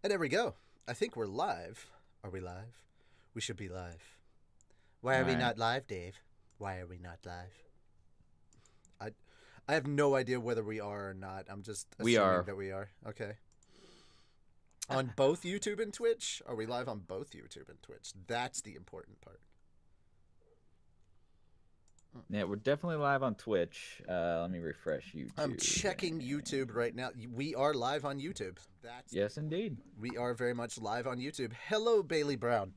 And there we go. I think we're live. Are we live? We should be live. Why are we Alright. not live, Dave? Why are we not live? I I have no idea whether we are or not. I'm just We assuming are. that we are. Okay. On both YouTube and Twitch? Are we live on both YouTube and Twitch? That's the important part. Yeah, we're definitely live on Twitch. Let me refresh YouTube. I'm checking YouTube right now. We are live on YouTube. Yes, indeed. We are very much live on YouTube. Hello, Bailey Brown.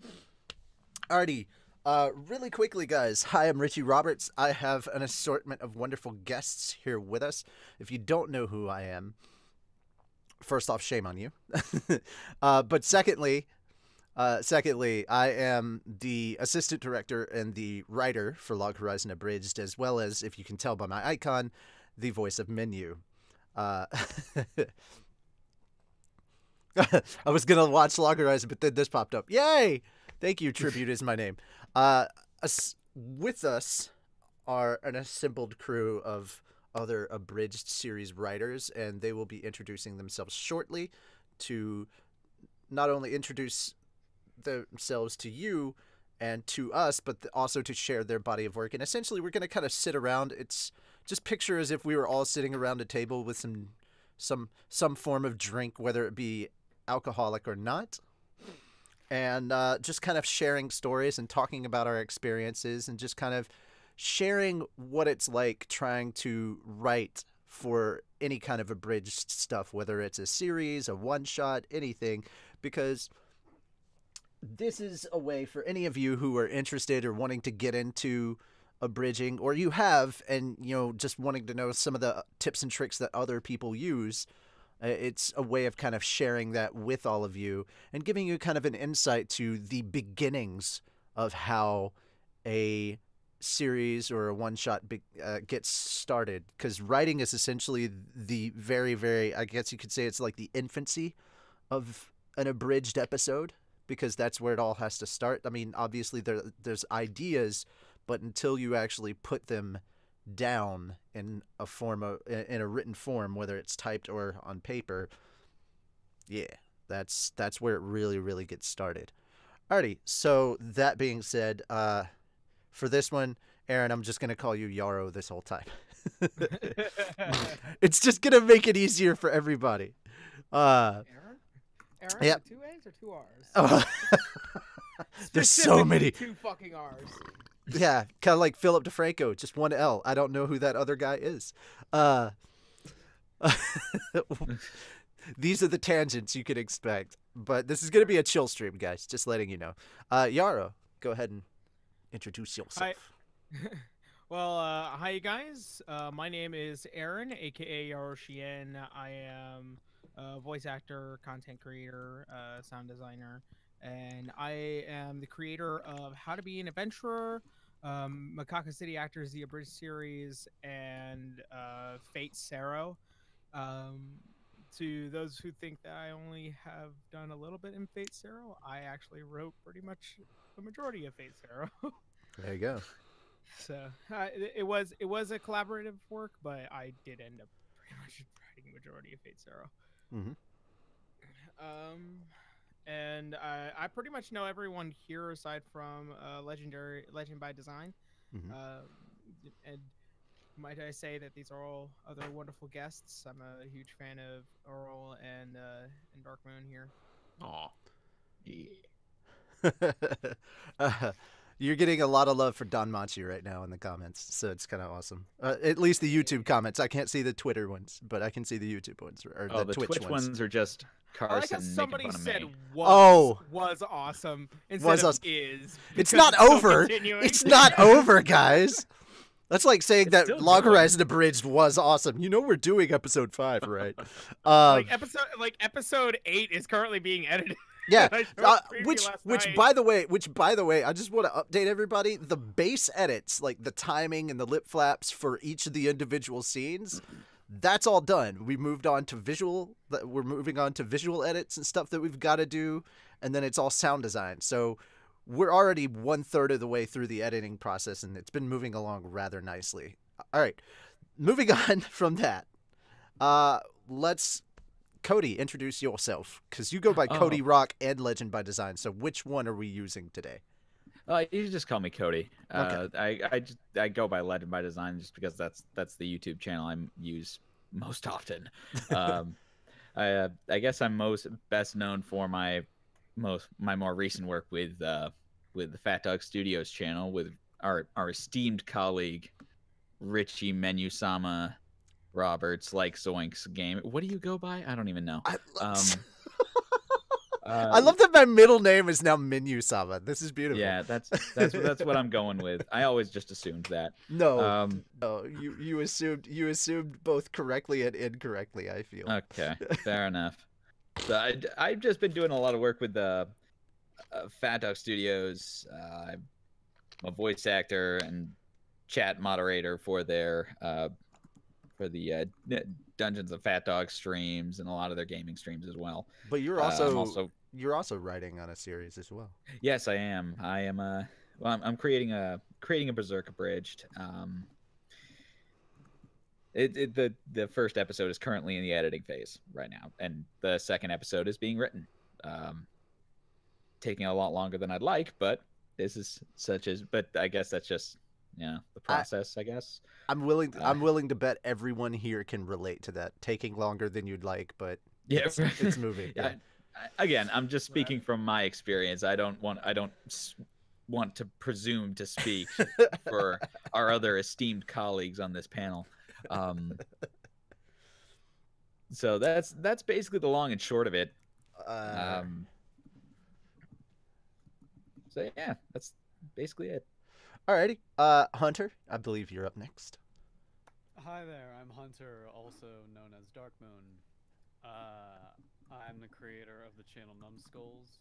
Alrighty. Really quickly, guys. Hi, I'm Richie Roberts. I have an assortment of wonderful guests here with us. If you don't know who I am, first off, shame on you. But secondly, I am the assistant director and the writer for Log Horizon Abridged, as well as, if you can tell by my icon, the voice of Menu. I was going to watch Log Horizon, but then this popped up. Yay! Thank you, Tribute is my name. With us are an assembled crew of other Abridged series writers, and they will be introducing themselves shortly to not only introduce themselves to you and to us, but also to share their body of work. And essentially, we're going to kind of sit around. It's just picture as if we were all sitting around a table with some form of drink, whether it be alcoholic or not, and just kind of sharing stories and talking about our experiences and just kind of sharing what it's like trying to write for any kind of abridged stuff, whether it's a series, a one-shot, anything, because this is a way for any of you who are interested or wanting to get into abridging, or you have, and just wanting to know some of the tips and tricks that other people use. It's a way of kind of sharing that with all of you and giving you kind of an insight to the beginnings of how a series or a one-shot gets started. Because writing is essentially the very, very, I guess you could say it's like the infancy of an abridged episode, because that's where it all has to start. I mean, obviously there's ideas, but until you actually put them down in a written form, whether it's typed or on paper, that's where it really, really gets started. Alrighty, so that being said, for this one, Aaron, I'm just gonna call you Yarrow this whole time. It's just gonna make it easier for everybody. Aaron? Yep. With 2 A's or 2 R's? Oh. There's so many. 2 fucking R's. Yeah, kind of like Philip DeFranco, just one L. I don't know who that other guy is. These are the tangents you could expect, but this is going to be a chill stream, guys, just letting you know. Yarrow, go ahead and introduce yourself. Hi. Well, hi, you guys. My name is Aaron, a.k.a. Yarrow Shien. I am a voice actor, content creator, sound designer, and I am the creator of How to Be an Adventurer, Macaca City Actors, the Abridged series, and Fate Zero. To those who think that I only have done a little bit in Fate Zero, I actually wrote pretty much the majority of Fate Zero. There you go. So it was a collaborative work, but I did end up pretty much writing the majority of Fate Zero. Mm-hmm. And I pretty much know everyone here aside from Legend by Design. Mm-hmm. And might I say that these are all other wonderful guests. I'm a huge fan of Earl and Darkmoon here. Aw. Yeah. You're getting a lot of love for Don Machi right now in the comments, so it's kind of awesome. At least the YouTube comments. I can't see the Twitter ones, but I can see the YouTube ones, or the Twitch ones. Are just I like Carson how somebody making fun said of me. was awesome instead Was of awesome. is. It's because not still over. continuing. It's not over, guys. That's like saying that still Log going. Horizon Abridged was awesome. You know we're doing episode 5, right? like episode 8 is currently being edited. Yeah, I showed a preview which last which night. by the way, I just want to update everybody. The base edits, like the timing and the lip flaps for each of the individual scenes, that's all done. We moved on to visual. We're moving on to visual edits and stuff that we've got to do, and then it's all sound design. So we're already 1/3 of the way through the editing process, and it's been moving along rather nicely. All right, moving on from that. Let's Cody, introduce yourself, because you go by Cody Rock and Legend by Design. So which one are we using today? You can just call me Cody. Okay. I go by Legend by Design just because that's the YouTube channel I use most often. I guess I'm best known for my more recent work with the Fat Dog Studios channel with our esteemed colleague Richie Menusama Roberts, like Zoinks Game. What do you go by? I don't even know. I love that my middle name is now Minu-sama. This is beautiful. Yeah, that's what I'm going with. I always just assumed that. No, you assumed both correctly and incorrectly, I feel. Okay, fair enough. So I've just been doing a lot of work with the Fat Dog Studios. I'm a voice actor and chat moderator for their for the Dungeons of Fat Dog streams and a lot of their gaming streams as well. But you're also writing on a series as well. Yes, I am. I am I'm creating a Berserk abridged. The first episode is currently in the editing phase right now, and the second episode is being written. Taking a lot longer than I'd like, but this is but I guess that's just the process, I guess. I'm willing to bet everyone here can relate to that. Taking longer than you'd like, but yeah, it's moving. Yeah. Again, I'm just speaking from my experience. I don't want to presume to speak for our other esteemed colleagues on this panel. So that's basically the long and short of it. So yeah, that's basically it. Alrighty. Hunter, I believe you're up next. Hi there, I'm Hunter, also known as Darkmoon. I'm the creator of the channel Numbskulls.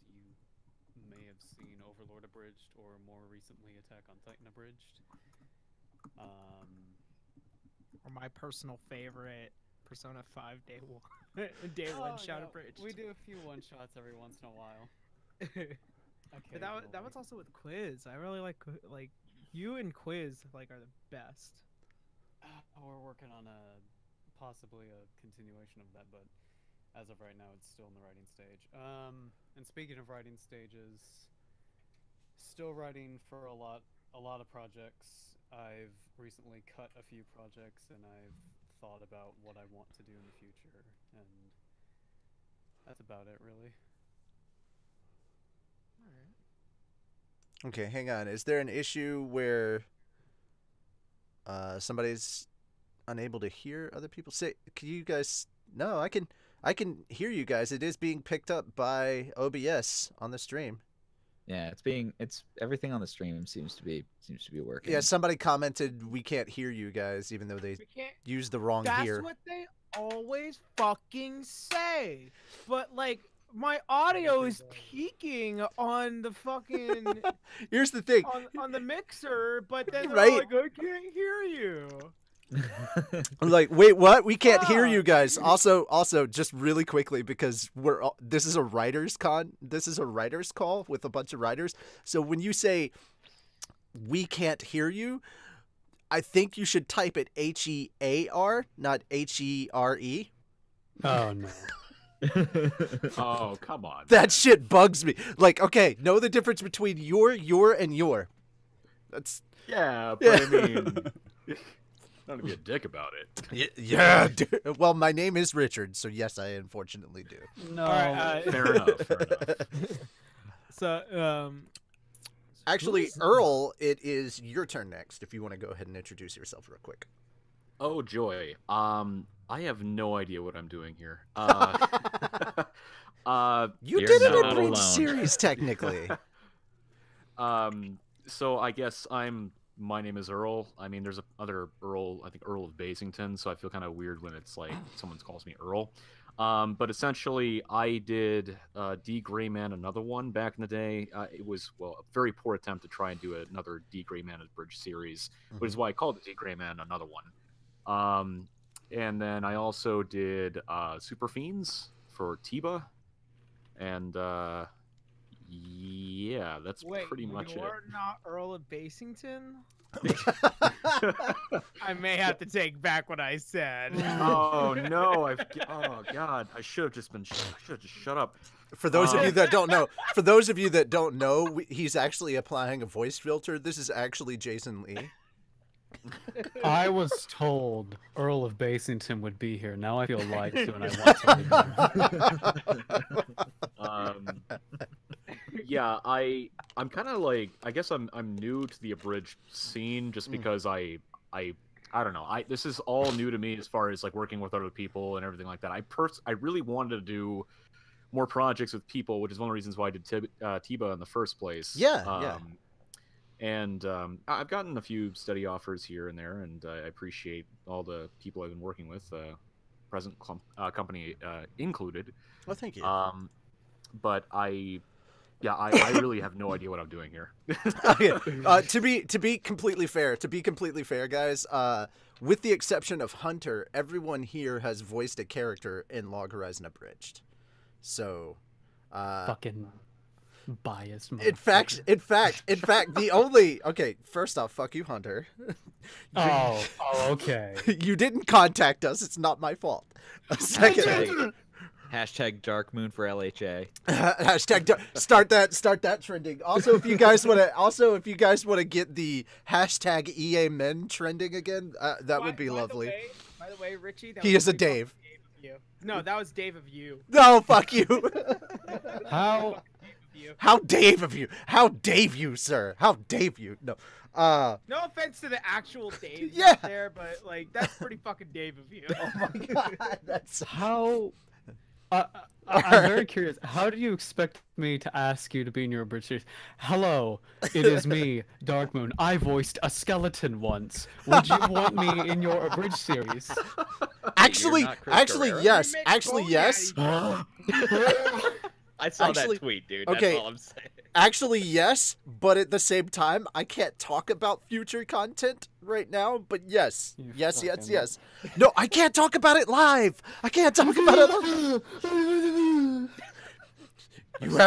You may have seen Overlord Abridged, or more recently Attack on Titan Abridged. Or my personal favorite, Persona 5 Day 1. Day 1 Shout Abridged. We do a few one-shots every once in a while. But that was also with Quiz. I really like you and Quiz are the best. We're working on possibly a continuation of that, but as of right now, it's still in the writing stage. And speaking of writing stages, still writing for a lot of projects. I've recently cut a few projects, and I've thought about what I want to do in the future, and that's about it, really. Okay, hang on. Is there an issue where somebody's unable to hear other people say? Can you guys? No, I can hear you guys. It is being picked up by OBS on the stream. Yeah, it's everything on the stream seems to be working. Yeah, somebody commented we can't hear you guys, even though they used the wrong That's hear. what they always fucking say. But my audio is peaking on the fucking. Here's the thing. On the mixer, but then Right. I can't hear you. I'm like, wait, what? We can't hear you guys. Also, just really quickly, because this is a writers call with a bunch of writers. So when you say we can't hear you, I think you should type it HEAR, not HERE. Oh no. Oh, come on. That shit bugs me. Okay, know the difference between your, and your. That's Yeah, but I mean, not to be a dick about it. yeah. Dude. Well, my name is Richard, so yes, I unfortunately do. No, right, fair enough. So, Actually, Earl, it is your turn next. If you want to go ahead and introduce yourself real quick. Oh joy. I have no idea what I'm doing here. You You're did an not abridged alone. series, technically. So I guess my name is Earl. I mean, there's other Earl, I think Earl of Basington, so I feel kind of weird when it's like someone calls me Earl. But essentially, I did D. Gray Man, another one back in the day. It was, a very poor attempt to try and do another D. Gray Man abridged series, which is why I called it D. Gray Man, another one. And then I also did Super Fiends for Tiba. And Yeah, that's Wait, pretty much it. you're not Earl of Basington? I may have to take back what I said. Oh no! Oh god! I should have just shut up. For those of you that don't know, he's actually applying a voice filter. This is actually Jason Lee. I was told Earl of Basington would be here. Now I feel lied to, and I want to leave. Yeah, I'm kind of like, I guess I'm new to the abridged scene just because I don't know. This is all new to me as far as like working with other people and everything like that. I really wanted to do more projects with people, which is one of the reasons why I did Tiba in the first place. Yeah. And I've gotten a few steady offers here and there, and I appreciate all the people I've been working with, present company included. Well, thank you. But I really have no idea what I'm doing here. To be completely fair, guys, with the exception of Hunter, everyone here has voiced a character in Log Horizon Abridged. So, Fucking biased. in fact, the only first off, fuck you, Hunter. Okay. You didn't contact us. It's not my fault. Second, Hashtag Dark Moon for LHA. hashtag start that trending. Also, if you guys want to get the hashtag EA Men trending again, that would be lovely. By the way, Richie, that He was is a pretty Dave. fucking Dave of you. No, that was Dave of you. No, fuck you. How? How Dave of you? How Dave you, sir? How Dave you? No. No offense to the actual Dave Yeah. out there, but like that's pretty fucking Dave of you. Oh my god, that's How? I'm very curious. How do you expect me to ask you to be in your abridged series? Hello, it is me, Darkmoon. I voiced a skeleton once. Would you want me in your abridged series? actually not Chris Guerrero? yes. We make Actually, Bone yes. I saw Actually- that tweet, dude. That's okay. all I'm saying. Actually, yes, but at the same time, I can't talk about future content right now. But yes, You yes. fucking- No, I can't talk about it live. I can't talk about it. You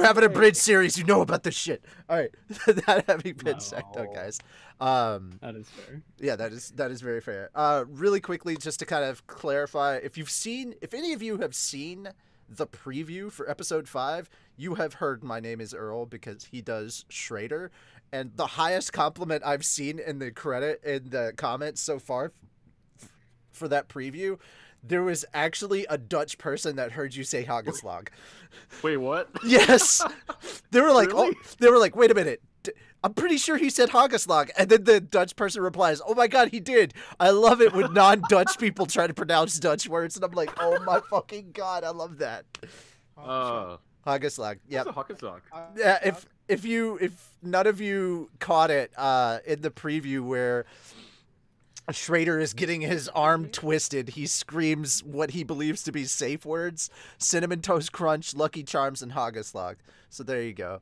have an abridged series. You know about this shit. All right. That having been said, though, No. guys. That is fair. Yeah, that is very fair. Really quickly, just to kind of clarify, if any of you have seen the preview for episode 5, you have heard my name is Earl because he does Schrader, and the highest compliment I've seen in the comments so far for that preview, there was actually a Dutch person that heard you say Hageslag. Wait, what? Yes, they were like, Really? wait a minute. I'm pretty sure he said Hageslag. And then the Dutch person replies, oh my god, he did. I love it when non-Dutch people try to pronounce Dutch words. And I'm like, oh my fucking god, I love that. Hageslag. Yep. What's a Hageslag? Yeah, if none of you caught it in the preview where Schrader is getting his arm twisted, he screams what he believes to be safe words: Cinnamon Toast Crunch, Lucky Charms, and Hageslag. So there you go.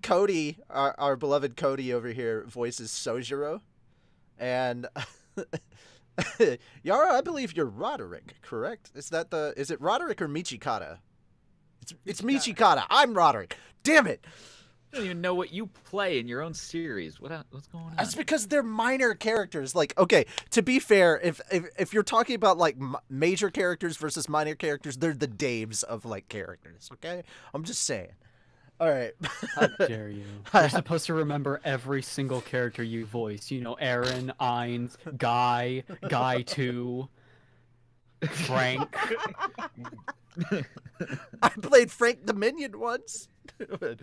Cody, our beloved Cody over here, voices Sojiro. And Yara, I believe you're Roderick, correct? Is it Roderick or Michikata? It's Michikata. I'm Roderick. Damn it. I don't even know what you play in your own series. What's going on? That's because they're minor characters. Like, okay, to be fair, if you're talking about like major characters versus minor characters, they're the Daves of like characters. Okay, I'm just saying. All right. How dare you? You're supposed to remember every single character you voice. You know, Aaron, Ainz, Guy, Guy 2, Frank. I played Frank the Minion once. Okay.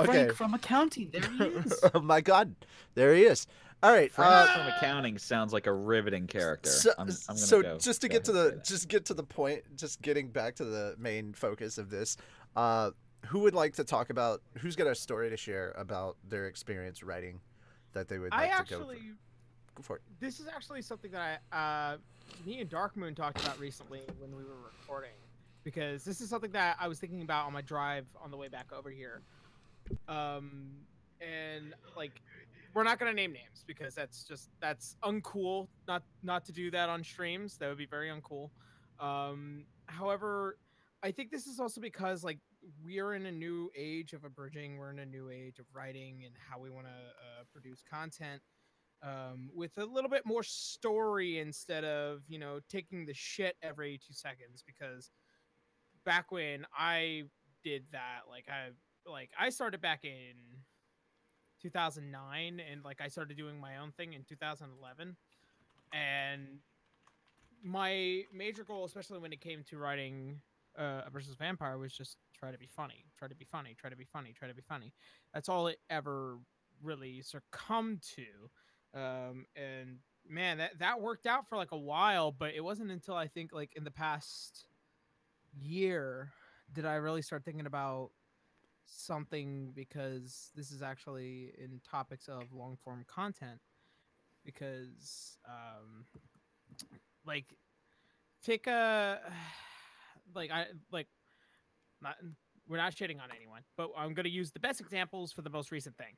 Frank from accounting. There he is. Oh my God, there he is. All right. Frank from accounting sounds like a riveting character. I'm gonna go. Just to Go get to ahead the and say just get to the point, just getting back to the main focus of this. Who would like to talk about? Who's got a story to share about their experience writing that they would like to go for it? This is actually something that me and Darkmoon talked about recently when we were recording, because this is something that I was thinking about on my drive on the way back over here. And like, we're not gonna name names because that's uncool. Not to do that on streams. That would be very uncool. However, I think this is also because like we're in a new age of abridging, we're in a new age of writing and how we want to produce content with a little bit more story instead of taking the shit every 2 seconds. Because back when I did that, I started back in 2009, and like I started doing my own thing in 2011, and my major goal, especially when it came to writing versus vampire, was just try to be funny, try to be funny, try to be funny, try to be funny. That's all it ever really succumbed to. And man, that worked out for like a while, but it wasn't until I think like in the past year did I really start thinking about something, because this is actually in topics of long form content. Because like take a like I like not we're not shitting on anyone, but I'm gonna use the best examples for the most recent thing.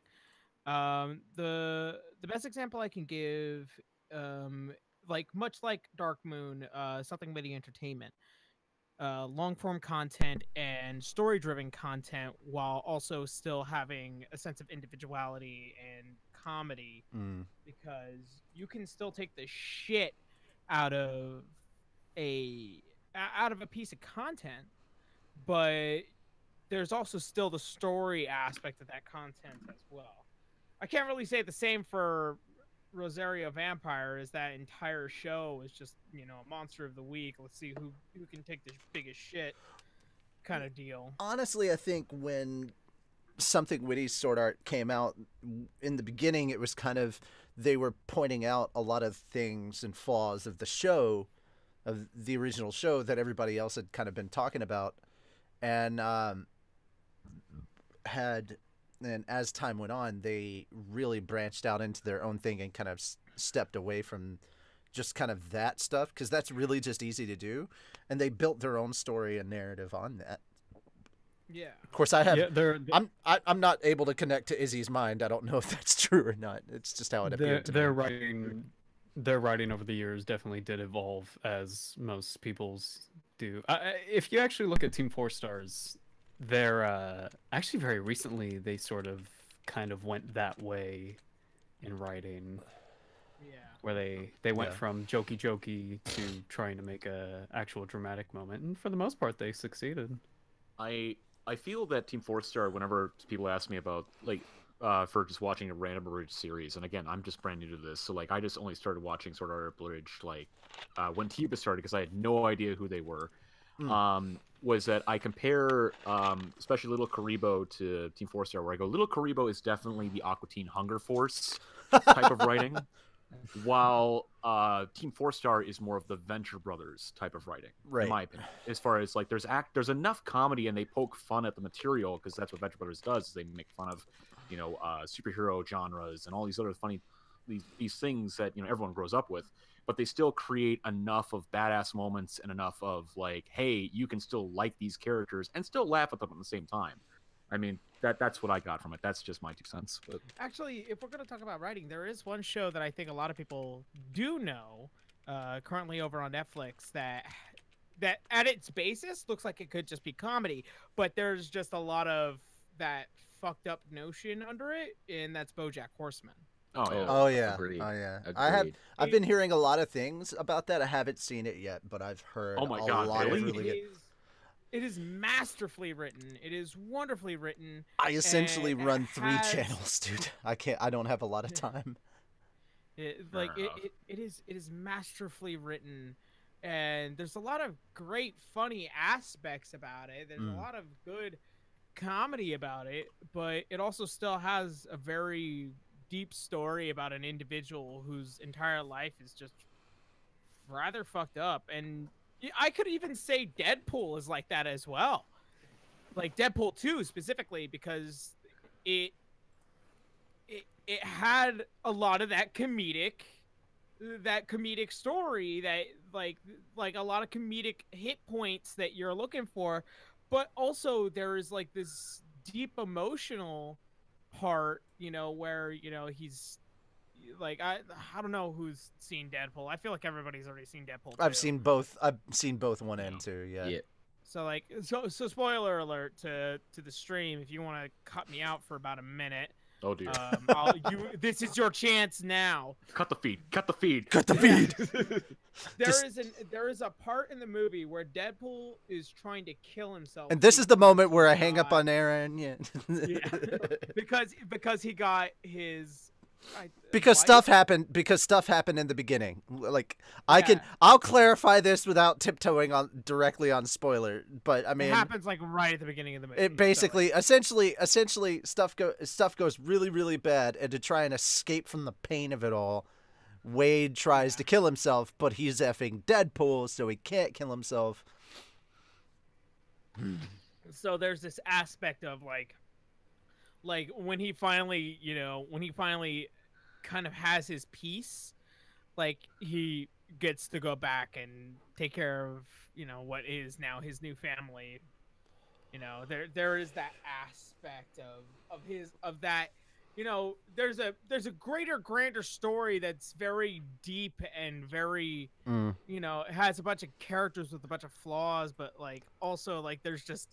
The best example I can give, like much like Dark Moon, something with the entertainment, long form content and story driven content, while also still having a sense of individuality and comedy, Mm. because you can still take the shit out of a a piece of content, but there's also still the story aspect of that content as well. I can't really say the same for Rosario Vampire, as that entire show is just a monster of the week. Let's see who can take the biggest shit kind of deal. Honestly, I think when Something Witty Sword Art came out, in the beginning it was kind of, they were pointing out a lot of things and flaws of the show, of the original show, that everybody else had kind of been talking about, and and as time went on, they really branched out into their own thing and kind of stepped away from just kind of that stuff, because that's really just easy to do, and they built their own story and narrative on that. Yeah. Of course, I have. Yeah, I'm not able to connect to Izzy's mind. I don't know if that's true or not. It's just how it appeared to their me. writing over the years definitely did evolve, as most people's do. If you actually look at Team 4 Stars, they're actually very recently they sort of kind of went that way in writing, Yeah. where they went Yeah. from jokey to trying to make a actual dramatic moment, and for the most part they succeeded. I feel that Team 4 Star, whenever people ask me about, like, for just watching a random abridged series, and again, I'm just brand new to this, so, like, I just only started watching Sword Art Abridged, like, when Tiba started, because I had no idea who they were, was that I compare, especially Little Karibo to Team 4 Star, where I go, Little Karibo is definitely the Aqua Teen Hunger Force type of writing, while Team 4 Star is more of the Venture Brothers type of writing, Right. in my opinion. As far as, like, there's enough comedy, and they poke fun at the material, because that's what Venture Brothers does, is they make fun of, superhero genres and all these other funny, these things that, everyone grows up with, but they still create enough of badass moments and enough of, like, hey, you can still like these characters and still laugh at them at the same time. I mean, that's what I got from it. That's just my 2 cents. But Actually, if we're going to talk about writing, there is one show that I think a lot of people do know, currently over on Netflix, that at its basis looks like it could just be comedy, but there's just a lot of that fucked up notion under it, and that's BoJack Horseman. Oh yeah. Agreed. Oh yeah. Agreed. I've been hearing a lot of things about that. I haven't seen it yet, but I've heard Oh my a God, lot really? of really good. It is masterfully written. It is wonderfully written. I essentially and it run 3 has- channels, dude. I don't have a lot of time. It enough. is masterfully written, and there's a lot of great funny aspects about it. There's a lot of good comedy about it, but it also still has a very deep story about an individual whose entire life is just rather fucked up. And I could even say Deadpool is like that as well, like Deadpool 2 specifically, because it had a lot of that comedic story, that like a lot of comedic hit points that you're looking for, but also there is like this deep emotional part, where he's like, I don't know who's seen Deadpool. I feel like everybody's already seen Deadpool 2. I've seen both. I've seen both 1 and 2. Yeah. Yeah. So like, so spoiler alert to the stream. If you want to cut me out for about a minute, Oh dear. this is your chance now. Cut the feed. Cut the feed. Cut the feed. There is a part in the movie where Deadpool is trying to kill himself. And this is the moment where I hang up on Aaron. Yeah. Yeah. because he got his. Because stuff happened in the beginning. Like I'll clarify this without tiptoeing on directly on spoiler, but I mean it happens like right at the beginning of the movie. It basically essentially stuff goes really, really bad, and to try and escape from the pain of it all, Wade tries to kill himself, but he's effing Deadpool, so he can't kill himself. So there's this aspect of like when he finally kind of has his peace, like he gets to go back and take care of what is now his new family. There is that aspect of that. There's a greater, grander story that's very deep and very it has a bunch of characters with a bunch of flaws, but like also like there's just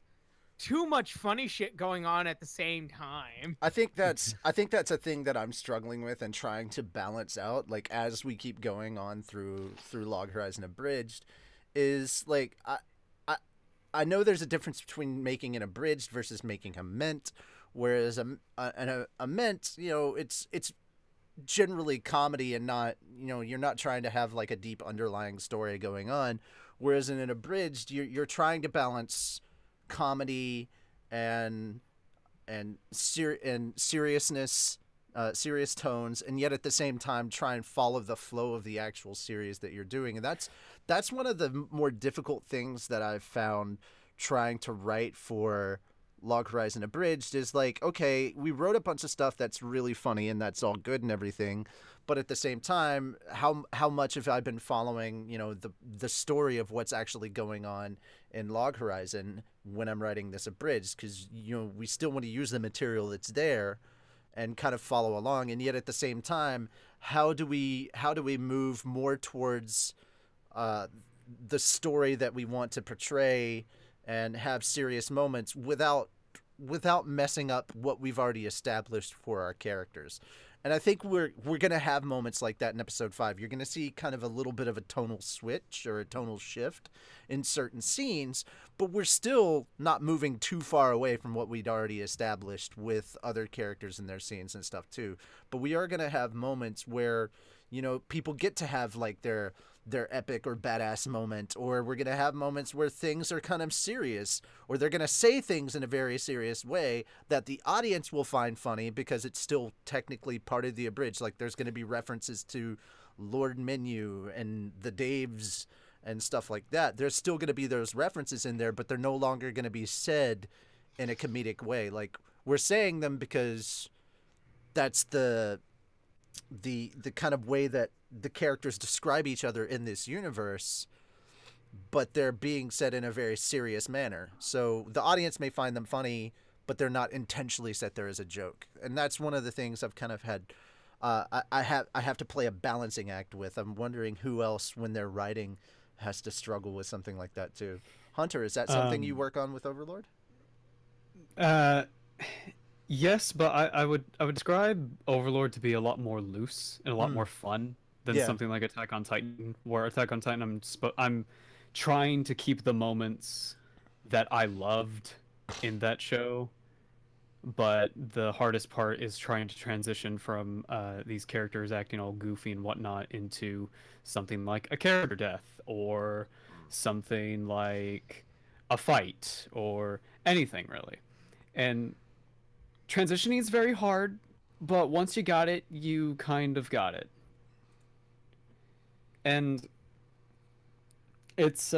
too much funny shit going on at the same time. I think that's a thing that I'm struggling with and trying to balance out, like as we keep going on through Log Horizon Abridged, is like I know there's a difference between making an abridged versus making a ment, whereas a ment, it's generally comedy and not, you're not trying to have like a deep underlying story going on, whereas in an abridged you're trying to balance comedy and seriousness, serious tones, and yet at the same time try and follow the flow of the actual series that you're doing. And that's one of the more difficult things that I've found trying to write for Log Horizon Abridged is like, okay, we wrote a bunch of stuff that's really funny and that's all good and everything, but at the same time, how much have I been following, the story of what's actually going on in Log Horizon when I'm writing this abridged? Because we still want to use the material that's there and kind of follow along, and yet at the same time, how do we move more towards the story that we want to portray and have serious moments without messing up what we've already established for our characters. And I think we're going to have moments like that in episode 5. You're going to see kind of a little bit of a tonal switch or a tonal shift in certain scenes, but we're still not moving too far away from what we'd already established with other characters in their scenes and stuff too. But we are going to have moments where, people get to have like their epic or badass moment, or we're going to have moments where things are kind of serious, or they're going to say things in a very serious way that the audience will find funny because it's still technically part of the abridged. Like there's going to be references to Lord Menu and the Daves and stuff like that. There's still going to be those references in there, but they're no longer going to be said in a comedic way. Like we're saying them because that's the kind of way that the characters describe each other in this universe, but they're being said in a very serious manner. So the audience may find them funny, but they're not intentionally set there as a joke. And that's one of the things I've kind of had. I have to play a balancing act with. I'm wondering who else, when they're writing, has to struggle with something like that too. Hunter, is that something you work on with Overlord? Yes, but I would describe Overlord to be a lot more loose and a lot more fun than something like Attack on Titan, where Attack on Titan I'm trying to keep the moments that I loved in that show, but the hardest part is trying to transition from these characters acting all goofy and whatnot into something like a character death or something like a fight or anything really. And transitioning is very hard, but once you got it, you kind of got it. And it's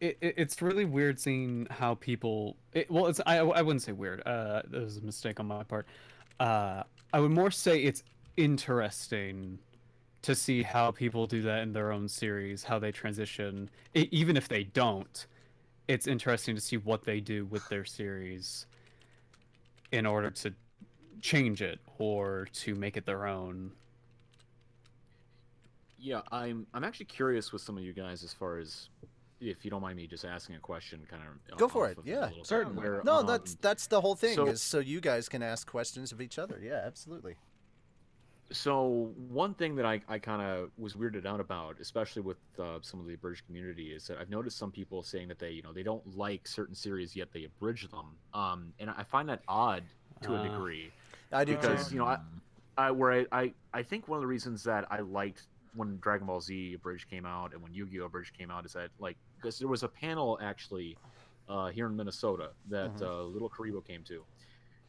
it's really weird seeing how people I wouldn't say weird. That was a mistake on my part. I would more say it's interesting to see how people do that in their own series, how they transition. Even if they don't, it's interesting to see what they do with their series in order to change it or to make it their own. Yeah, I'm actually curious with some of you guys as far as if you don't mind me just asking a question, kind of Go for off it, of yeah. a little Certainly. bit, where, No, that's the whole thing, so- is so you guys can ask questions of each other. Yeah, absolutely. So one thing that I kind of was weirded out about, especially with some of the abridged community, is that I've noticed some people saying that they don't like certain series yet they abridge them, and I find that odd to a degree, I do because too. you know I think one of the reasons that I liked when Dragon Ball Z abridged came out and when Yu-Gi-Oh abridged came out is that, like, because there was a panel actually here in Minnesota that Little Karibo came to.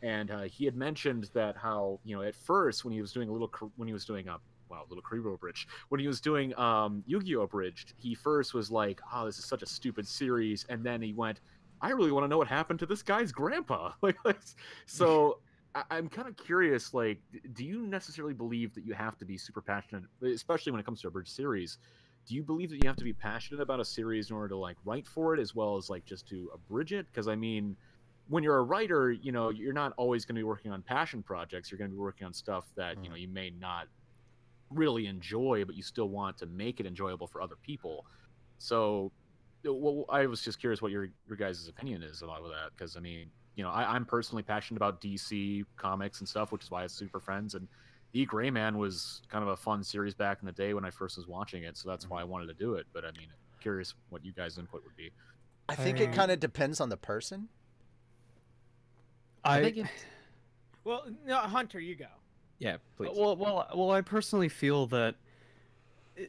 And he had mentioned that how, you know, at first when he was doing Little Karibo Bridge, when he was doing Yu-Gi-Oh Abridged, he first was like, "Oh, this is such a stupid series," and then he went, "I really want to know what happened to this guy's grandpa." So I'm kind of curious, like, do you necessarily believe that you have to be super passionate, especially when it comes to a bridge series? Do you believe that you have to be passionate about a series in order to, like, write for it as well as, like, just to abridge it? Because I mean, when you're a writer, you know, you're not always going to be working on passion projects. You're going to be working on stuff that, you know, you may not really enjoy, but you still want to make it enjoyable for other people. So, well, I was just curious what your guys' opinion is about that, because I mean, you know, I'm personally passionate about DC comics and stuff, which is why it's Super Friends, and The Gray Man was kind of a fun series back in the day when I first was watching it, so that's why I wanted to do it. But I mean, curious what you guys' input would be. I think it kind of depends on the person. I think Well, no, Hunter, you go. Yeah, please. well, I personally feel that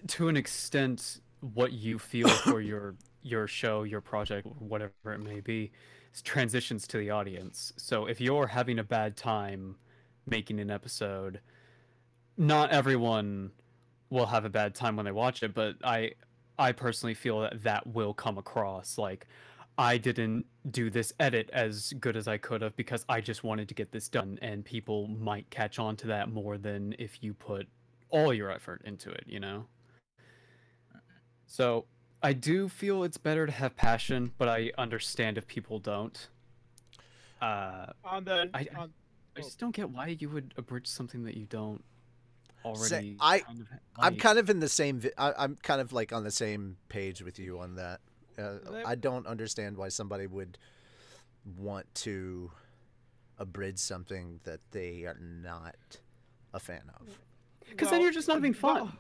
to an extent, what you feel for your show, your project, whatever it may be, transitions to the audience. So if you're having a bad time making an episode, not everyone will have a bad time when they watch it, but I personally feel that that will come across like, I didn't do this edit as good as I could have because I just wanted to get this done, and people might catch on to that more than if you put all your effort into it, you know? So I do feel it's better to have passion, but I understand if people don't. On the I on, just don't get why you would abridge something that you don't already kind of I'm like. kind of in the same. I'm kind of like on the same page with you on that. I don't understand why somebody would want to abridge something that they are not a fan of, Because then you're just not having fun.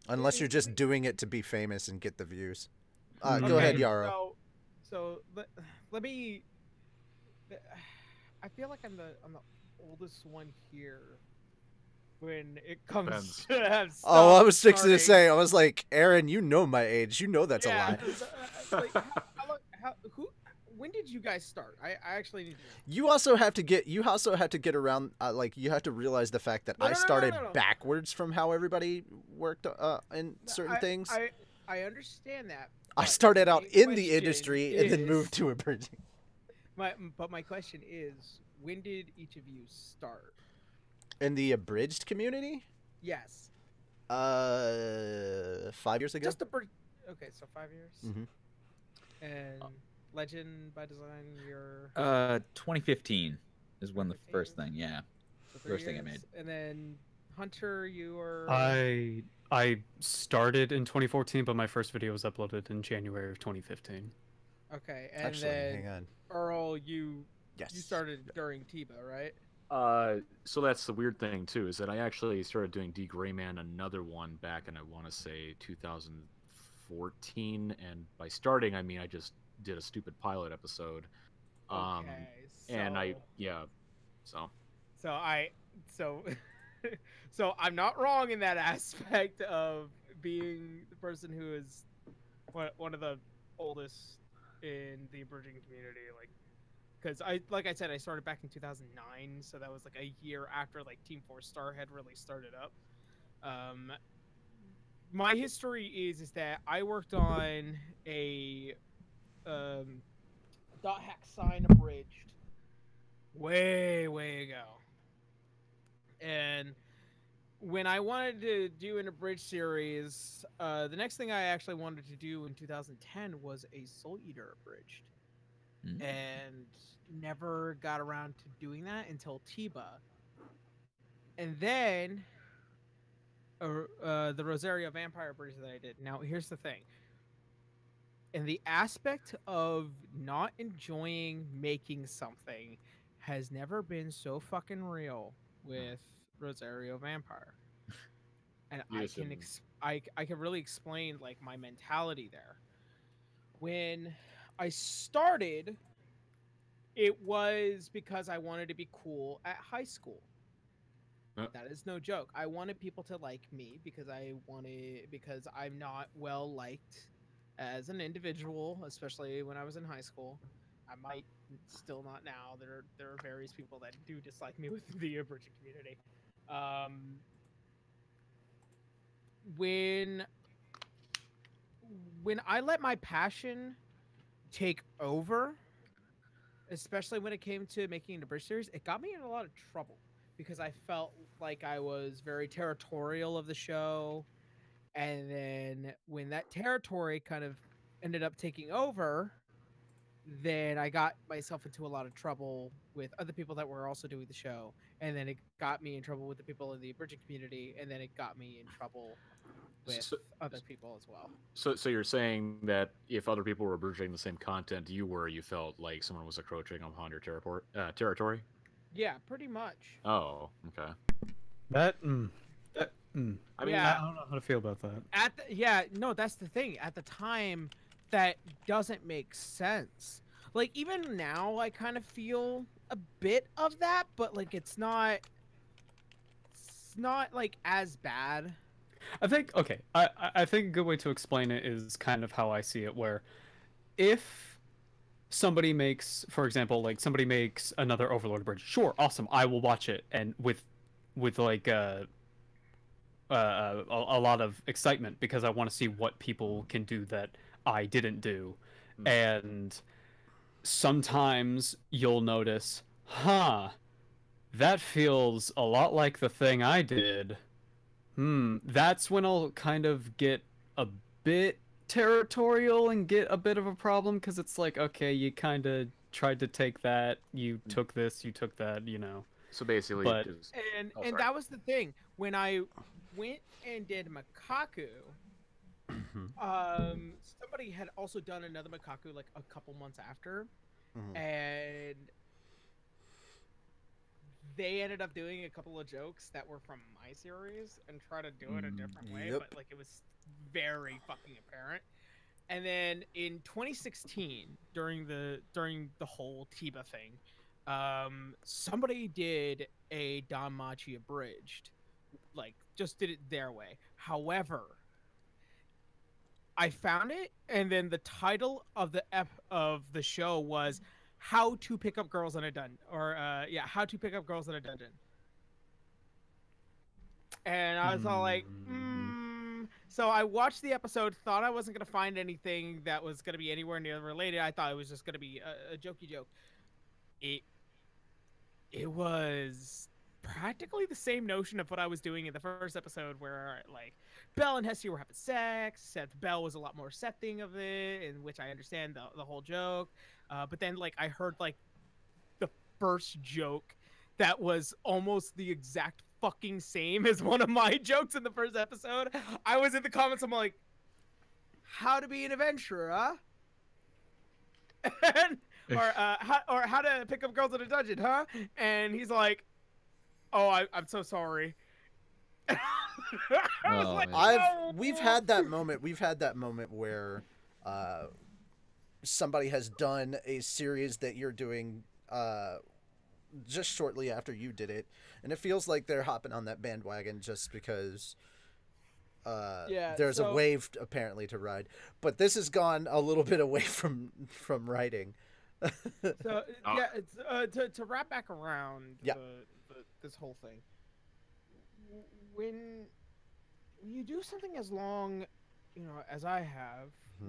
unless you're just doing it to be famous and get the views. Go Okay, ahead, Yarrow. So let me. I feel like I'm the oldest one here when it comes Depends. to have Oh, I stuff was fixing to starting. say. I was like, Aaron, you know my age. You know that's a lie. Like, when did you guys start? I actually need to know. You also have to get around. Like, you have to realize the fact that I started No. backwards from how everybody worked in certain things. I understand that. I but started out my in the question industry and then is- moved to abridging. But my question is, when did each of you start? In the abridged community? Yes. 5 years ago. Just okay, so 5 years. Mhm. And Legend by Design, you're 2015 is when the first 2015? thing, yeah. so 3 first thing I years. made. And then Hunter, you were. I started in 2014, but my first video was uploaded in January of 2015. Okay, and Actually, then hang on. Earl, you Yes. started during Tiba, right? So that's the weird thing too, is that I actually started doing D Gray Man, another one, back in, I want to say, 2014, and by starting I mean I just did a stupid pilot episode. Okay. And I So so I'm not wrong in that aspect of being the person who is one of the oldest in the abridging community, because like I said, I started back in 2009, so that was like a year after like Team 4 Star had really started up. My history is that I worked on a dot hack sign abridged way ago, and when I wanted to do an abridged series, the next thing I actually wanted to do in 2010 was a Soul Eater abridged, and never got around to doing that until Tiba, and then the Rosario Vampire abridged that I did. Now here's the thing: And the aspect of not enjoying making something has never been so fucking real with Rosario Vampire. And Listen, I can really explain like my mentality there. When I started, it was because I wanted to be cool at high school. That is no joke. I wanted people to like me because I'm not well liked as an individual, especially when I was in high school. I might still not now. There are various people that do dislike me within the abridged community. Um, when when I let my passion take over, especially when it came to making an abridged series, it got me in a lot of trouble because I felt like I was very territorial of the show. And then when that territory kind of ended up taking over, then I got myself into a lot of trouble with other people that were also doing the show. And then it got me in trouble with the people in the abridging community. And then it got me in trouble with So, other people as well. so you're saying that if other people were abridging the same content you felt like someone was encroaching upon your territory? Yeah, pretty much. Oh, okay. That. I mean, Yeah. I don't know how to feel about that. That's the thing. At the time, that doesn't make sense. Like even now, I kind of feel a bit of that, but like it's not like as bad. I think okay. I think a good way to explain it is kind of how I see it. Where if somebody makes, for example, like somebody makes another Overlord Bridge, sure, awesome, I will watch it, and with like a lot of excitement because I want to see what people can do that I didn't do. And sometimes you'll notice, that feels a lot like the thing I did. That's when I'll kind of get a bit territorial and get a bit of a problem because it's like, okay, you kind of tried to take that, you took this, you took that, you know. so basically, But- just, And Oh, and sorry. that was the thing when I went and did Makaku. Somebody had also done another Makaku like a couple months after, Mhm. and they ended up doing a couple of jokes that were from my series and try to do it a different way, Yep. but like it was very fucking apparent. And then in 2016, during the whole Tiba thing, somebody did a Don Machi abridged, like just did it their way. However, I found it, and then the title of the show was "How to Pick Up Girls in a Dungeon," or "How to Pick Up Girls in a Dungeon." And I was all like, So I watched the episode, thought I wasn't gonna find anything that was gonna be anywhere near related. I thought it was just gonna be a jokey joke. It was practically the same notion of what I was doing in the first episode, where like Belle and Hestia were having sex. Except Belle was a lot more accepting of it, in which I understand the whole joke. But then like I heard like the first joke that was almost the exact fucking same as one of my jokes in the first episode. I was in the comments. I'm like, "How to be an adventurer, huh?" or how to pick up girls in a dungeon, huh? And he's like, "Oh, I'm so sorry." I was Oh, like, man. "No." We've had that moment. We've had that moment where somebody has done a series that you're doing just shortly after you did it, and it feels like they're hopping on that bandwagon just because Yeah, there's a so- wave apparently to ride. But this has gone a little bit away from writing. So yeah, it's to wrap back around Yeah. this whole thing. When you do something as long, as I have, Mhm.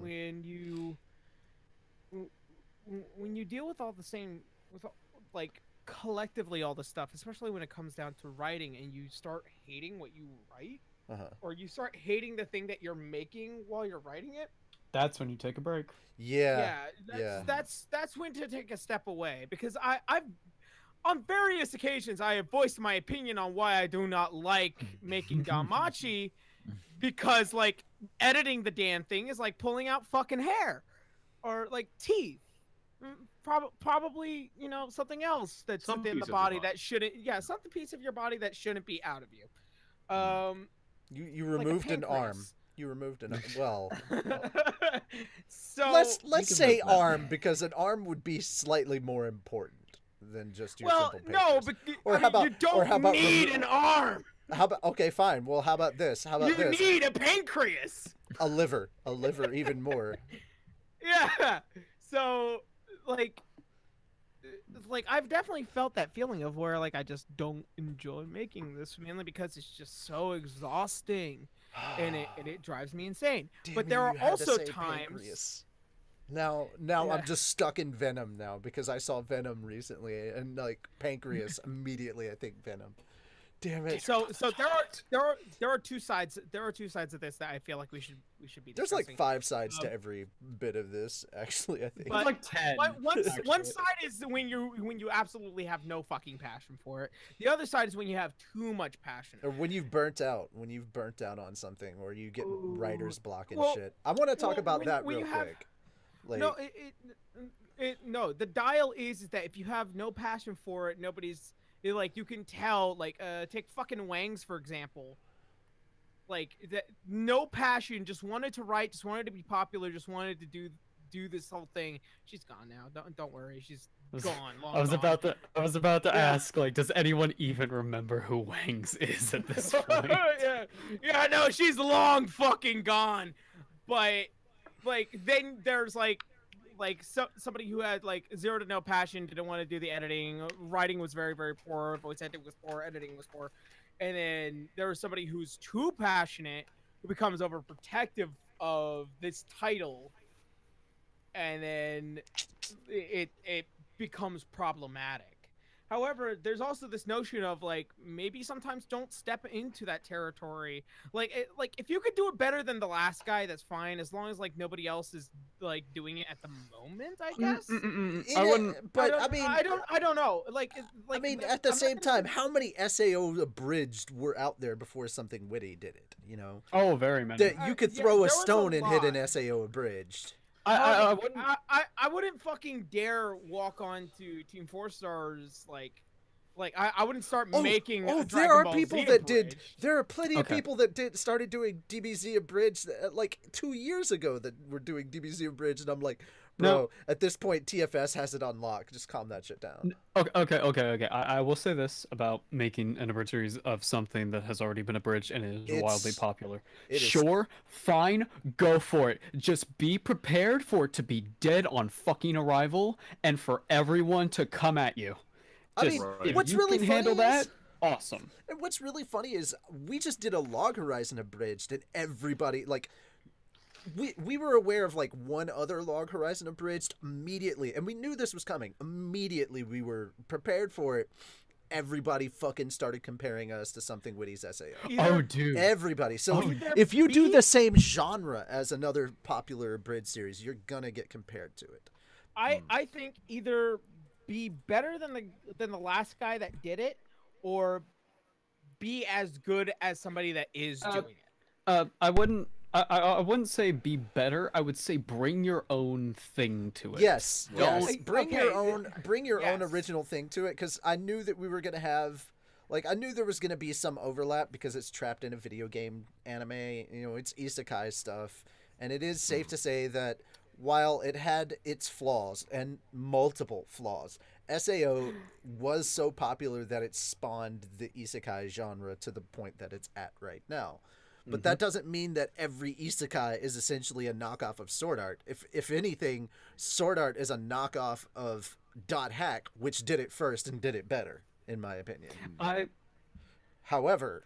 when you deal with all the same, like collectively all the stuff, especially when it comes down to writing, and you start hating what you write, Uh-huh. or you start hating the thing that you're making while you're writing it. That's when you take a break. Yeah. That's when to take a step away, because I've on various occasions I have voiced my opinion on why I do not like making Danmachi, because like editing the damn thing is like pulling out fucking hair. or like teeth. Probably, you know, something else that's Some within piece the of your body body. that shouldn't. Yeah, some piece of your body that shouldn't be out of you. You Like a removed an arm. pancreas. You removed an well. So Let's can say live with that. arm, because an arm would be slightly more important than just your well, simple no, pancreas. but Or I how mean, you about- don't or how about need remo- an arm. How about, okay, fine. Well, how about this? How about You this? need a pancreas. A liver even more. Yeah. So, like I've definitely felt that feeling of where like I just don't enjoy making this, mainly because it's just so exhausting, and it drives me insane. Damn But you, there are you had to also say times. pancreas. Now Yeah. I'm just stuck in Venom now because I saw Venom recently, and like pancreas immediately I think Venom. Damn it. So there are two sides. There are two sides of this that I feel like we should be There's discussing. like 5 sides Um, to every bit of this, actually, I think. But- like 10. One actually. side is when you absolutely have no fucking passion for it. The other side is when you have too much passion. Or when you've burnt out on something, or you get Ooh. writer's block and Well- shit. I want to talk well, about when- that when real you have- quick. Like, No, no. The dial is that if you have no passion for it, like you can tell. Like, take fucking Wangs for example. Like that, no passion, just wanted to write, just wanted to be popular, just wanted to do this whole thing. She's gone now. Don't worry, she's gone. Long I was gone. about to Yeah. ask, like, does anyone even remember who Wangs is at this point? yeah, no, she's long fucking gone. But like then there's somebody who had like 0 to no passion, didn't want to do the editing, writing was very, very poor, voice acting was poor, editing was poor. And then there was somebody who's too passionate, who becomes overprotective of this title, and then it becomes problematic. However, there's also this notion of like maybe sometimes don't step into that territory. Like if you could do it better than the last guy, that's fine, as long as like nobody else is like doing it at the moment, I guess. I wouldn't. But I mean, I don't know. Like I mean, I'm at the not same gonna time, how many SAO abridged were out there before something witty did it? You know, Oh, very many. that you could yeah, throw there a was a stone and hit an lot. SAO abridged. I wouldn't. I wouldn't fucking dare walk on to Team 4 Stars like I wouldn't start making. Oh, a there Dragon are Ball people Z that did. abridged. There are plenty of Okay. people that started doing DBZ abridged like 2 years ago that were doing DBZ abridged, and I'm like, bro, No. at this point TFS has it on lock. Just calm that shit down. Okay. I will say this about making an abridged series of something that has already been abridged and is wildly It's- popular. it is- Sure, fine, go for it. Just be prepared for it to be dead on fucking arrival and for everyone to come at you. I Just, mean, if what's you really can funny handle is- that, awesome. And what's really funny is we just did a Log Horizon abridged, and everybody like we were aware of like one other Log Horizon abridged immediately, and we knew this was coming. Immediately, we were prepared for it. Everybody fucking started comparing us to Something Witty's SAO. Either- Dude. Everybody. So Either if you do be- the same genre as another popular abridged series, you're gonna get compared to it. I think either be better than the last guy that did it, or be as good as somebody that is doing it. I wouldn't say be better. I would say bring your own thing to it. Yes, yes. Don't- Bring your okay, own, bring your own yes. original thing to it, because I knew that we were gonna have, like, I knew there was gonna be some overlap because it's trapped in a video game anime. You know, it's isekai stuff, and it is safe to say that while it had its flaws and multiple flaws, SAO was so popular that it spawned the isekai genre to the point that it's at right now. But that doesn't mean that every isekai is essentially a knockoff of Sword Art. If anything, Sword Art is a knockoff of Dot Hack, which did it first and did it better, in my opinion. However,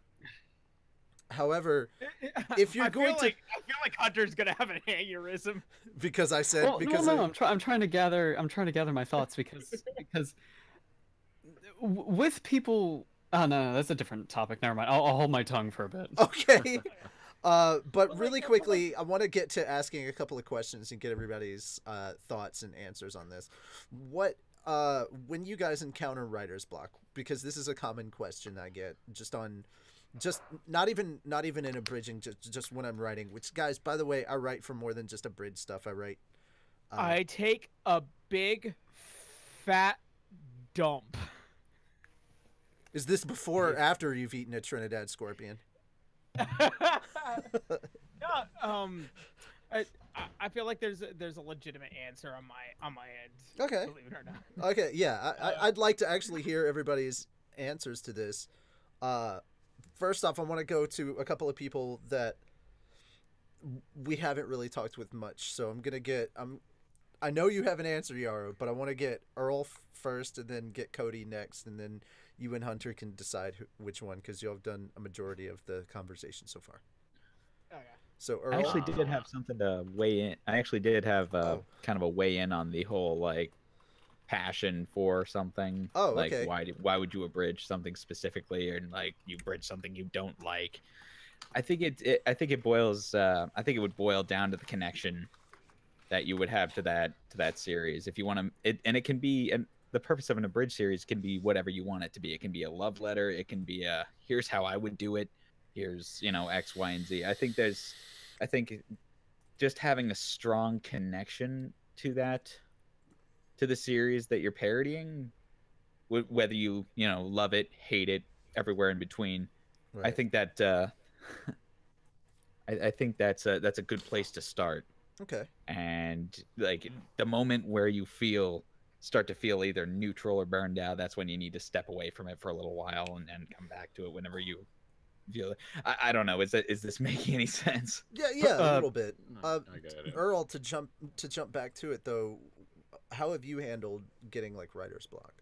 if you're going to, I feel like Hunter's gonna have an aneurysm. because I said Well, because no, I'm trying to gather my thoughts because with people. Oh no, that's a different topic. Never mind. I'll hold my tongue for a bit. okay. But really quickly, I want to get to asking a couple of questions and get everybody's thoughts and answers on this. What when you guys encounter writer's block, because this is a common question I get just not even in abridging, just when I'm writing. Which, guys, by the way, I write for more than just abridged stuff. I write I take a big, fat dump. Is this before or after you've eaten a Trinidad scorpion? Yeah, I feel like there's a legitimate answer on my end. Okay. Believe it or not. Okay, yeah, I'd like to actually hear everybody's answers to this. First off, I want to go to a couple of people that we haven't really talked with much, so I know you have an answer, Yarrow, but I want to get Earl first, and then get Cody next, and then you and Hunter can decide which one, because you have done a majority of the conversation so far. Okay. So Earl, I actually did have something to weigh in. I actually did have kind of a weigh in on the whole like passion for something. Oh, like okay. why would you abridge something specifically, or like you bridge something you don't like? I think it boils. I think it would boil down to the connection that you would have to that series. If you want to, and it can be, and the purpose of an abridged series can be whatever you want it to be. It can be a love letter. It can be a here's how I would do it. Here's X, Y, and Z. I think just having a strong connection to the series that you're parodying, whether you love it, hate it, everywhere in between. right. I think that I think that's a good place to start. Okay. And like the moment where you start to feel either neutral or burned out, that's when you need to step away from it for a little while and then come back to it whenever you feel it. I don't know. Is this making any sense? Yeah, a little bit. I get it. Earl, to jump back to it though, how have you handled getting like writer's block?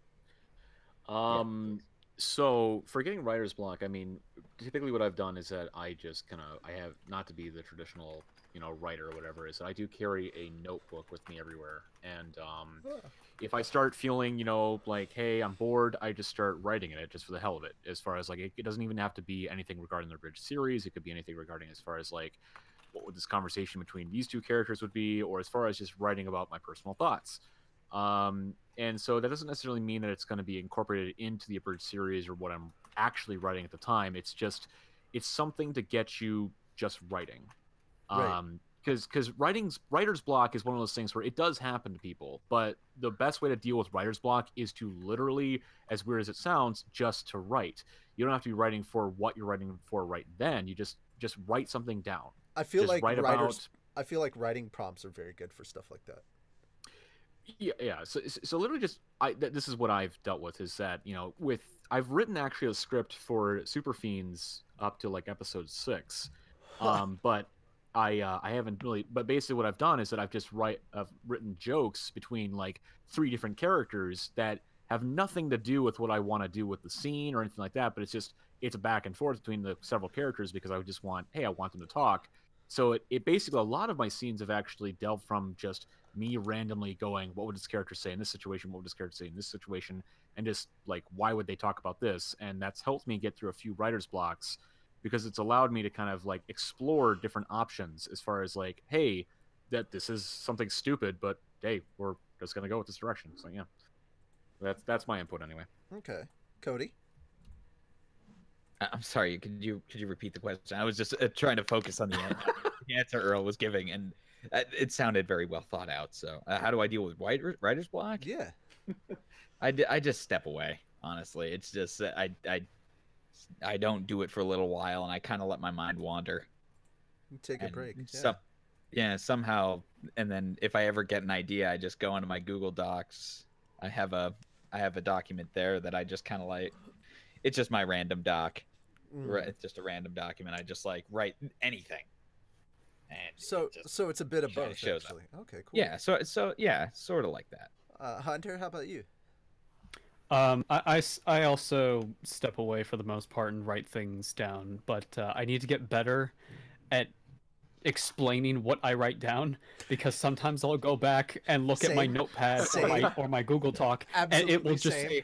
So for getting writer's block, I mean, typically what I've done is that I just I have, not to be the traditional, writer or whatever, is that I do carry a notebook with me everywhere. And if I start feeling, like, hey, I'm bored, I just start writing in it just for the hell of it. As far as like, it doesn't even have to be anything regarding the Bridge series. It could be anything regarding as far as like, what would this conversation between these two characters would be, or as far as just writing about my personal thoughts. And so that doesn't necessarily mean that it's going to be incorporated into the abridged series or what I'm actually writing at the time. It's something to get you just writing. Right. Because writer's block is one of those things where it does happen to people, but the best way to deal with writer's block is to literally, as weird as it sounds, just to write. You don't have to be writing for what you're writing for right then. You just write something down. I feel Just like write I feel like writing prompts are very good for stuff like that. Yeah. So literally, just this is what I've dealt with, is that I've written actually a script for Super Fiends up to like episode 6, but I haven't really. But basically, what I've done is that I've written jokes between like 3 different characters that have nothing to do with what I want to do with the scene or anything like that. But it's a back and forth between the several characters because I want them to talk. So it basically, a lot of my scenes have actually dealt from just me randomly going, what would this character say in this situation? What would this character say in this situation? And just like, why would they talk about this? And that's helped me get through a few writer's blocks because it's allowed me to kind of like explore different options as far as like, hey, that this is something stupid, but hey, we're just going to go with this direction. So yeah, that's my input anyway. Okay. Cody? I'm sorry. Could you repeat the question? I was just trying to focus on the answer Earl was giving, and it sounded very well thought out. So, how do I deal with writer's block? Yeah. I just step away. Honestly, it's just I don't do it for a little while, and I kind of let my mind wander. Take a And break. somehow, and then if I ever get an idea, I just go into my Google Docs. I have a document there that I just kind of like. It's just my random doc. Right, it's just a random document. I just like write anything. And So it's a bit of both, shows actually. Okay, cool. yeah, so yeah, sort of like that. Hunter, how about you? I also step away for the most part and write things down, but I need to get better at explaining what I write down because sometimes I'll go back and look at my Same. notepad Same. or my Google Doc, Absolutely and same.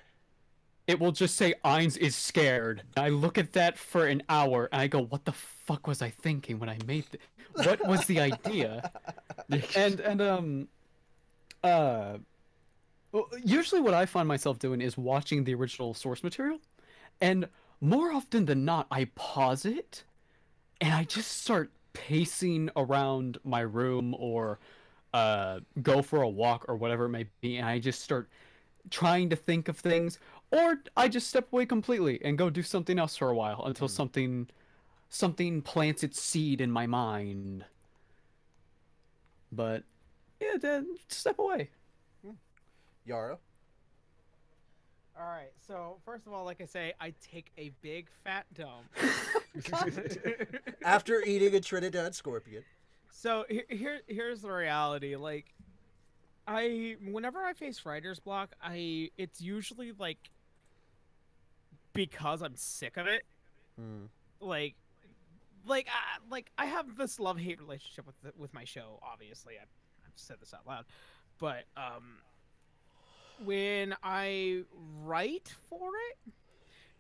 it will just say Ainz is scared. I look at that for an hour and I go, what the fuck was I thinking when I made what was the idea? Usually what I find myself doing is watching the original source material, and more often than not I pause it and I just start pacing around my room or go for a walk or whatever it may be, and I just start trying to think of things, or I just step away completely and go do something else for a while until something plants its seed in my mind. But yeah, then step away. Yara? All right. So first of all, like I say, I take a big fat dump. After eating a Trinidad scorpion. So here's the reality. Like, whenever I face writer's block, it's usually like because I'm sick of it. Like, I have this love-hate relationship with my show. Obviously, I've said this out loud, but when I write for it,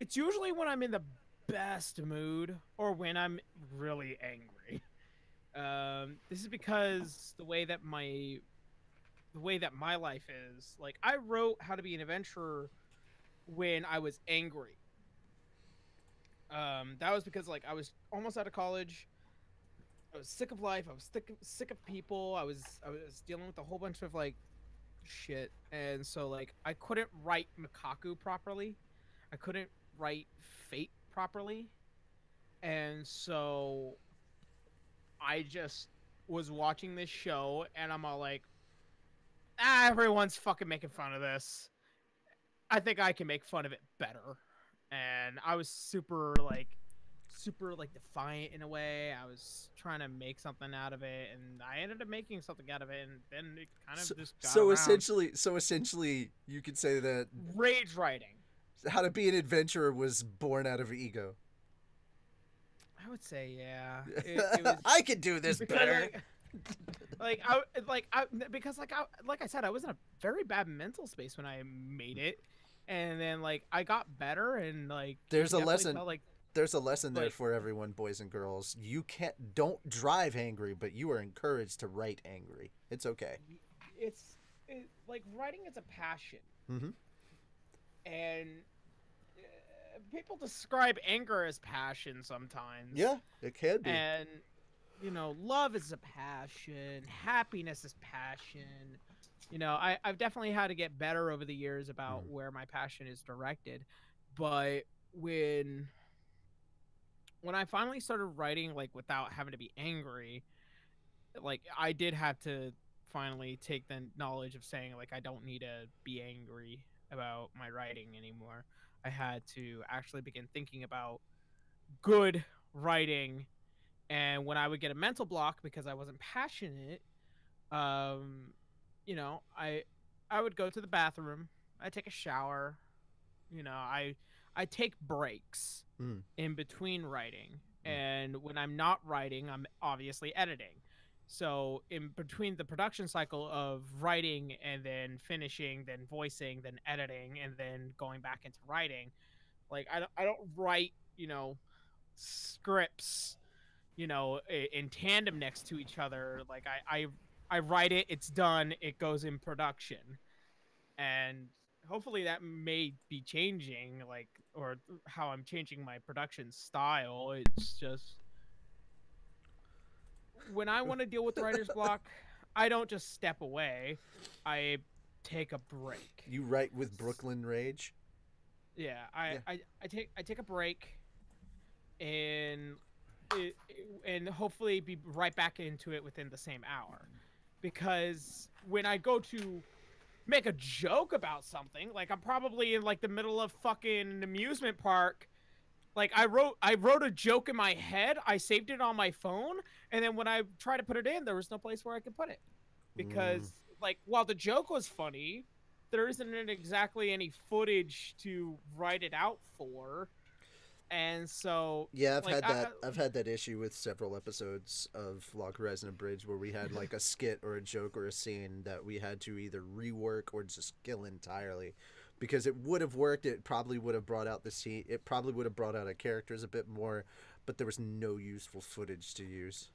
it's usually when I'm in the best mood or when I'm really angry. This is because the way that my life is, like, I wrote How to Be an Adventurer when I was angry. That was because, like, I was almost out of college. I was sick of life. I was sick of people. I was dealing with a whole bunch of like shit, and so like I couldn't write Mikaku properly. I couldn't write Fate properly, and so I just was watching this show, and I'm all like, everyone's fucking making fun of this. I think I can make fun of it better. And I was super defiant in a way. I was trying to make something out of it, and I ended up making something out of it, and then it kind of just got around. So essentially, you could say that Rage writing. How to Be an Adventurer was born out of ego. I would say, yeah. It was, I could do this better. Because like I said, I was in a very bad mental space when I made it, and then like I got better, and like there's a lesson. There's a lesson there for everyone, boys and girls. You don't drive angry, but you are encouraged to write angry. It's okay. It's like writing is a passion. And people describe anger as passion sometimes. Yeah, it can be. And you know, love is a passion. Happiness is passion. You know, I've definitely had to get better over the years about where my passion is directed. But when I finally started writing, like, without having to be angry, like, I did have to finally take the knowledge of saying, like, I don't need to be angry about my writing anymore. I had to actually begin thinking about good writing. And when I would get a mental block because I wasn't passionate, you know, I would go to the bathroom, I'd take a shower, you know, I take breaks in between writing. And when I'm not writing, I'm obviously editing. So in between the production cycle of writing and then finishing, then voicing, then editing, and then going back into writing, like I don't write, you know, scripts, you know, in tandem next to each other. Like I write it, it's done, it goes in production. And hopefully that may be changing, like, or how I'm changing my production style. It's just when I want to deal with writer's block, I don't just step away. I take a break. You write with Brooklyn Rage? Yeah, I take a break, and hopefully be right back into it within the same hour. Because when I go to make a joke about something, like I'm probably in like the middle of fucking amusement park, like I wrote a joke in my head, I saved it on my phone, and then when I tried to put it in, there was no place where I could put it. Because like while the joke was funny, there isn't exactly any footage to write it out for. And so yeah, I've had that issue with several episodes of Log Horizon Abridged where we had like a skit or a joke or a scene that we had to either rework or just kill entirely, because it would have worked. It probably would have brought out the scene. It probably would have brought out our characters a bit more, but there was no useful footage to use.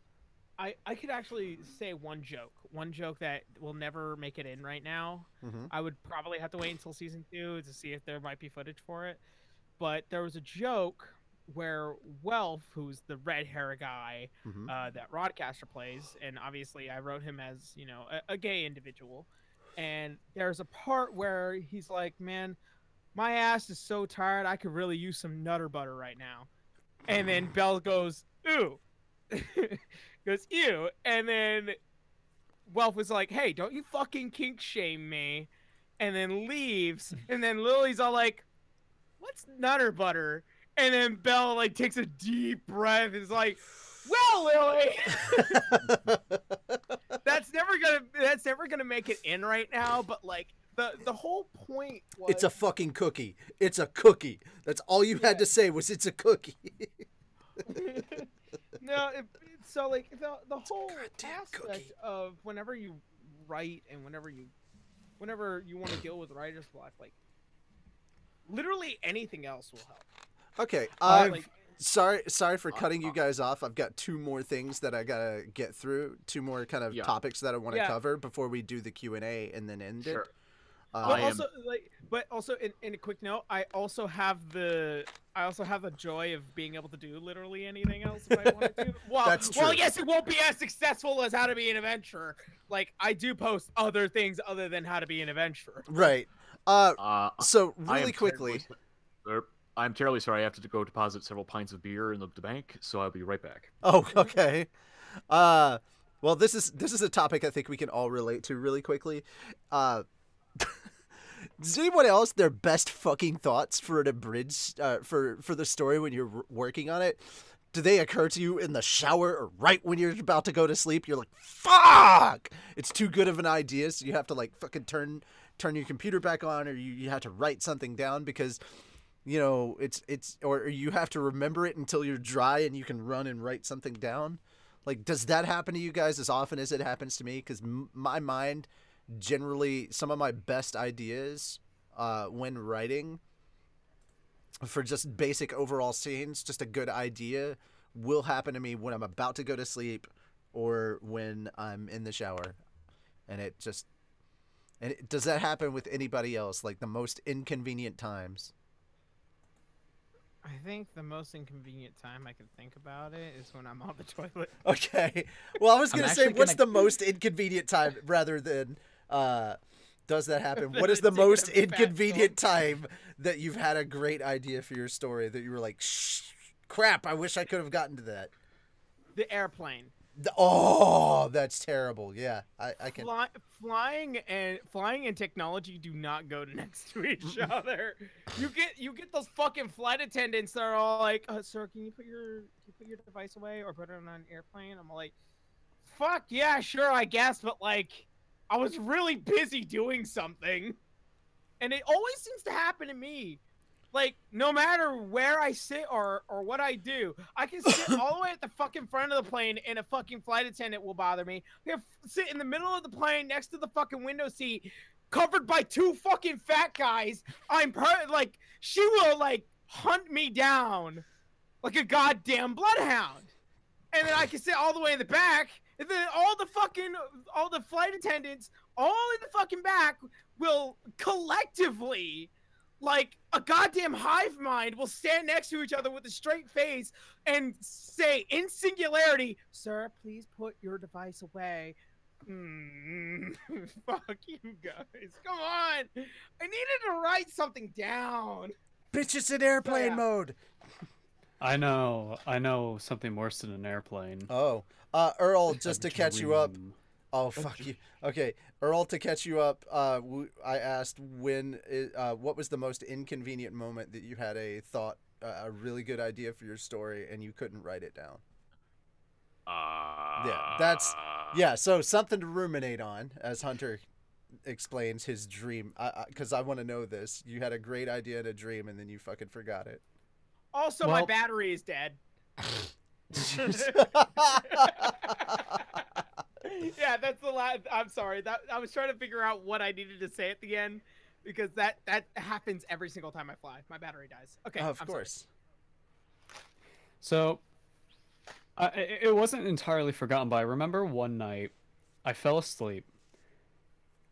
I could actually say one joke that will never make it in right now. I would probably have to wait until season 2 to see if there might be footage for it. But there was a joke where Welf, who's the red hair guy Mhm. that Rodcaster plays, and obviously I wrote him as, you know, a gay individual. And there's a part where he's like, "Man, my ass is so tired. I could really use some Nutter Butter right now." And then Belle goes, "Ooh," goes, "Ew," and then Welf was like, "Hey, don't you fucking kink shame me," and then leaves. And then Lily's all like, "What's Nutter Butter?" And then Belle like takes a deep breath and is like, "Well, Lily, that's never gonna make it in right now." But like the whole point was, It's a fucking cookie. It's a cookie. That's all you had to say was it's a cookie. no. So like the whole goddamn aspect cookie. of whenever you write and whenever you want to deal with writer's block, like literally anything else will help. Okay. Like, Sorry for cutting you guys off. I've got two more things that I gotta get through. Two more kind of Yeah. topics that I want to Yeah. cover before we do the Q&A and then end Sure. it. But also, in a quick note, I also have the joy of being able to do literally anything else if I wanted to. Well, That's well, true. yes, it won't be as successful as How to Be an Adventurer. Like, I do post other things other than How to Be an Adventurer. Right. So I really am quickly. I'm terribly sorry. I have to go deposit several pints of beer in the bank, so I'll be right back. Oh, okay. Well, this is a topic I think we can all relate to really quickly. Does anyone else their best fucking thoughts for an abridged for the story when you're working on it? Do they occur to you in the shower or right when you're about to go to sleep? You're like, fuck! It's too good of an idea, so you have to like fucking turn your computer back on, or you have to write something down because, you know, it's or you have to remember it until you're dry and you can run and write something down. Like, does that happen to you guys as often as it happens to me? Because my mind, generally, some of my best ideas when writing for just basic overall scenes, just a good idea, will happen to me when I'm about to go to sleep or when I'm in the shower. And does that happen with anybody else? Like the most inconvenient times? I think the most inconvenient time I can think about it is when I'm on the toilet. Okay. Well, I was I'm going to say, actually what's gonna- the most inconvenient time rather than does that happen? What is the Taking a most fat inconvenient time that you've had a great idea for your story that you were like, shh, crap, I wish I could have gotten to that? The airplane. Oh, that's terrible. Yeah, I can. Flying and technology do not go next to each other. You get those fucking flight attendants that are all like, "Sir, can you put your device away or put it on an airplane?" I'm like, "Fuck yeah, sure, I guess," but like, I was really busy doing something, and it always seems to happen to me. Like, no matter where I sit or what I do, I can sit all the way at the fucking front of the plane and a fucking flight attendant will bother me. I can sit in the middle of the plane next to the fucking window seat, covered by two fucking fat guys. Like, she will, like, hunt me down like a goddamn bloodhound. And then I can sit all the way in the back, and then all the flight attendants, all in the fucking back, will collectively, like a goddamn hive mind, will stand next to each other with a straight face and say in singularity, "Sir, please put your device away." Fuck you guys. Come on. I needed to write something down. Bitch, it's in airplane Yeah. mode. I know something worse than an airplane. Oh, Earl, A just to catch you up. dream. Oh, fuck you. Okay, Earl, to catch you up, I asked what was the most inconvenient moment that you had a really good idea for your story and you couldn't write it down? Yeah, so something to ruminate on, as Hunter explains his dream. Because I want to know this. You had a great idea in a dream and then you fucking forgot it. Also, my Well- battery is dead. Yeah, that's the last. I'm sorry. That I was trying to figure out what I needed to say at the end, because that happens every single time I fly. My battery dies. Okay, Of I'm course. So, it wasn't entirely forgotten, but I remember one night I fell asleep,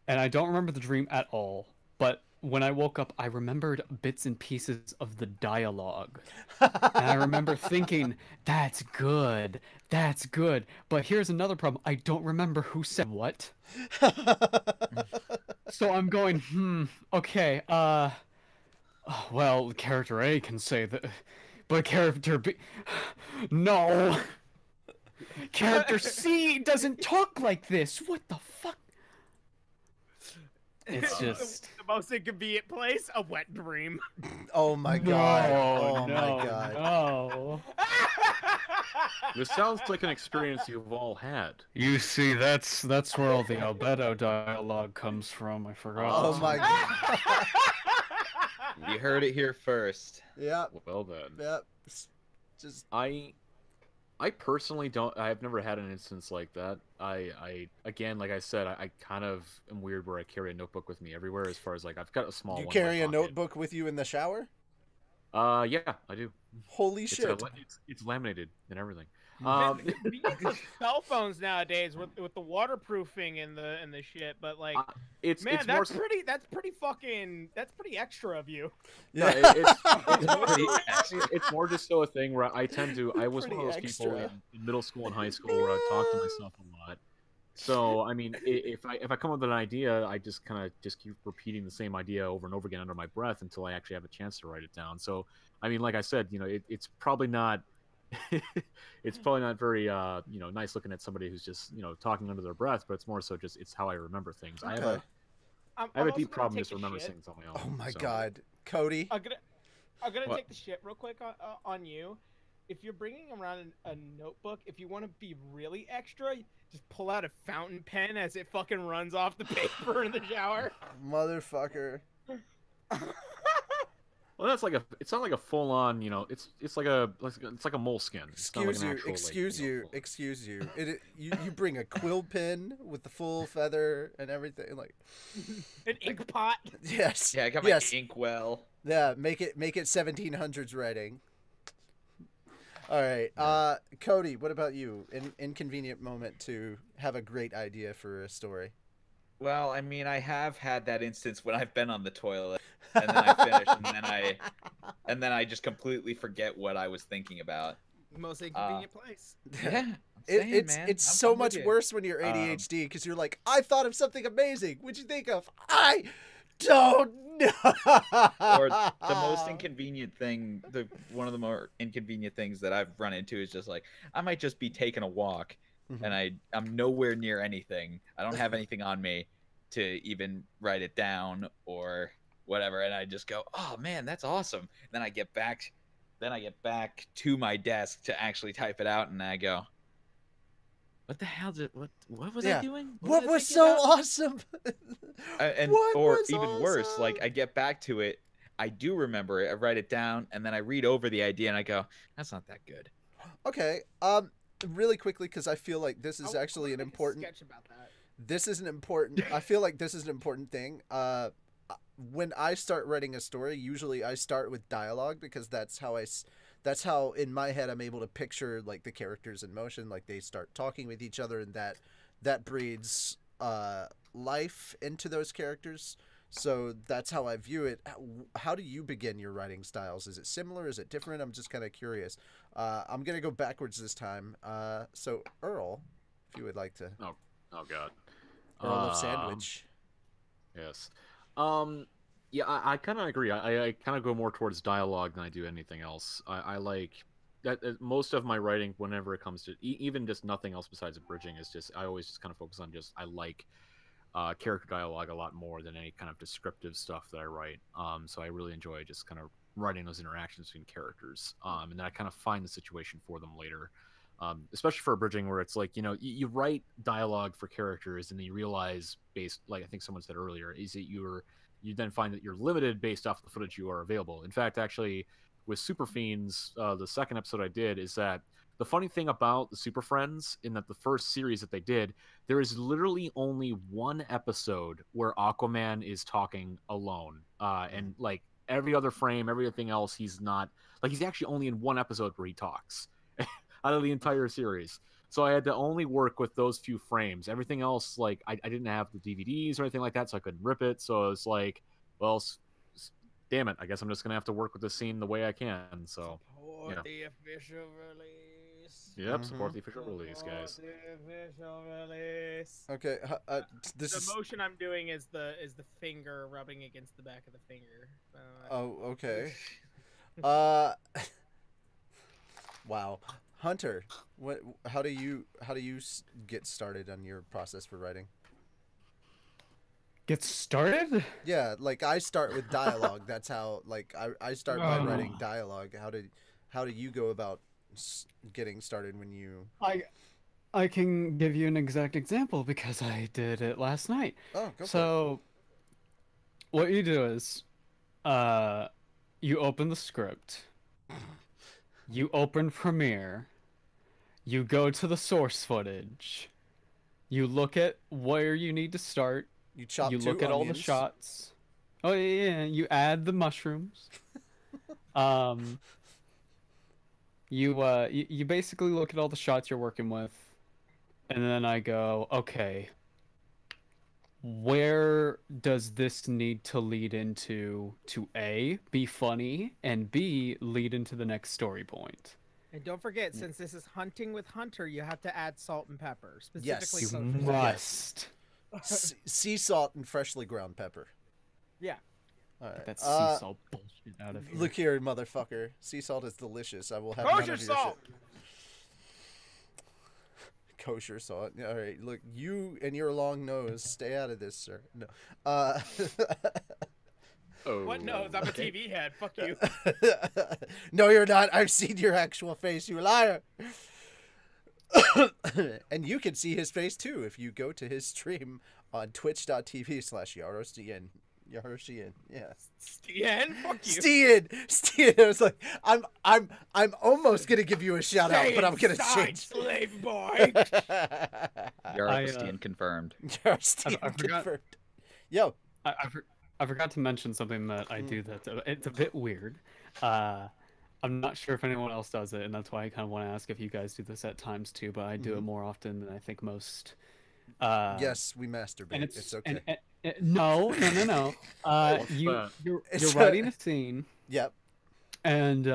and I don't remember the dream at all. But when I woke up, I remembered bits and pieces of the dialogue. And I remember thinking, that's good. That's good. But here's another problem. I don't remember who said what. So I'm going, okay, well, character A can say that, but character B, no. Character C doesn't talk like this. What the fuck? It's just the most inconvenient place, a wet dream. Oh my god. Oh no, my god. no. This sounds like an experience you've all had. You see, that's where all the Albedo dialogue comes from. I forgot. Oh my god. You heard it here first. Yep. Well then. Yep. Just I personally don't. I've never had an instance like that. I again, like I said, I kind of am weird where I carry a notebook with me everywhere. As far as like, I've got a small. you one in my carry a pocket. notebook with you in the shower? Yeah, I do. Holy It's, shit. it's laminated and everything. The convenience of cell phones nowadays with the waterproofing and the shit, but like, it's man, it's that's more. pretty extra of you. No, Yeah. it's more just so a thing where I tend to. I was one of those Pretty people extra. in middle school and high school where I talked to myself a lot. So I mean, if I come up with an idea, I just kind of just keep repeating the same idea over and over again under my breath until I actually have a chance to write it down. So I mean, like I said, it's probably not. It's probably not very nice looking at somebody who's just talking under their breath, but it's more so just it's how I remember things. I have Okay. I'm a also deep gonna problem take just the remembering shit. things on my own. Oh my so. god. Cody. I'm gonna What? take the shit real quick on you. If you're bringing around a notebook, if you want to be really extra, just pull out a fountain pen as it fucking runs off the paper in the shower. Motherfucker. Well, that's like it's not like a full on, it's like a moleskin. It's not like Excuse an you, actual, excuse like, you, full- excuse you. You bring a quill pen with the full feather and everything, like An ink pot. yes. Yeah, I got my yes. inkwell. Yeah, make it 1700s writing. All right, Cody, what about you? An inconvenient moment to have a great idea for a story. Well, I mean, I have had that instance when I've been on the toilet and then I finish and then I just completely forget what I was thinking about. Most inconvenient place. Yeah, I'm It's saying, man. it's I'm so with much you. worse when you're ADHD because you're like, I thought of something amazing. What'd you think of? I don't know. Or the most inconvenient thing, one of the more inconvenient things that I've run into is just like I might just be taking a walk Mhm. and I'm nowhere near anything. I don't have anything on me to even write it down or whatever, and I just go, "Oh man, that's awesome." Then I get back to my desk to actually type it out, and I go, "What the hell did what was Yeah. I doing? What I was thinking so about?" awesome? Or was even worse, like awesome? I get back to it, I do remember it, I write it down, and then I read over the idea, and I go, "That's not that good." Okay. Really quickly, because I feel like this is I actually wanna an make a important. sketch about that. This is an important. I feel like this is an important thing. When I start writing a story, usually I start with dialogue because that's how in my head I'm able to picture like the characters in motion, like they start talking with each other, and that breeds life into those characters. So that's how I view it. How do you begin your writing styles? Is it similar? Is it different? I'm just kind of curious. I'm gonna go backwards this time. So Earl, if you would like to. Oh God. Earl of Sandwich. Yes. Yeah, I kind of agree. I kind of go more towards dialogue than I do anything else. I like that most of my writing, whenever it comes to even just nothing else besides abridging, is just I always just kind of focus on just I like character dialogue a lot more than any kind of descriptive stuff that I write. So I really enjoy just kind of writing those interactions between characters, and then I kind of find the situation for them later. Especially for abridging, where it's like you write dialogue for characters, and then you realize, based like I think someone said earlier, is that you then find that you're limited based off the footage you are available. In fact, actually, with Super Fiends, the second episode I did is that the funny thing about the Super Friends, in that the first series that they did, there is literally only one episode where Aquaman is talking alone, and like every other frame, everything else, he's not like he's actually only in one episode where he talks out of the entire series. So I had to only work with those few frames. Everything else, like I didn't have the DVDs or anything like that, so I couldn't rip it. So it's like, well, damn it, I guess I'm just gonna have to work with the scene the way I can. So, Support yeah. the official release. yep, support the official release, guys. Support the official release. Okay, this The is. motion I'm doing is the finger rubbing against the back of the finger. Oh, okay. Wow, Hunter, what? How do you get started on your process for writing? Get started? Yeah, like I start with dialogue. That's how like I start by Oh. writing dialogue. How do you go about getting started when you? I can give you an exact example because I did it last night. Oh, go So, what you do is, you open the script, you open Premiere, you go to the source footage, you look at where you need to start, You chop. you two look at all the onions. shots. Oh yeah, you add the mushrooms. You basically look at all the shots you're working with, and then I go, okay, where does this need to lead into to A, be funny, and B, lead into the next story point? And don't forget, since this is hunting with Hunter, you have to add salt and pepper. Yes. Specifically You social. must. Sea salt and freshly ground pepper. Yeah. All right. That sea salt bullshit out of here. Look here, motherfucker. Sea salt is delicious. I will have Kosher none of your salt! shit. Kosher salt. All right, look, you and your long nose, stay out of this, sir. No. Oh. What nose? I'm a TV head. Fuck you. No, you're not. I've seen your actual face, you liar. And you can see his face too if you go to his stream on twitch.tv/YarosDN. Yaroshian, yeah. Stien? Fuck you. Stien. I was like, I'm almost gonna give you a shout out, but I'm gonna Stay change. inside, slave boy. Yarostin confirmed. Yaroshian I forgot- confirmed. Yo, I forgot to mention something that I do that's it's a bit weird. I'm not sure if anyone else does it, and that's why I kind of want to ask if you guys do this at times too. But I do it more often than I think most. yes, we masturbate. And It's okay. No. You're It's, writing a scene, Yep. and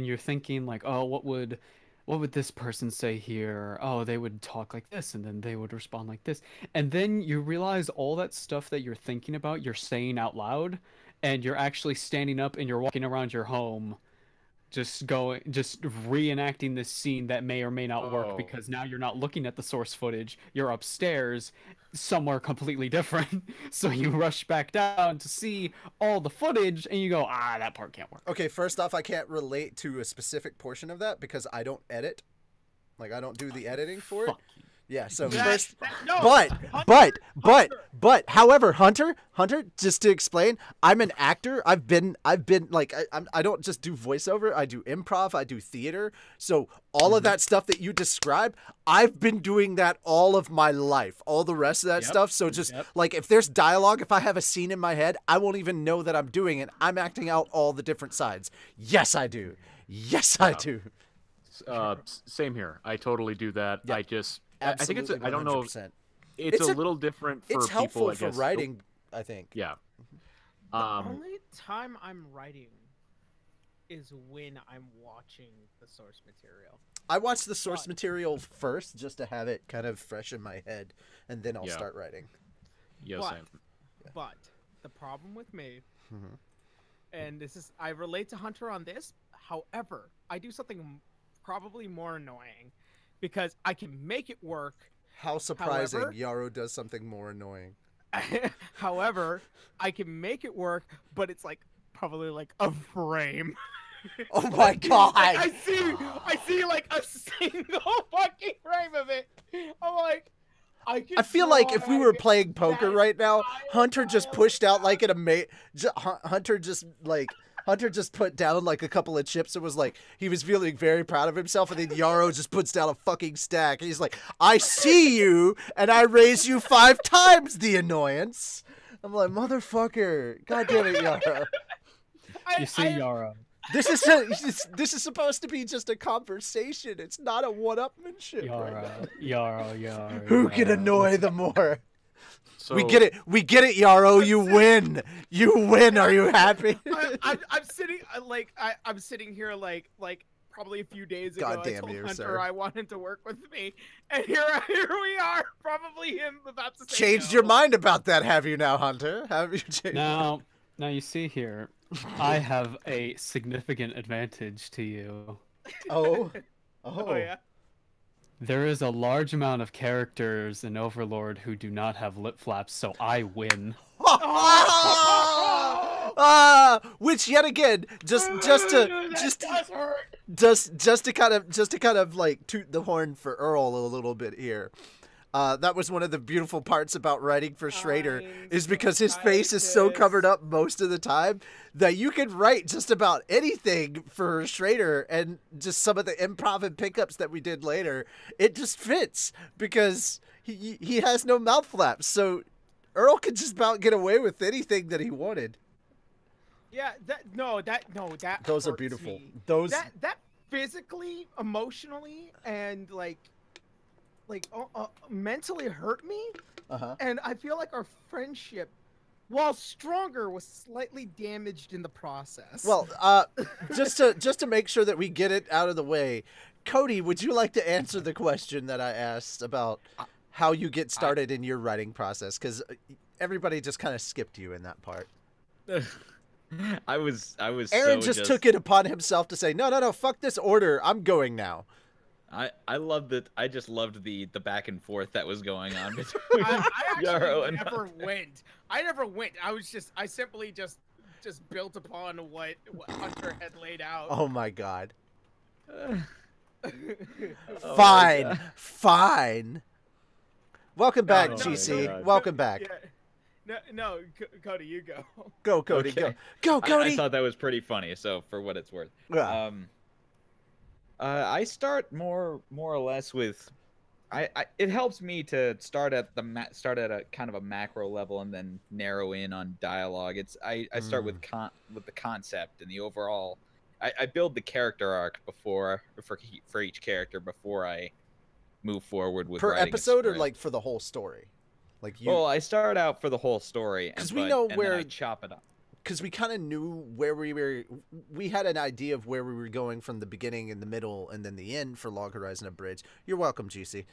you're thinking like, oh, what would this person say here? Oh, they would talk like this, and then they would respond like this, and then you realize all that stuff that you're thinking about, you're saying out loud, and you're actually standing up and you're walking around your home, just reenacting this scene that may or may not work, because now you're not looking at the source footage, you're upstairs somewhere completely different. So you rush back down to see all the footage and you go, that part can't work. Okay, first off, I can't relate to a specific portion of that because I don't edit. Like, I don't do the editing for it. Fuck you. Yeah, so That- first, no, but, however, Hunter, just to explain, I'm an actor. I've been like, I don't just do voiceover. I do improv. I do theater. So all of that stuff that you describe, I've been doing that all of my life. All the rest of that stuff. So just like, if there's dialogue, if I have a scene in my head, I won't even know that I'm doing it. I'm acting out all the different sides. Yes, I do. Yes, I do. Same here. I totally do that. Yeah. I think it's. I don't know. 100%. It's a little different for It's people. helpful I for guess. writing, I think. Yeah. The only time I'm writing is when I'm watching the source material. I watch the source material first just to have it kind of fresh in my head, and then I'll Yeah. start writing. Yeah. But- Same. But the problem with me, Mhm. and I relate to Hunter on this, however, I do something probably more annoying because I can make it work. How surprising However- Yarrow does something more annoying. However, I can make it work, but it's like probably like a frame. Oh my god! Like, I see like a single fucking frame of it. I'm like, I feel like if we were playing poker right now, Hunter just pushed out like Hunter just put down like a couple of chips and was like, he was feeling very proud of himself, and then Yarrow just puts down a fucking stack and he's like, I see you and I raise you 5 times the annoyance. I'm like, motherfucker, god damn it, Yarrow. You see Yara. This is supposed to be just a conversation. It's not a one-upmanship. Right now. Yara. Who can annoy the more? So We get it. We get it, Yarrow. You win. You win. Are you happy? I'm sitting I'm sitting here like probably a few days ago. God I damn told you, Hunter sir. I wanted to work with me, and here we are. Probably him about to say Changed no. your mind about that, have you now, Hunter? Have you changed? Now you see here, I have a significant advantage to you. Oh. Oh yeah. There is a large amount of characters in Overlord who do not have lip flaps, so I win. Which yet again, just to kind of like toot the horn for Earl a little bit here. That was one of the beautiful parts about writing for Schrader, is because his face is so covered up most of the time that you can write just about anything for Schrader, and just some of the improv and pickups that we did later, it just fits because he has no mouth flaps, so Earl could just about get away with anything that he wanted. Yeah, that Those are hurts beautiful. me. Those that physically, emotionally, and mentally hurt me. And I feel like our friendship, while stronger, was slightly damaged in the process. Well, just to make sure that we get it out of the way, Cody, would you like to answer the question that I asked about how you get started in your writing process? Because everybody just kind of skipped you in that part. I was. Aaron just took it upon himself to say, no, fuck this order. I'm going now. I loved it. I just loved the back and forth that was going on between I Yarrow actually and never went. I never went. I simply just built upon what Hunter had laid out. Oh my god. Oh Fine. my God. Fine. Welcome back, Oh my GC. God. Welcome back. No, Cody, you go. Go, Cody. Okay. Go, Cody. I thought that was pretty funny. So for what it's worth, Yeah. I start more or less with, it helps me to start at a kind of a macro level and then narrow in on dialogue. I start with the concept and the overall. I build the character arc for each character before I move forward with Per writing a episode or script. like for the whole story? Like you. Well, I start out for the whole story, 'Cause we know and where- then I chop it up. Because we kind of knew where we had an idea of where we were going from the beginning and the middle and then the end for Log Horizon Abridged. You're welcome, GC.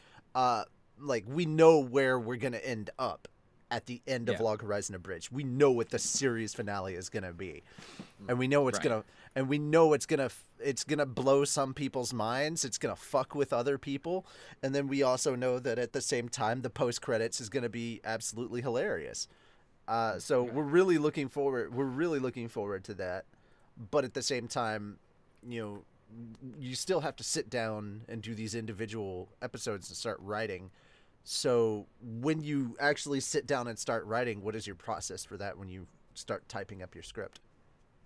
Like we know where we're gonna end up at the end of Yeah. Log Horizon Abridged. We know what the series finale is gonna be, and we know it's gonna blow some people's minds. It's gonna fuck with other people, and then we also know that at the same time the post credits is gonna be absolutely hilarious. So we're really looking forward to that, but at the same time, you still have to sit down and do these individual episodes and start writing. So when you actually sit down and start writing, what is your process for that when you start typing up your script?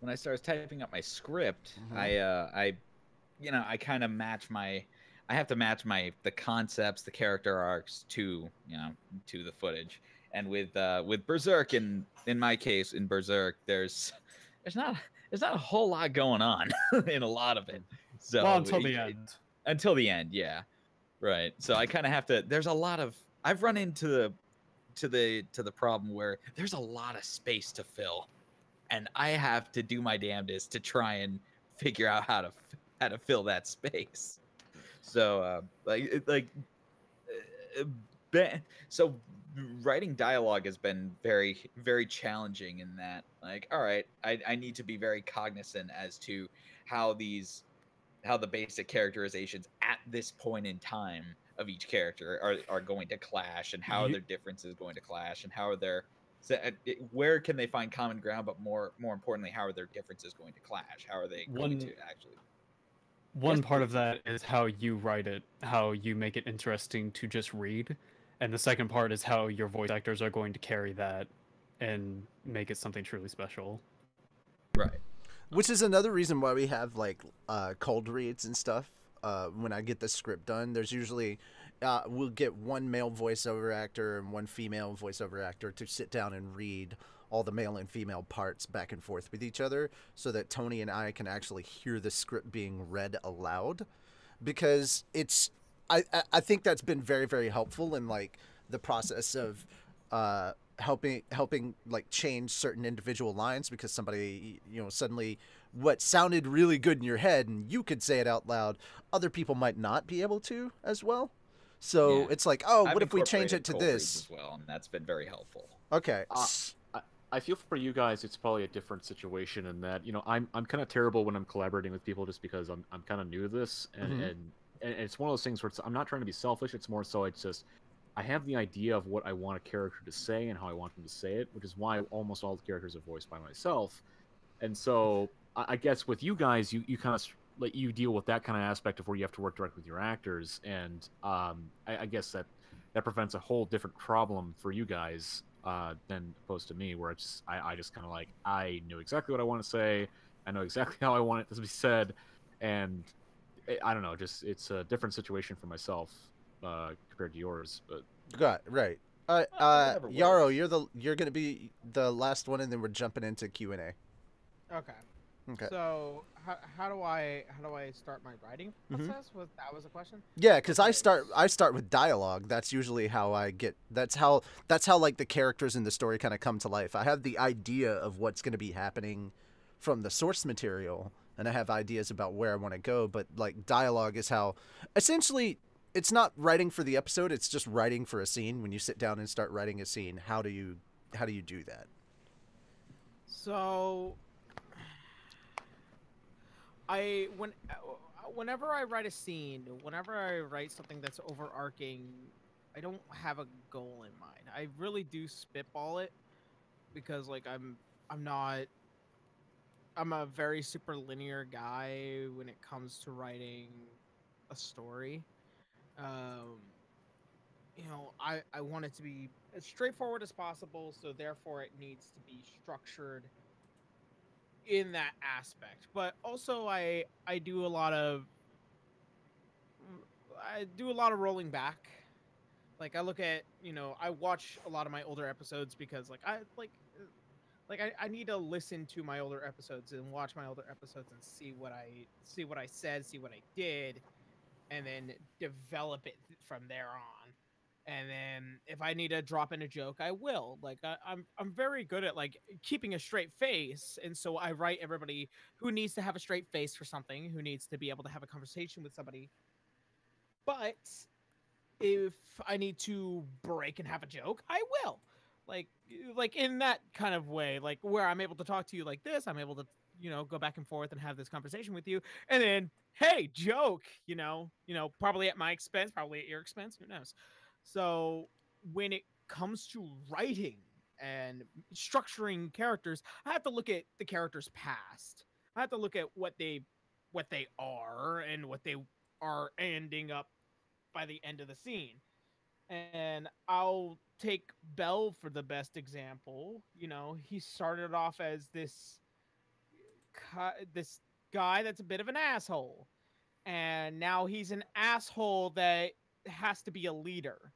When I start typing up my script, I kind of I have to match the concepts, the character arcs to the footage. And with Berserk, in my case, in Berserk, there's not a whole lot going on in a lot of it. So Well, until the end. Until the end, yeah, right. So I kind of have to. There's a lot of. I've run into the problem where there's a lot of space to fill, and I have to do my damnedest to try and figure out how to fill that space. So so writing dialogue has been very, very challenging in that, like, all right, I need to be very cognizant as to how the basic characterizations at this point in time of each character are going to clash, and how their difference is going to clash, and how are their where can they find common ground, but more importantly, how are their differences going to clash? How are they going to actually? One part of that is how you write it, how you make it interesting to just read. And the second part is how your voice actors are going to carry that and make it something truly special. Right. Which is another reason why we have like cold reads and stuff. When I get the script done, there's usually we'll get one male voiceover actor and one female voiceover actor to sit down and read all the male and female parts back and forth with each other, so that Tony and I can actually hear the script being read aloud, because I think that's been very, very helpful in like the process of helping like change certain individual lines because somebody suddenly what sounded really good in your head and you could say it out loud, other people might not be able to as well. So Yeah. it's like, oh, I've what if we change incorporated it to cold reads this? as well, and that's been very helpful. Okay. I feel for you guys, it's probably a different situation in that I'm kind of terrible when I'm collaborating with people just because I'm kind of new to this, and it's one of those things where I'm not trying to be selfish. It's more so it's just I have the idea of what I want a character to say and how I want them to say it, which is why almost all the characters are voiced by myself. And so I guess with you guys, you kind of like you deal with that kind of aspect of where you have to work directly with your actors, and I guess that prevents a whole different problem for you guys than opposed to me, where I just kind of like I know exactly what I want to say, I know exactly how I want it to be said, and I don't know, just it's a different situation for myself compared to yours, but. Got right. Whatever Yarrow, works. you're gonna be the last one, and then we're jumping into Q&A. Okay. Okay. So how do I start my writing process? That was a question. Yeah, because I Okay. start with dialogue. That's usually how I get. That's how like the characters in the story kind of come to life. I have the idea of what's going to be happening from the source material, and I have ideas about where I want to go. But like dialogue is how, essentially, it's not writing for the episode. It's just writing for a scene. When you sit down and start writing a scene, how do you do that? So whenever I write a scene, whenever I write something that's overarching, I don't have a goal in mind. I really do spitball it because like I'm a very super linear guy when it comes to writing a story. Um, I want it to be as straightforward as possible, so therefore it needs to be structured in that aspect. But also I do a lot of rolling back. Like I look at, I watch a lot of my older episodes because I need to listen to my older episodes and watch my older episodes and see what I said, see what I did, and then develop it from there on. And then if I need to drop in a joke, I will. Like I'm very good at like keeping a straight face, and so I write everybody who needs to have a straight face for something, who needs to be able to have a conversation with somebody. But if I need to break and have a joke, I will. Like like in that kind of way, like where I'm able to talk to you like this, I'm able to, go back and forth and have this conversation with you. And then, hey, joke, probably at my expense, probably at your expense, who knows. So when it comes to writing and structuring characters, I have to look at the character's past. I have to look at what they are and what they are ending up by the end of the scene. And I'll take Bell for the best example. He started off as this guy that's a bit of an asshole, and now he's an asshole that has to be a leader.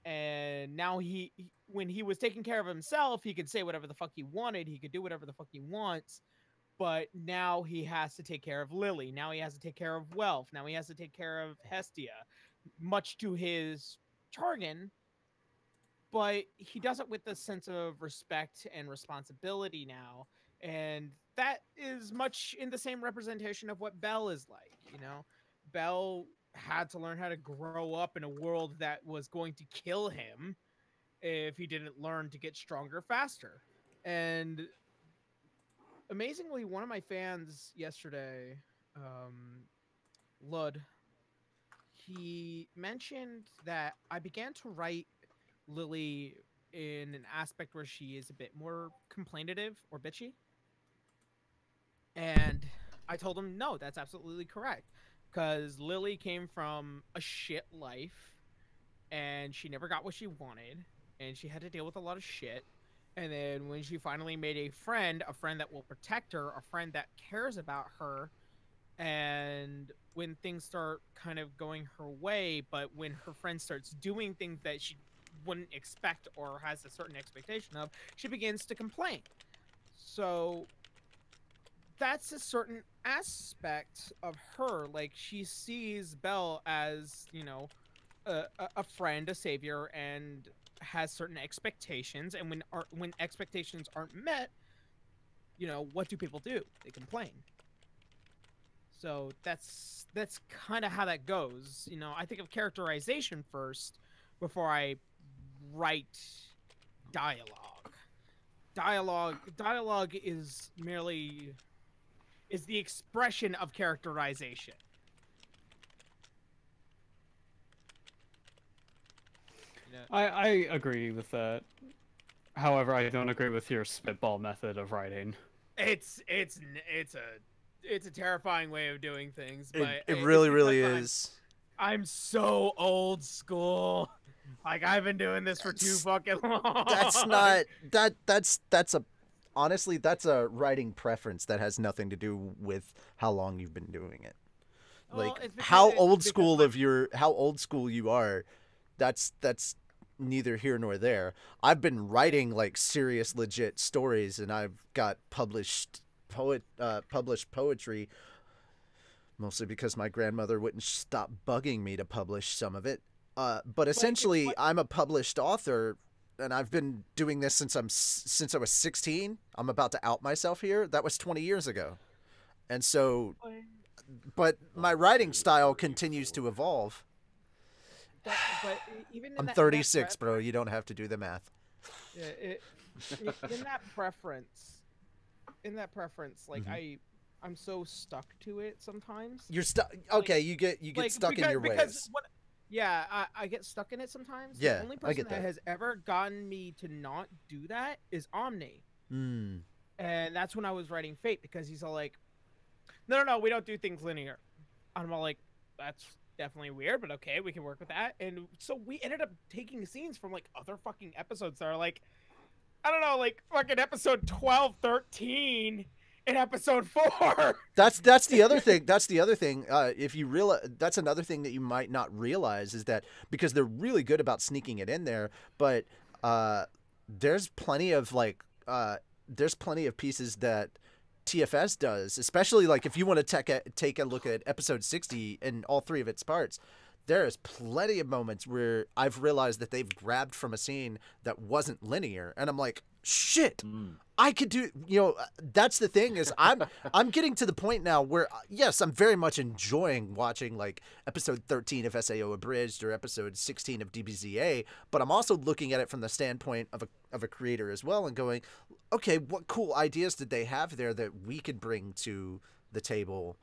And now when he was taking care of himself, he could say whatever the fuck he wanted. He could do whatever the fuck he wants. But now he has to take care of Lily. Now he has to take care of Wealth. Now he has to take care of Hestia, much to his chagrin, but he does it with a sense of respect and responsibility now. And that is much in the same representation of what Belle is like. Belle had to learn how to grow up in a world that was going to kill him if he didn't learn to get stronger faster. And amazingly, one of my fans yesterday, Lud, he mentioned that I began to write Lily in an aspect where she is a bit more complainative or bitchy. And I told him, no, that's absolutely correct. Because Lily came from a shit life and she never got what she wanted. And she had to deal with a lot of shit. And then when she finally made a friend that will protect her, a friend that cares about her, and when things start kind of going her way, but when her friend starts doing things that she wouldn't expect or has a certain expectation of, she begins to complain. So that's a certain aspect of her. Like she sees Belle as, a friend, a savior, and has certain expectations, and when expectations aren't met, you know, what do people do? They complain. So that's kind of how that goes. You know, I think of characterization first before I write dialogue. Dialogue is the expression of characterization. You know, I agree with that. However, I don't agree with your spitball method of writing. it's a terrifying way of doing things, but It it's really, because really I'm- is. I'm so old school. Like, I've been doing this for too fucking long. That's not that's a honestly, that's a writing preference that has nothing to do with how long you've been doing it. Well, Like it's because- how it's old because school my- how old school you are, that's neither here nor there. I've been writing like serious legit stories, and I've got published poetry, mostly because my grandmother wouldn't stop bugging me to publish some of it. But essentially, I'm a published author, and I've been doing this since I was 16. I'm about to out myself here. That was 20 years ago. And so, but my writing style continues to evolve. but even in I'm that, 36, bro. You don't have to do the math. in that preference, like I'm so stuck to it sometimes. You're stuck. Okay, you get Like, stuck in your ways. Yeah, I get stuck in it sometimes. Yeah, The only I person get that. has ever gotten me to not do that is Omni. Hmm. And that's when I was writing Fate, because he's all like, no, we don't do things linear. And I'm all like, that's definitely weird, but okay, we can work with that. And so we ended up taking scenes from like other fucking episodes that are like, I don't know, like fucking episode 12, 13 in episode 4. That's the other thing. That's the other thing. If you realize, that's another thing that you might not realize is that because they're really good about sneaking it in there, but there's plenty of pieces that TFS does, especially like if you want to take a look at episode 60 and all 3 of its parts. There is plenty of moments where I've realized that they've grabbed from a scene that wasn't linear, and I'm like, shit, I could do, you know, that's the thing is I'm getting to the point now where, yes, I'm very much enjoying watching like episode 13 of SAO Abridged or episode 16 of DBZA, but I'm also looking at it from the standpoint of a creator as well and going, okay, what cool ideas did they have there that we could bring to the table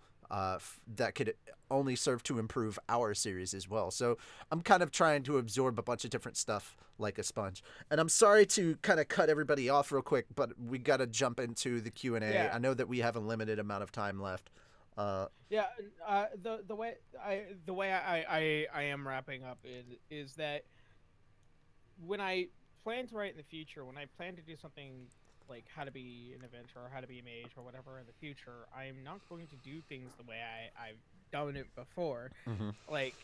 that could only serve to improve our series as well. So I'm kind of trying to absorb a bunch of different stuff like a sponge. And I'm sorry to kind of cut everybody off real quick, but we got to jump into the Q&A. Yeah. I know that we have a limited amount of time left. Yeah, the way I am wrapping up is that when I plan to write in the future, when I plan to do something like how to be an adventurer or how to be a mage or whatever in the future, I'm not going to do things the way I've done it before. Mm-hmm. Like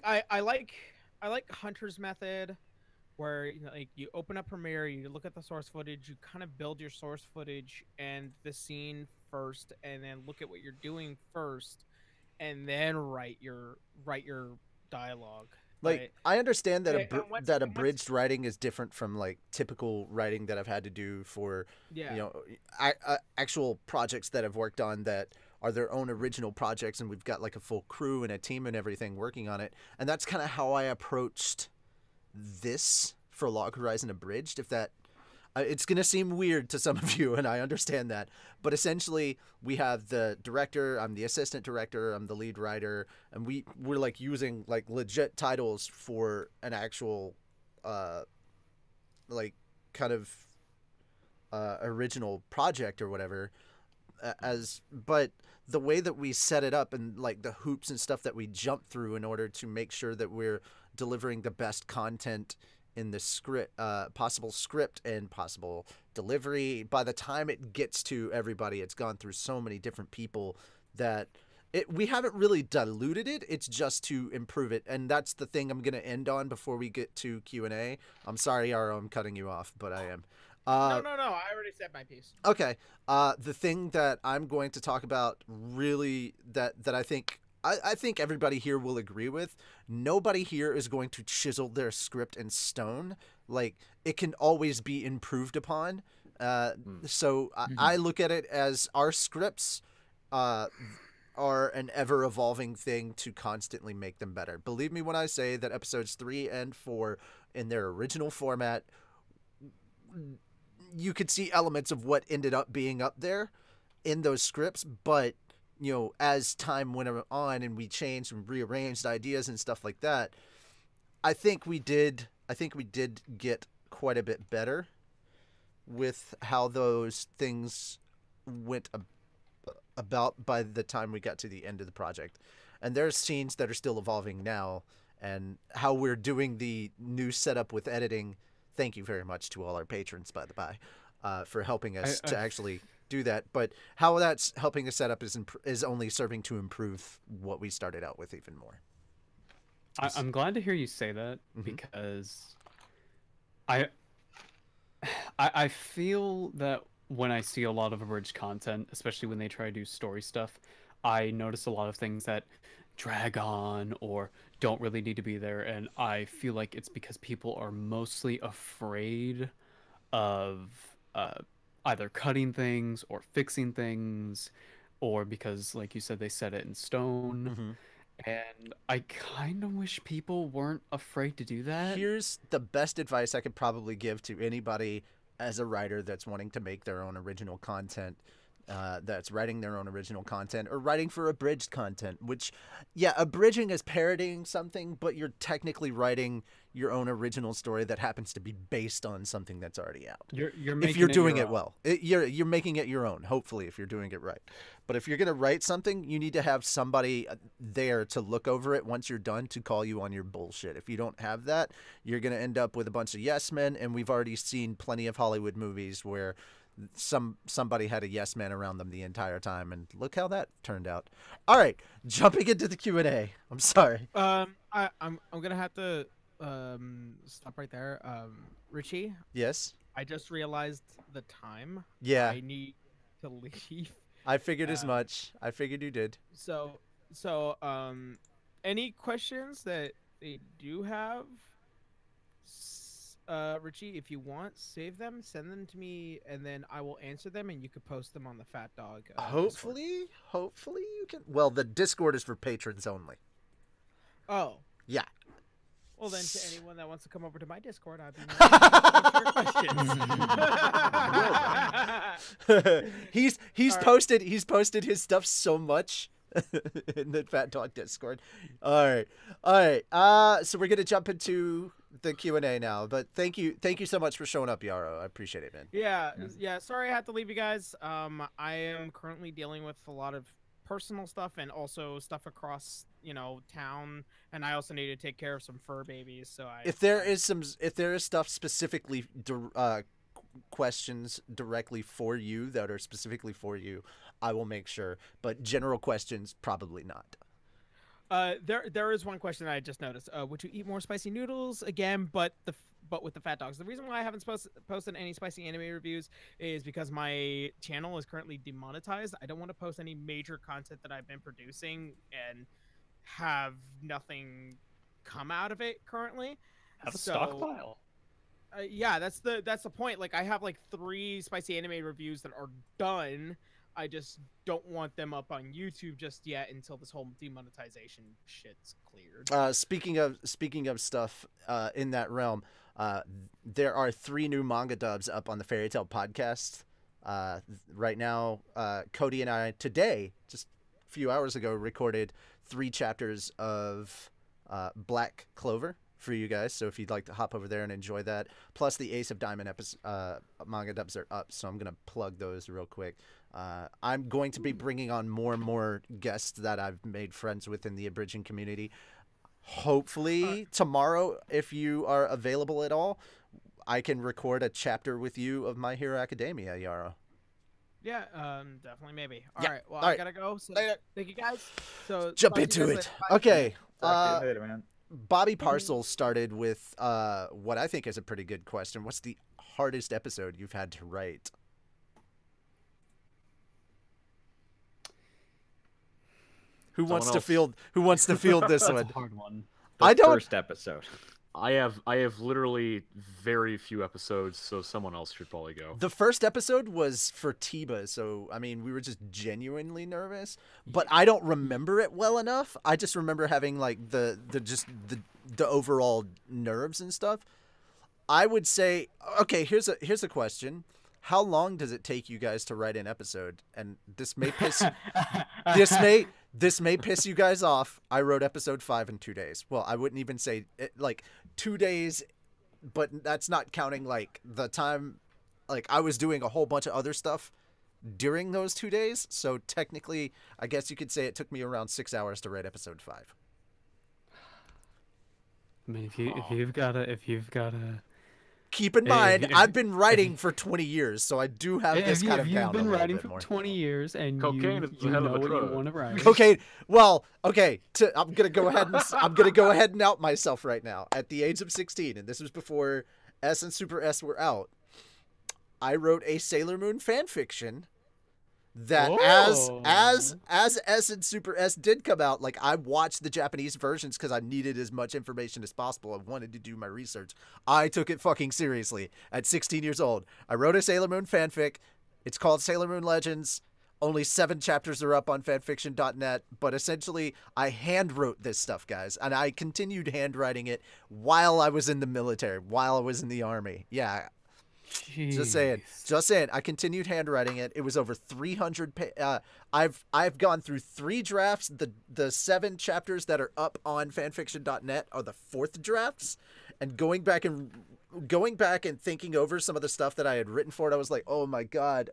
I like Hunter's method, where you know, like you open up Premiere, you look at the source footage, you kind of build your source footage and the scene first, and then look at what you're doing first, and then write your dialogue. Like, I understand that Yeah, and once- that and once- abridged writing is different from like typical writing that I've had to do for Yeah. you know actual projects that I've worked on that are their own original projects, and we've got like a full crew and a team and everything working on it. And that's kind of how I approached this for Log Horizon Abridged. If that it's going to seem weird to some of you, and I understand that. But essentially, we have the director, I'm the assistant director, I'm the lead writer, and we're like using like legit titles for an actual like kind of original project or whatever. But the way that we set it up and like the hoops and stuff that we jump through in order to make sure that we're delivering the best content in the script, possible script and possible delivery. By the time it gets to everybody, it's gone through so many different people that we haven't really diluted it. It's just to improve it. And that's the thing I'm going to end on before we get to Q&A. I'm sorry, Aro, I'm cutting you off, but I am. No. I already said my piece. Okay. The thing that I'm going to talk about really that I think I think everybody here will agree with, nobody here is going to chisel their script in stone. Like, it can always be improved upon. So I look at it as our scripts are an ever-evolving thing to constantly make them better. Believe me when I say that episodes 3 and 4, in their original format, you could see elements of what ended up being up there in those scripts, but as time went on and we changed and rearranged ideas and stuff like that, I think we did get quite a bit better with how those things went about by the time we got to the end of the project. And there's scenes that are still evolving now, and how we're doing the new setup with editing. Thank you very much to all our patrons, by the by, for helping us to actually do that. But how that's helping us set up is only serving to improve what we started out with even more. I'm glad to hear you say that, because I feel that when I see a lot of abridged content, especially when they try to do story stuff, I notice a lot of things that drag on or don't really need to be there, and I feel like it's because people are mostly afraid of either cutting things or fixing things, or because, like you said, they set it in stone. And I kind of wish people weren't afraid to do that. Here's the best advice I could probably give to anybody as a writer that's wanting to make their own original content, that's writing their own original content or writing for abridged content, which, abridging is parodying something, but you're technically writing your own original story that happens to be based on something that's already out. You're if you're doing it well. You're making it your own, hopefully, if you're doing it right. But if you're going to write something, you need to have somebody there to look over it once you're done to call you on your bullshit. If you don't have that, you're going to end up with a bunch of yes men, and we've already seen plenty of Hollywood movies where somebody had a yes man around them the entire time, and look how that turned out. All right, jumping into the Q&A. I'm sorry. I'm gonna have to stop right there. Richie, Yes. I just realized the time. Yeah. I need to leave. I figured as much. I figured you did. So any questions that they do have, Richie, if you want, save them, send them to me, and then I will answer them, and you could post them on the Fat Dog. Hopefully you can. Well, the Discord is for patrons only. Oh. Yeah. Well, then, to anyone that wants to come over to my Discord, I'd be he's right. posted his stuff so much in the Fat Dog Discord. All right. So we're gonna jump into the Q&A now. But thank you so much for showing up, Yaro. I appreciate it, man. Yeah. Sorry, I had to leave you guys. I am currently dealing with a lot of personal stuff and also stuff across town, and I also need to take care of some fur babies. So if there is stuff specifically questions directly for you that are specifically for you, I will make sure, but general questions probably not. There is one question I just noticed. Would you eat more spicy noodles again, but with the Fat Dogs? The reason why I haven't posted any spicy anime reviews is because my channel is currently demonetized. I don't want to post any major content that I've been producing and have nothing come out of it currently. Have a stockpile. Yeah, that's the point. Like, I have like 3 spicy anime reviews that are done. I just don't want them up on YouTube just yet until this whole demonetization shit's cleared. Speaking of stuff in that realm, there are 3 new manga dubs up on the Fairy Tale podcast right now. Cody and I today, just a few hours ago, recorded 3 chapters of Black Clover for you guys. So if you'd like to hop over there and enjoy that, plus the Ace of Diamond manga dubs are up. So I'm gonna plug those real quick. I'm going to be bringing on more and more guests that I've made friends with in the abridging community. Hopefully tomorrow, if you are available at all, I can record a chapter with you of My Hero Academia, Yaro. Yeah, definitely, maybe. Yeah. All right, well, All right. I gotta go. So Later. thank you guys. So Jump talk to you into guys it. later. Bye. Okay. Talk to you later, man. Bobby Parcel started with what I think is a pretty good question. What's the hardest episode you've had to write? Who wants Someone to else. field? Who wants to field this That's one? a hard one. The I don't- first episode. I have literally very few episodes, so someone else should probably go. The first episode was for Tiba, so I mean, we were just genuinely nervous, but I don't remember it well enough. I just remember having like the overall nerves and stuff. I would say, okay, here's a question. How long does it take you guys to write an episode? And this may piss this may piss you guys off. I wrote episode 5 in 2 days. Well, I wouldn't even say like 2 days, but that's not counting like the time. Like I was doing a whole bunch of other stuff during those 2 days. So technically, I guess you could say it took me around 6 hours to write episode 5. I mean, if you've got a Keep in mind, I've been writing for 20 years, so I do have this kind of down. You've been a little writing bit for more. 20 years, and Cocaine you is a hell of know a what you drug. want to write. Okay, well, okay. I'm gonna go ahead and out myself right now. At the age of 16, and this was before S and Super S were out, I wrote a Sailor Moon fan fiction that as S and Super S did come out, like I watched the Japanese versions because I needed as much information as possible. I wanted to do my research. I took it fucking seriously at 16 years old. I wrote a Sailor Moon fanfic. It's called Sailor Moon Legends. Only 7 chapters are up on fanfiction.net, but essentially I hand wrote this stuff, guys, and I continued handwriting it while I was in the military, while I was in the army. Yeah. Just saying. I continued handwriting it. It was over 300. I've gone through 3 drafts. The 7 chapters that are up on fanfiction.net are the 4th drafts. And going back and thinking over some of the stuff that I had written for it, I was like, oh my god.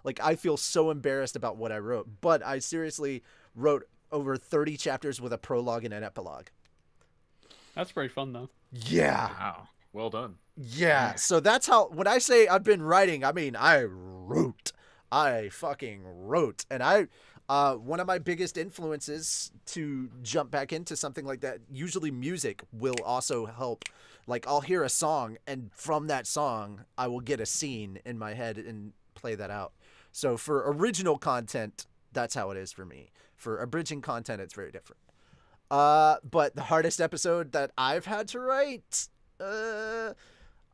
Like I feel so embarrassed about what I wrote. But I seriously wrote over 30 chapters with a prologue and an epilogue. That's pretty fun, though. Yeah. Wow. Well done. Yeah, so that's how, when I say I've been writing, I mean, I fucking wrote. And one of my biggest influences to jump back into something like that, usually music will also help. Like I'll hear a song and from that song, I will get a scene in my head and play that out. So for original content, that's how it is for me. For abridging content, it's very different. But the hardest episode that I've had to write,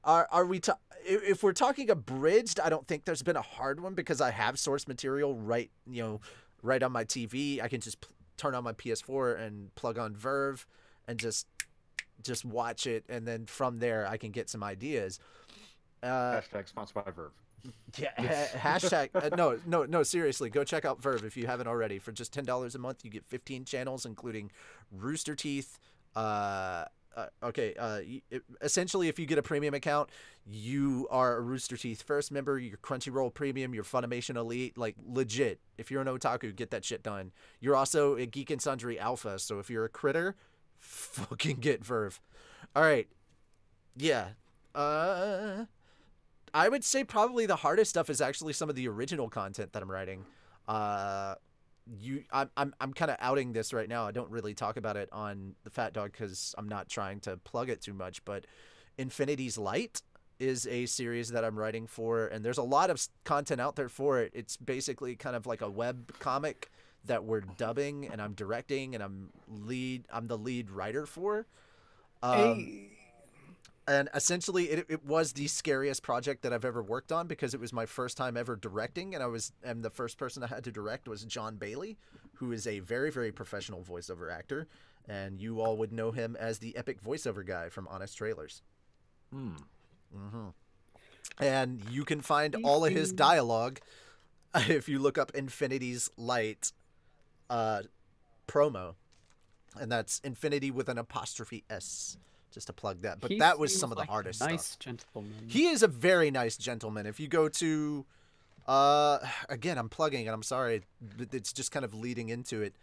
are we if we're talking abridged, I don't think there's been a hard one because I have source material right on my TV. I can just turn on my PS4 and plug on Verve and just watch it, and then from there I can get some ideas. Hashtag sponsored by Verve. Yeah, hashtag no, seriously, go check out Verve if you haven't already. For just $10 a month, you get 15 channels, including Rooster Teeth. Essentially, if you get a premium account, you are a Rooster Teeth First member, your Crunchyroll Premium, your Funimation Elite, like legit. If you're an otaku, get that shit done. You're also a Geek and Sundry Alpha, so if you're a critter, fucking get Verve. All right, yeah. I would say probably the hardest stuff is actually some of the original content that I'm writing. I'm kind of outing this right now. I don't really talk about it on the Fat Dog because I'm not trying to plug it too much, but Infinity's Light is a series that I'm writing for, and there's a lot of content out there for it. It's basically kind of like a web comic that we're dubbing, and I'm directing, and I'm the lead writer for. And essentially, it was the scariest project that I've ever worked on because it was my first time ever directing, and the first person I had to direct was John Bailey, who is a very, very professional voiceover actor, and you all would know him as the epic voiceover guy from Honest Trailers. And you can find all of his dialogue if you look up Infinity's Light promo, and that's Infinity with an apostrophe S. Just to plug that, but that was some of the hardest stuff. Nice gentleman. He is a very nice gentleman. If you go to, again, I'm plugging, and I'm sorry, it's just kind of leading into it.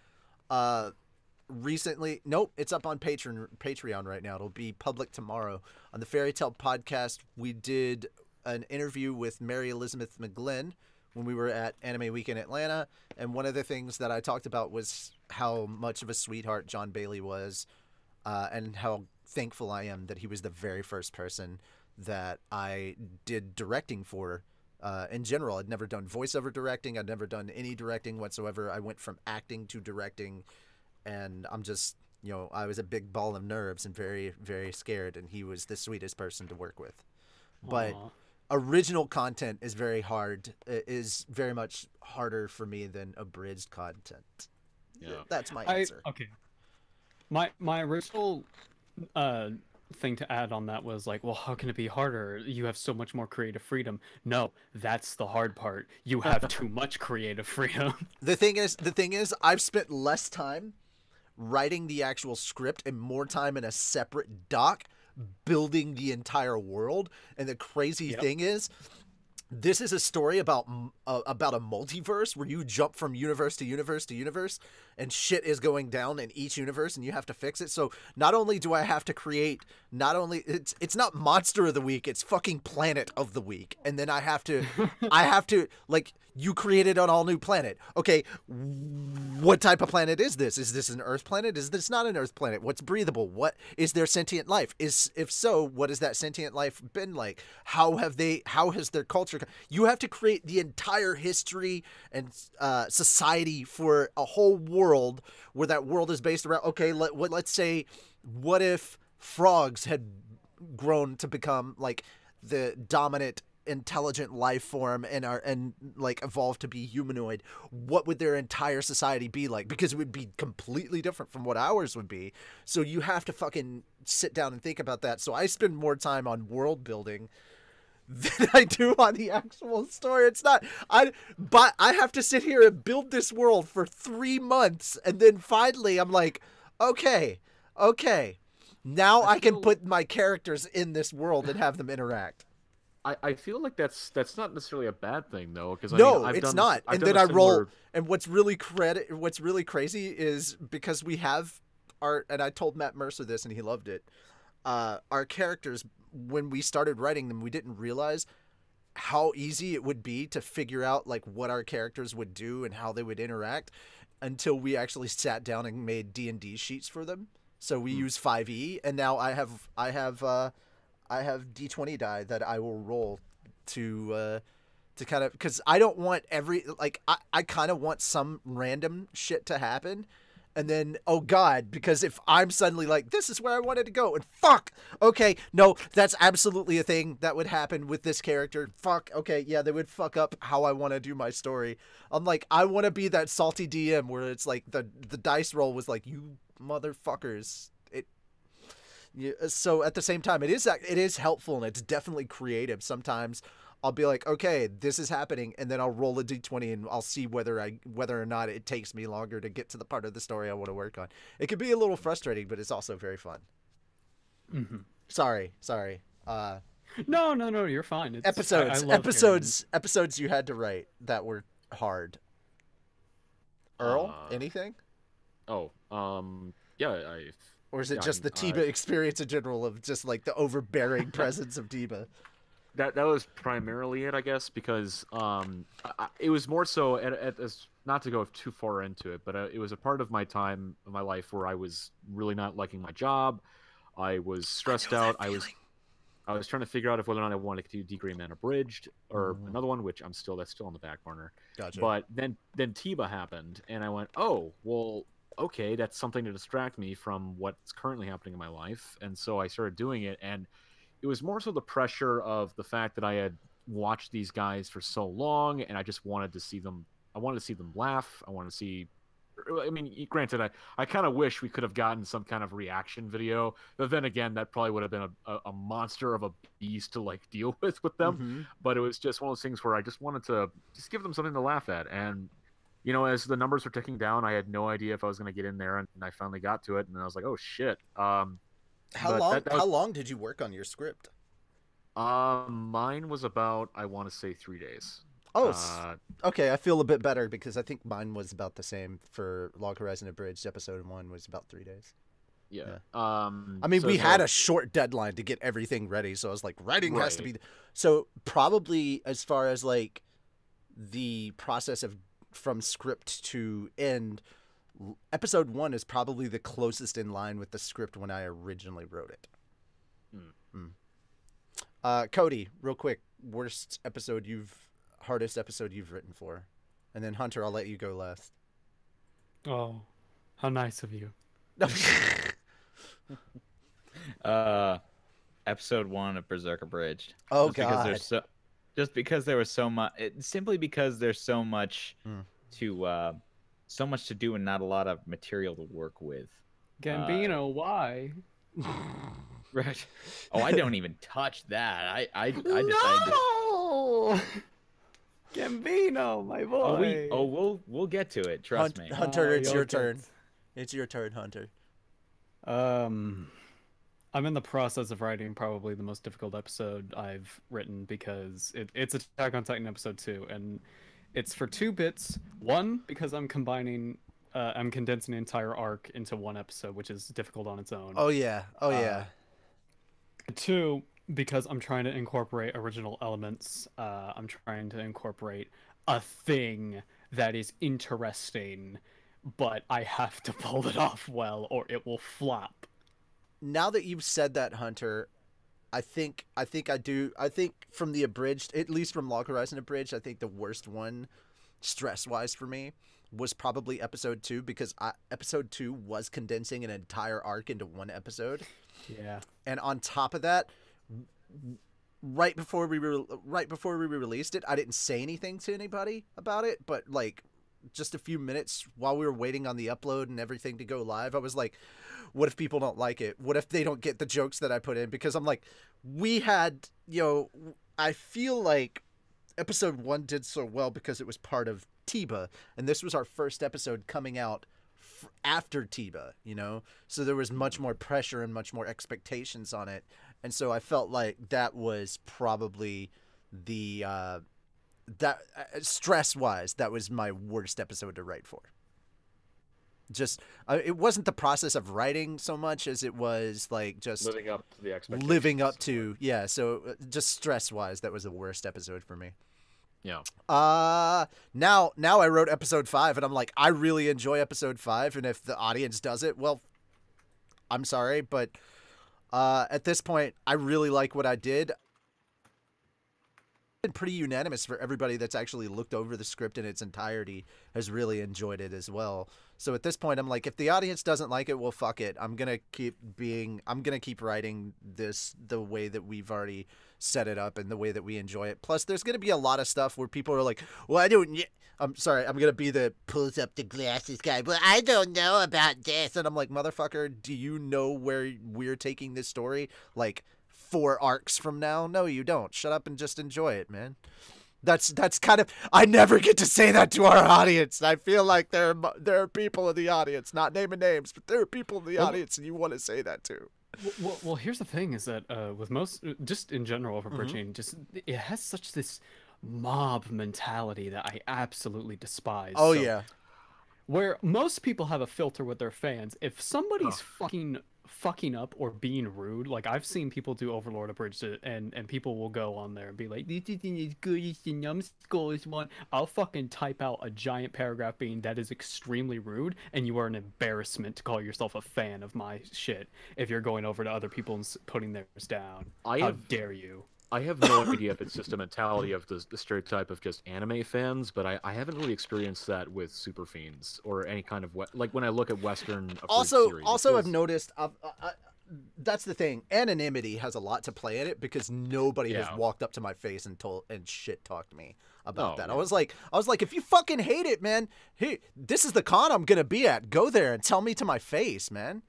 Recently, nope, it's up on Patreon right now. It'll be public tomorrow. On the Fairy Tale podcast, we did an interview with Mary Elizabeth McGlynn when we were at Anime Week in Atlanta, and one of the things that I talked about was how much of a sweetheart John Bailey was, and how thankful I am that he was the very first person that I did directing for in general. I'd never done voiceover directing. I'd never done any directing whatsoever. I went from acting to directing, and I'm just, I was a big ball of nerves and very, very scared, and he was the sweetest person to work with. But Aw. original content is very hard, is very much harder for me than abridged content. Yeah. That's my answer. Okay. My original thing to add on that was like, well, how can it be harder? You have so much more creative freedom. No, that's the hard part. You have too much creative freedom. The thing is, I've spent less time writing the actual script and more time in a separate doc building the entire world. And the crazy thing is, this is a story about a multiverse where you jump from universe to universe to universe, and shit is going down in each universe, and you have to fix it. So not only do I have to create, it's not monster of the week, it's fucking planet of the week, and then I have to like, you created an all new planet. Okay, what type of planet is this? Is this an Earth planet? Is this not an Earth planet? What's breathable? What is there sentient life? If so, what has that sentient life been like? How has their culture? You have to create the entire history and society for a whole world where that world is based around. Okay, let's say, what if frogs had grown to become like the dominant intelligent life form and like evolved to be humanoid? What would their entire society be like? Because it would be completely different from what ours would be. So you have to fucking sit down and think about that. So I spend more time on world building than I do on the actual story. But I have to sit here and build this world for 3 months, and then finally I'm like, okay, now I can put my characters in this world and have them interact. I feel like that's not necessarily a bad thing though, because it's not. And then I roll. And what's really crazy is because we have and I told Matt Mercer this and he loved it. Our characters, when we started writing them, we didn't realize how easy it would be to figure out like what our characters would do and how they would interact until we actually sat down and made D&D sheets for them. So we use 5e, and now I have D20 die that I will roll to kind of, because I don't want I kind of want some random shit to happen, and then, oh god, because if I'm suddenly like, this is where I wanted to go, and fuck, okay, no, that's absolutely a thing that would happen with this character, fuck, okay, yeah, they would fuck up how I want to do my story. I'm like, I want to be that salty DM where it's like the dice roll was like, you motherfuckers. So at the same time, it is helpful and it's definitely creative. Sometimes I'll be like, okay, this is happening, and then I'll roll a d20 and I'll see whether or not it takes me longer to get to the part of the story I want to work on. It can be a little frustrating, but it's also very fun. Mm-hmm. Sorry. No, you're fine. Episodes you had to write that were hard. Earl, anything? Yeah, or is it just the Tiba experience in general of just like the overbearing presence of Tiba? That was primarily it, I guess, because it was more so as not to go too far into it, but it was a part of my time of my life where I was really not liking my job. I was stressed out. I was trying to figure out whether or not I wanted to do Degree Man Abridged or another one, which that's still on the back burner. Gotcha. But then Tiba happened, and I went, oh well. Okay, that's something to distract me from what's currently happening in my life. And so I started doing it, and it was more so the pressure of the fact that I had watched these guys for so long, and I just wanted to see them. I wanted to see them laugh. I wanted to see. I mean, granted, I kind of wish we could have gotten some kind of reaction video, but then again, that probably would have been a monster of a beast to like deal with them. Mm-hmm. But it was just one of those things where I just wanted to just give them something to laugh at. And you know, as the numbers were ticking down, I had no idea if I was going to get in there, and I finally got to it, and I was like, "Oh shit!" How long did you work on your script? Mine was about, I want to say, 3 days. Oh, okay. I feel a bit better because I think mine was about the same for Log Horizon Abridged. Episode 1 was about 3 days. Yeah. I mean, we had a short deadline to get everything ready, so I was like, writing has to be. So probably as far as like the process of from script to end, episode 1 is probably the closest in line with the script when I originally wrote it. Cody, real quick, worst episode you've hardest episode you've written for? And then Hunter, I'll let you go last. Oh, how nice of you. Episode 1 of Berserk Abridged. Oh Just because God. there's just because there was so much, simply because there's so much to do and not a lot of material to work with. Gambino, why? Right. Oh, I don't even touch that. I decided No! Gambino, my boy. we'll get to it. Trust me. Hunter, Oh, it's your okay. turn. It's your turn, Hunter. I'm in the process of writing probably the most difficult episode I've written because it's Attack on Titan episode 2, and it's for 2 bits. One, because I'm condensing an entire arc into one episode, which is difficult on its own. Oh yeah. Oh yeah. 2, because I'm trying to incorporate original elements. I'm trying to incorporate a thing that is interesting, but I have to pull it off well or it will flop. Now that you've said that, Hunter, I think from the abridged, at least from Log Horizon abridged, I think the worst one, stress-wise for me, was probably episode 2, because episode 2 was condensing an entire arc into one episode. Yeah. And on top of that, right before we released it, I didn't say anything to anybody about it, but like just a few minutes while we were waiting on the upload and everything to go live, I was like, what if people don't like it? What if they don't get the jokes that I put in? Because I'm like, we had, I feel like episode 1 did so well because it was part of Tiba, and this was our first episode coming out after Tiba, so there was much more pressure and much more expectations on it, and so I felt like that was probably the stress-wise, that was my worst episode to write for. Just it wasn't the process of writing so much as it was like just Living up to the expectations. So just stress-wise, that was the worst episode for me. Yeah. Now I wrote episode 5, and I'm like, I really enjoy episode 5, and if the audience does it, well, I'm sorry, but at this point, I really like what I did. Been pretty unanimous for everybody that's actually looked over the script in its entirety has really enjoyed it as well. So at this point, I'm like, if the audience doesn't like it, well, fuck it. I'm gonna keep writing this the way that we've already set it up and the way that we enjoy it. Plus, there's gonna be a lot of stuff where people are like, well, I'm sorry, I'm gonna be the pulls up the glasses guy, but I don't know about this. And I'm like, motherfucker, do you know where we're taking this story? Like 4 arcs from now? No, you don't. Shut up and just enjoy it, man. That's kind of, I never get to say that to our audience. I feel like there are people in the audience, not naming names, but there are people in the audience, and you want to say that too. Well, here's the thing: is that with most, just in general, for bridging, just it has such this mob mentality that I absolutely despise. Oh So, yeah. where most people have a filter with their fans. If somebody's fucking up or being rude, like I've seen people do Overlord Abridged, and people will go on there and be like, this isn't as good as the numbskull is one. I'll fucking type out a giant paragraph being that is extremely rude, and you are an embarrassment to call yourself a fan of my shit if you're going over to other people and putting theirs down. How dare you? I have no idea if it's just a mentality of the stereotype of just anime fans, but I haven't really experienced that with super fiends or any kind of like when I look at Western abridged series. Also, I've noticed. That's the thing. Anonymity has a lot to play in it because nobody has walked up to my face and shit talked me about that. Yeah. I was like, if you fucking hate it, man, hey, this is the con I'm gonna be at. Go there and tell me to my face, man.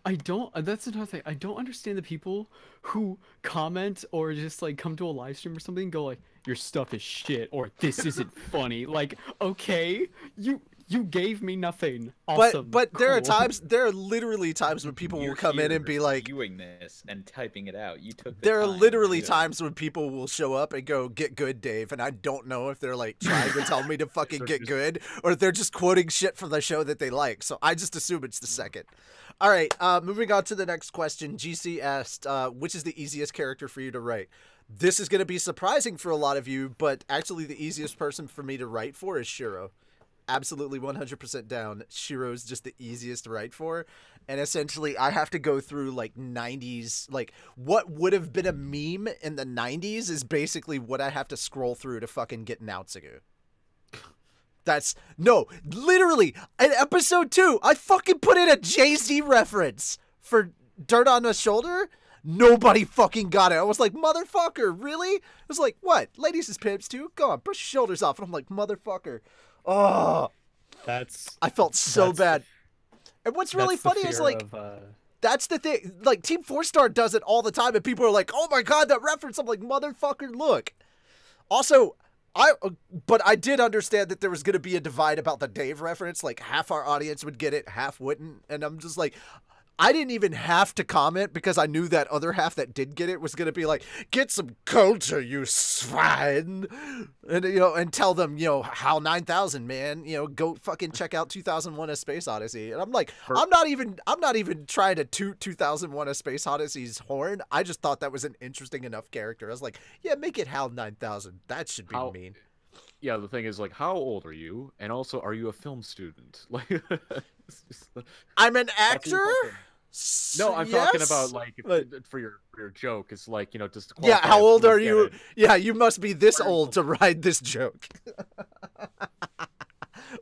I don't. That's another thing. I don't understand the people who comment or just like come to a live stream or something and go like, "Your stuff is shit" or "This isn't funny." Like, okay, you gave me nothing. Awesome. But there cool. are literally times when people will come in and be like, viewing this and typing it out. You took. There are literally times when people will show up and go, "Get good, Dave," and I don't know if they're like trying to tell me to fucking get good or if they're just quoting shit from the show that they like. So I just assume it's the second. All right, moving on to the next question. GC asked, which is the easiest character for you to write? This is going to be surprising for a lot of you, but actually the easiest person for me to write for is Shiro. Absolutely 100% down. Shiro's just the easiest to write for. and essentially I have to go through like 90s, like what would have been a meme in the 90s is basically what I have to scroll through to fucking get Nautsugu. That's no, literally in episode 2, I fucking put in a Jay-Z reference for Dirt on the Shoulder. Nobody fucking got it. I was like, motherfucker, really? It was like, what? Ladies is pimps too? Go on, brush your shoulders off. And I'm like, motherfucker. Oh, I felt so bad. And what's really funny is like, that's the thing. Like Team 4-Star does it all the time, and people are like, "Oh my god, that reference!" I'm like, "Motherfucker, look." Also, but I did understand that there was going to be a divide about the Dave reference. Like half our audience would get it, half wouldn't, and I'm just like, I didn't even have to comment because I knew that other half that did get it was going to be like, "Get some culture, you swine," and and tell them, HAL 9000, man, go fucking check out 2001: A Space Odyssey. And I'm like, I'm not even trying to toot 2001: A Space Odyssey's horn. I just thought that was an interesting enough character. I was like, yeah, make it HAL 9000. That should be mean. Yeah, the thing is, like, how old are you? And also, are you a film student? Like, I'm an actor. No, I'm talking about like for your joke. It's like just how old are you? Yeah, you must be this old to ride this joke,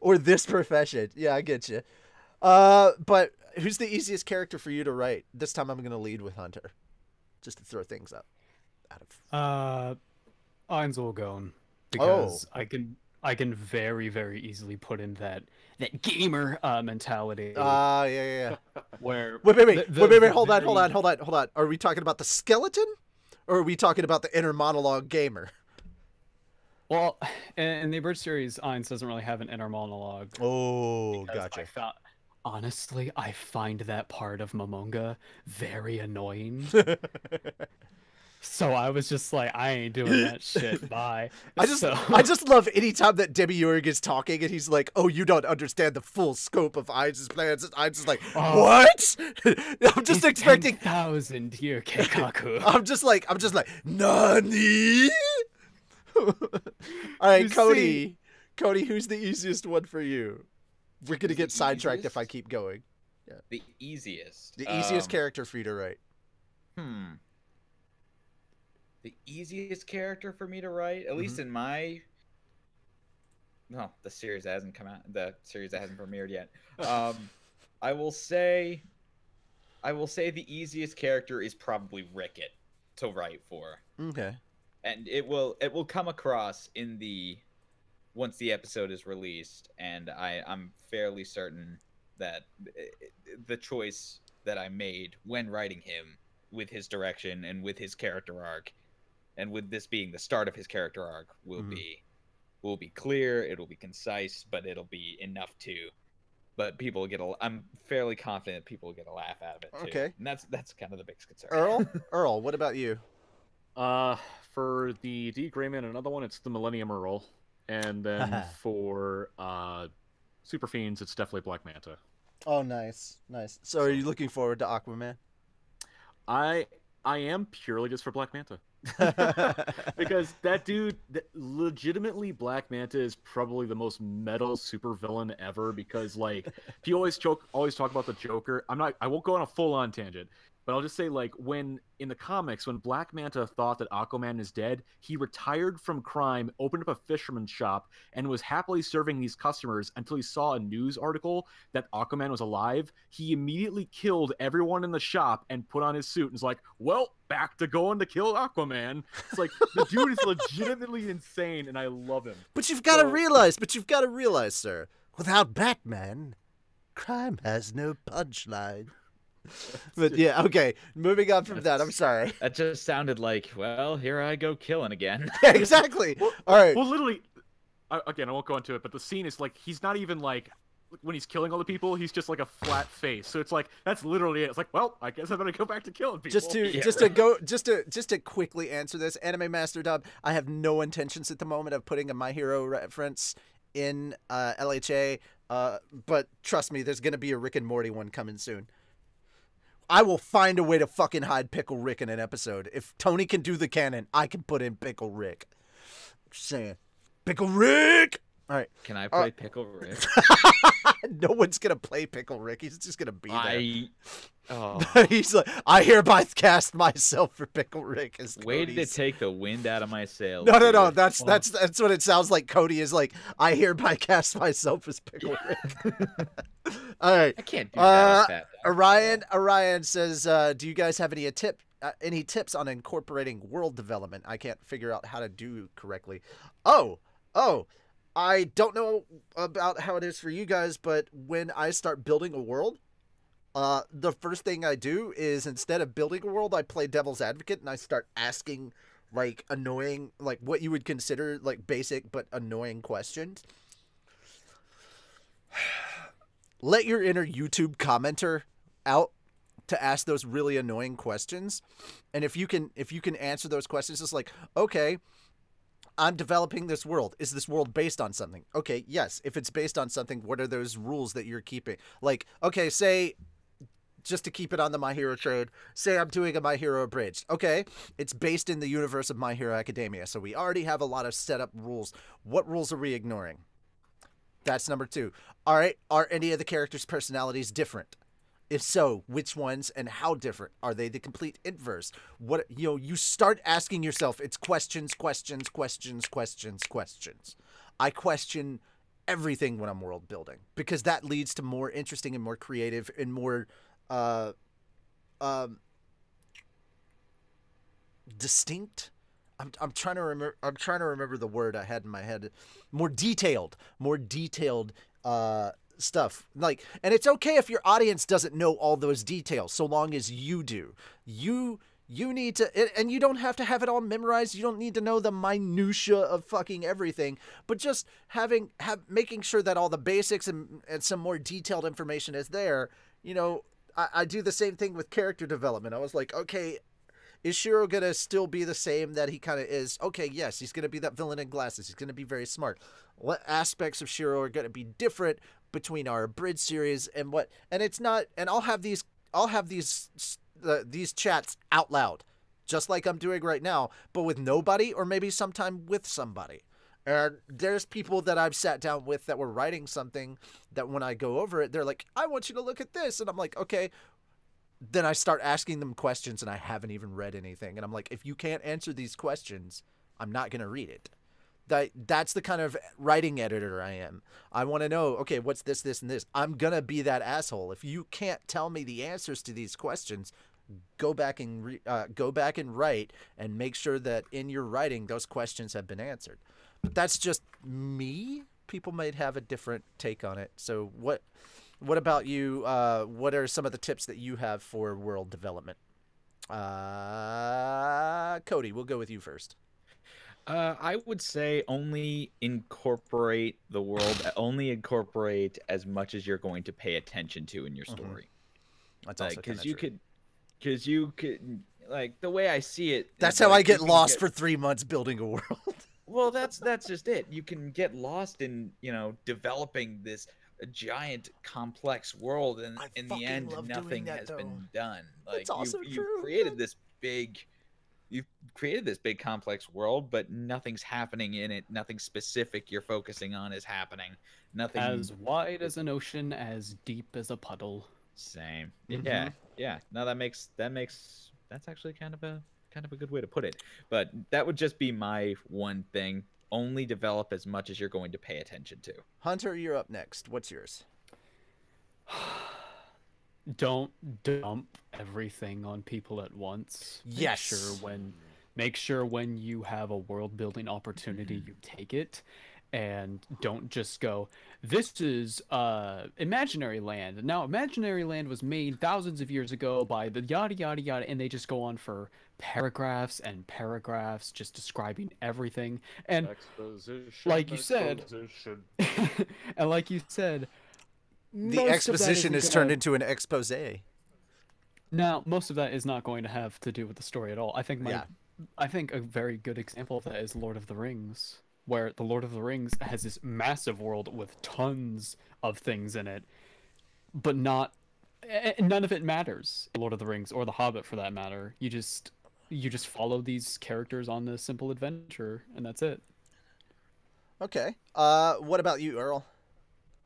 or this profession. Yeah, I get you. But who's the easiest character for you to write? This time I'm gonna lead with Hunter, just to throw things up. Einzelgone, because I can very, very easily put in that gamer mentality. Yeah. Where wait, hold on. Are we talking about the skeleton, or are we talking about the inner monologue gamer? Well, in the Abridged series, Ainz doesn't really have an inner monologue. Oh, gotcha. Honestly, I find that part of Momonga very annoying. So I was just like, I ain't doing that shit. Bye. I just love any time that Demiurge is talking and he's like, "Oh, you don't understand the full scope of Ainz's plans." I'm just like, what? I'm just expecting 10,000 here, Keikaku. I'm just like, Nani? All right, Cody, who's the easiest one for you? We're gonna get sidetracked if I keep going. Yeah. The easiest. The easiest character for you to write. The easiest character for me to write, at least in my. No, the series that hasn't come out. The series that hasn't premiered yet. I will say the easiest character is probably Ricket to write for. Okay. And it will come across once the episode is released, and I'm fairly certain that the choice that I made when writing him, with his direction and with his character arc, and with this being the start of his character arc, will be clear. It'll be concise, but it'll be enough but people get I'm fairly confident people will get a laugh out of it too. Okay. And that's kind of the biggest concern. Earl, what about you? For the D. Grayman, another one, it's the Millennium Earl. And then for Super Fiends, it's definitely Black Manta. Oh, nice. So are you looking forward to Aquaman? I am purely just for Black Manta. Because that dude, legitimately, Black Manta is probably the most metal supervillain ever. Because like, he always talk about the Joker. I won't go on a full-on tangent, but I'll just say, like, when in the comics, when Black Manta thought that Aquaman is dead, he retired from crime, opened up a fisherman's shop, and was happily serving these customers until he saw a news article that Aquaman was alive. He immediately killed everyone in the shop and put on his suit and was like, well, back to going to kill Aquaman. It's like, the dude is legitimately insane, and I love him. But you've got to realize, sir, without Batman, crime has no punchline. But yeah, okay. Moving on from that, I'm sorry. That just sounded like, well, here I go killing again. Yeah, exactly. All right. Well, literally, again, I won't go into it, but the scene is like, he's not even like, when he's killing all the people, he's just like a flat face. So it's like, that's literally it. It's like, well, I guess I better go back to killing people. Just to quickly answer this, Anime Master Dub, I have no intentions at the moment of putting a My Hero reference in LHA. But trust me, there's gonna be a Rick and Morty one coming soon. I will find a way to fucking hide Pickle Rick in an episode. If Tony can do the canon, I can put in Pickle Rick. Just saying. Pickle Rick! All right. Can I play Pickle Rick? No one's gonna play Pickle Rick. He's just gonna be there. Oh, He's like, I hereby cast myself for Pickle Rick as way to Cody's. take the wind out of my sails. No. dude. That's what it sounds like. Cody is like, I hereby cast myself as Pickle Rick. All right. I can't do that. Fat Dog. Orion says, do you guys have any tips on incorporating world development? I can't figure out how to do correctly. Oh, I don't know about how it is for you guys, but when I start building a world, the first thing I do is, instead of building a world, I play devil's advocate and I start asking like annoying, like what you would consider like basic but annoying questions. Let your inner YouTube commenter out to ask those really annoying questions. And if you can answer those questions, it's like, okay, I'm developing this world. Is this world based on something? Okay, yes. If it's based on something, what are those rules that you're keeping? Like, okay, say, just to keep it on the My Hero trade, say I'm doing a My Hero abridged. Okay, it's based in the universe of My Hero Academia, so we already have a lot of set up rules. What rules are we ignoring? That's number 2. All right, are any of the characters' personalities different? If so, which ones and how different? Are they the complete inverse? What, you start asking yourself, it's questions. I question everything when I'm world building, because that leads to more interesting and more creative and more distinct. I'm trying to remember the word I had in my head. More detailed stuff. Like, and it's okay if your audience doesn't know all those details, so long as you do. You need to, and you don't have to have it all memorized. You don't need to know the minutia of fucking everything, but just making sure that all the basics and some more detailed information is there. I do the same thing with character development. I was like, okay, is Shiro gonna still be the same that he kind of is? Okay, yes, he's gonna be that villain in glasses. He's gonna be very smart. What aspects of Shiro are gonna be different between our abridged series and what? And it's not. And I'll have these chats out loud, just like I'm doing right now, but with nobody, or maybe sometime with somebody. And there's people that I've sat down with that were writing something that when I go over it, they're like, I want you to look at this. And I'm like, okay. Then I start asking them questions and I haven't even read anything. And I'm like, if you can't answer these questions, I'm not going to read it. That's the kind of writing editor I am. I want to know, okay, what's this, and this? I'm going to be that asshole. If you can't tell me the answers to these questions, go back and write and make sure that in your writing, those questions have been answered. But that's just me. People might have a different take on it. So what about you? What are some of the tips that you have for world development? Cody, we'll go with you first. I would say only incorporate the world. Only incorporate as much as you're going to pay attention to in your story. That's also because you could, like the way I see it. That's how I get lost for 3 months building a world. Well, that's just it. You can get lost in developing this giant complex world, and in the end nothing has been done. Like you've created this big complex world, but nothing's happening in it. Nothing specific you're focusing on is happening. Nothing as wide as an ocean, as deep as a puddle. Same. Mm-hmm. Yeah. No, that's actually kind of a good way to put it. But that would just be my one thing. Only develop as much as you're going to pay attention to. Hunter, you're up next. What's yours? Don't dump everything on people at once. Yes. Make sure when you have a world building opportunity, you take it, and don't just go, this is imaginary land. Now, imaginary land was made thousands of years ago by the yada yada yada, and they just go on for paragraphs and paragraphs just describing everything. And like you said, and like you said, the exposition is turned into an expose. Now, most of that is not going to have to do with the story at all. I think a very good example of that is Lord of the Rings, where the Lord of the Rings has this massive world with tons of things in it, but none of it matters. Lord of the Rings, or The Hobbit for that matter, you just follow these characters on this simple adventure, and that's it. Okay. What about you, Earl?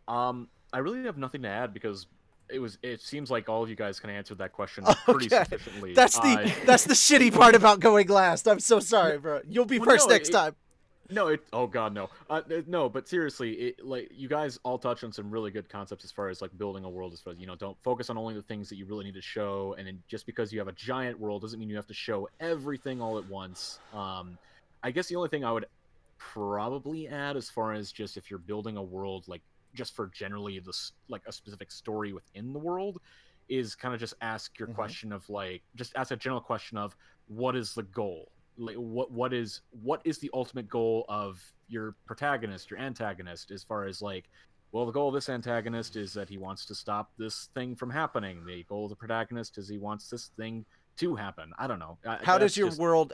I really have nothing to add because it seems like all of you guys kind of answered that question pretty Okay. sufficiently. That's the shitty part about going last. I'm so sorry, bro. You'll be first next time. No, oh god, no. No, but seriously, like you guys all touched on some really good concepts as far as like building a world. As far as don't focus on only the things that you really need to show, and then just because you have a giant world doesn't mean you have to show everything all at once. I guess the only thing I would probably add, as far as just if you're building a world, like just for generally this like a specific story within the world, is kind of just ask your question of just ask a general question of what is the goal. Like what is the ultimate goal of your protagonist, your antagonist, as far as the goal of this antagonist is that he wants to stop this thing from happening. The goal of the protagonist is he wants this thing to happen. I don't know. How does your world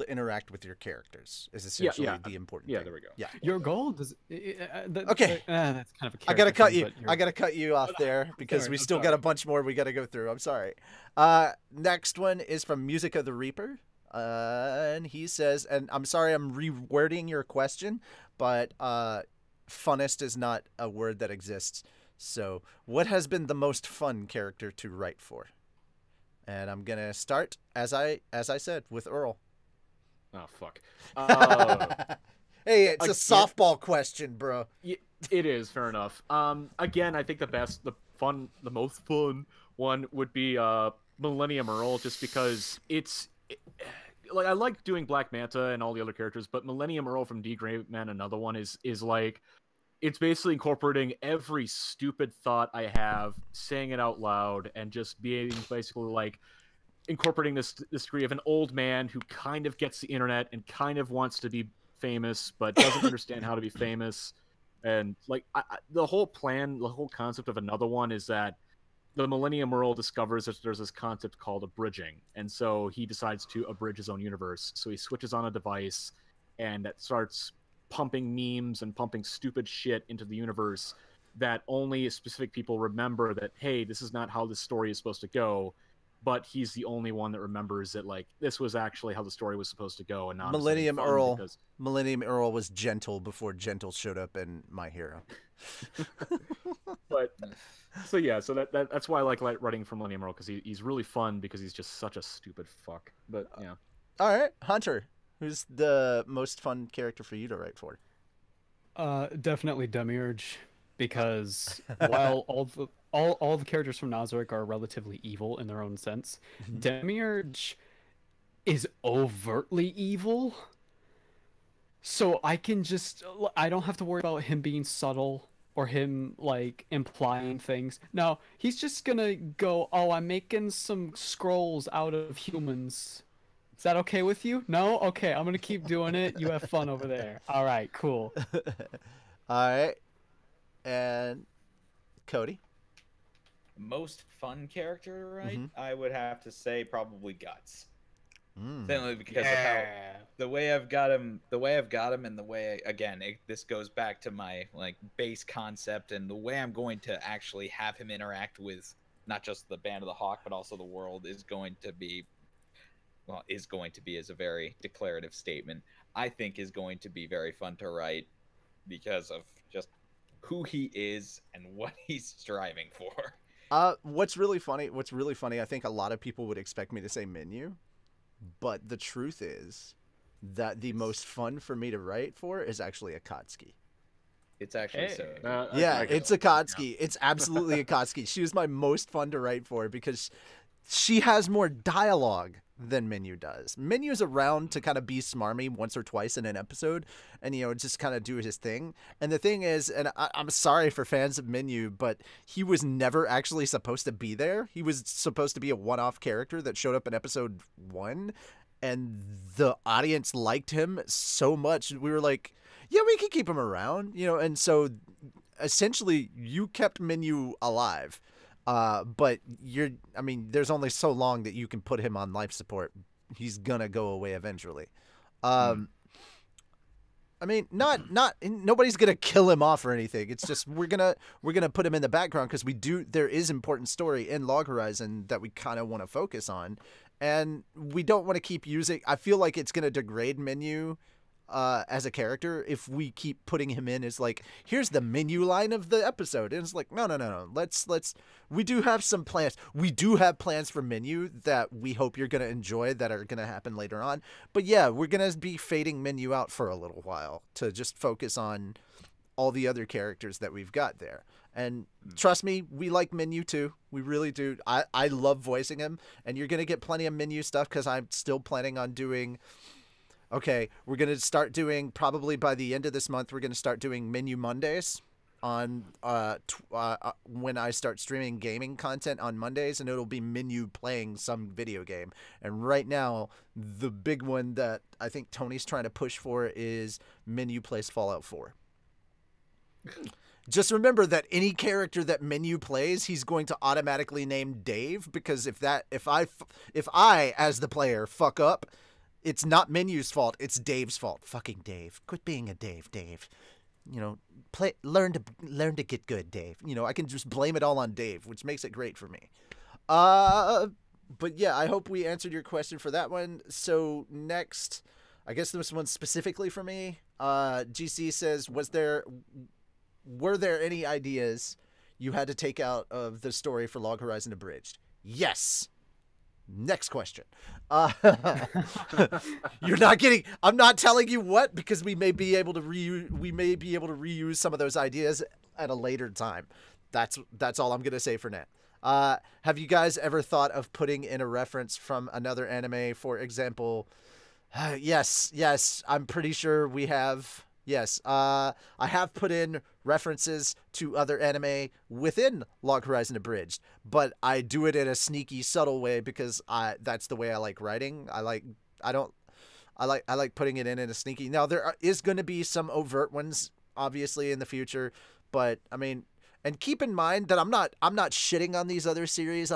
interact with your characters? Is essentially the important thing. There we go. Yeah. Your goal does. Okay. That's kind of a I gotta cut you. thing, but I gotta cut you off there because we still got a bunch more we gotta go through. I'm sorry. Next one is from Music of the Reaper. And he says, and I'm sorry I'm rewording your question, but funnest is not a word that exists. So, what has been the most fun character to write for? And I'm gonna start as I said with Earl. Oh fuck. Hey, it's a softball question, bro. It is, fair enough. Again, I think the most fun one would be Millennium Earl, just because I like doing Black Manta and all the other characters, but Millennium Earl from D. Gray Man, another one, is like, it's basically incorporating every stupid thought I have, saying it out loud, and just being basically like incorporating this degree of an old man who kind of gets the internet and kind of wants to be famous, but doesn't understand how to be famous. And the whole concept of another one is that the Millennium Earl discovers that there's this concept called abridging, and so he decides to abridge his own universe. So he switches on a device, and that starts pumping memes and pumping stupid shit into the universe that only specific people remember that, hey, this is not how this story is supposed to go, but he's the only one that remembers that this was actually how the story was supposed to go, and not Millennium Earl was gentle before gentle showed up in My Hero. But so that's why I like writing for Millennium Earl, because he's really fun because he's just such a stupid fuck. But yeah. All right, Hunter, who's the most fun character for you to write for? Definitely Demiurge, because while all the characters from Nazarick are relatively evil in their own sense, Demiurge is overtly evil. So I don't have to worry about him being subtle or him implying things. No, he's just gonna go, oh, I'm making some scrolls out of humans. Is that okay with you? No? Okay, I'm gonna keep doing it. You have fun over there. All right, cool. All right. And Cody? Most fun character, right? I would have to say probably Guts. Simply because of how the way I've got him, and the way this goes back to my base concept, and the way I'm going to actually have him interact with not just the Band of the Hawk but also the world is going to be as a very declarative statement. I think is going to be very fun to write because of just who he is and what he's striving for. What's really funny, I think a lot of people would expect me to say Menu, but the truth is that the most fun for me to write for is actually Akatsuki. It's actually it's Akatsuki. It's absolutely Akatsuki. She was my most fun to write for because she has more dialogue than Menu does. Menu's around to kind of be smarmy once or twice in an episode and, just kind of do his thing. And the thing is, and I'm sorry for fans of Menu, but he was never actually supposed to be there. He was supposed to be a one-off character that showed up in episode 1, and the audience liked him so much. We were like, yeah, we can keep him around, and so essentially you kept Menu alive. But there's only so long that you can put him on life support. He's gonna go away eventually. Nobody's gonna kill him off or anything. It's just we're gonna put him in the background because there is important story in Log Horizon that we kind of want to focus on, and we don't want to keep using. I feel like it's gonna degrade Menu as a character if we keep putting him in as like, here's the menu line of the episode, and it's like, no. Let's we do have some plans. We do have plans for menu that we hope you're gonna enjoy that are gonna happen later on. But yeah, we're gonna be fading menu out for a little while to just focus on all the other characters that we've got there. And trust me, we like Menu too. We really do. I love voicing him, and you're gonna get plenty of Menu stuff because I'm still planning on doing. Okay, we're gonna start doing, probably by the end of this month, we're gonna start doing Menu Mondays on when I start streaming gaming content on Mondays, and it'll be Menu playing some video game. And right now, the big one that I think Tony's trying to push for is Menu plays Fallout 4. Just remember that any character that Menu plays, he's going to automatically name Dave, because if I as the player fuck up, it's not Menu's fault, it's Dave's fault. Fucking Dave. Quit being a Dave. You know, learn to get good, Dave. You know, I can just blame it all on Dave, which makes it great for me. But yeah, I hope we answered your question for that one. So next, I guess this one's specifically for me. GC says, were there any ideas you had to take out of the story for Log Horizon Abridged? Yes. Next question. You're not getting. I'm not telling you what, because we may be able to reuse some of those ideas at a later time. That's all I'm gonna say for now. Have you guys ever thought of putting in a reference from another anime, for example? Yes. I'm pretty sure we have. Yes, I have put in references to other anime within Log Horizon Abridged, but I do it in a sneaky, subtle way because that's the way I like writing. I like putting it in a sneaky. Now is going to be some overt ones, obviously, in the future, but I mean, and keep in mind that I'm not shitting on these other series.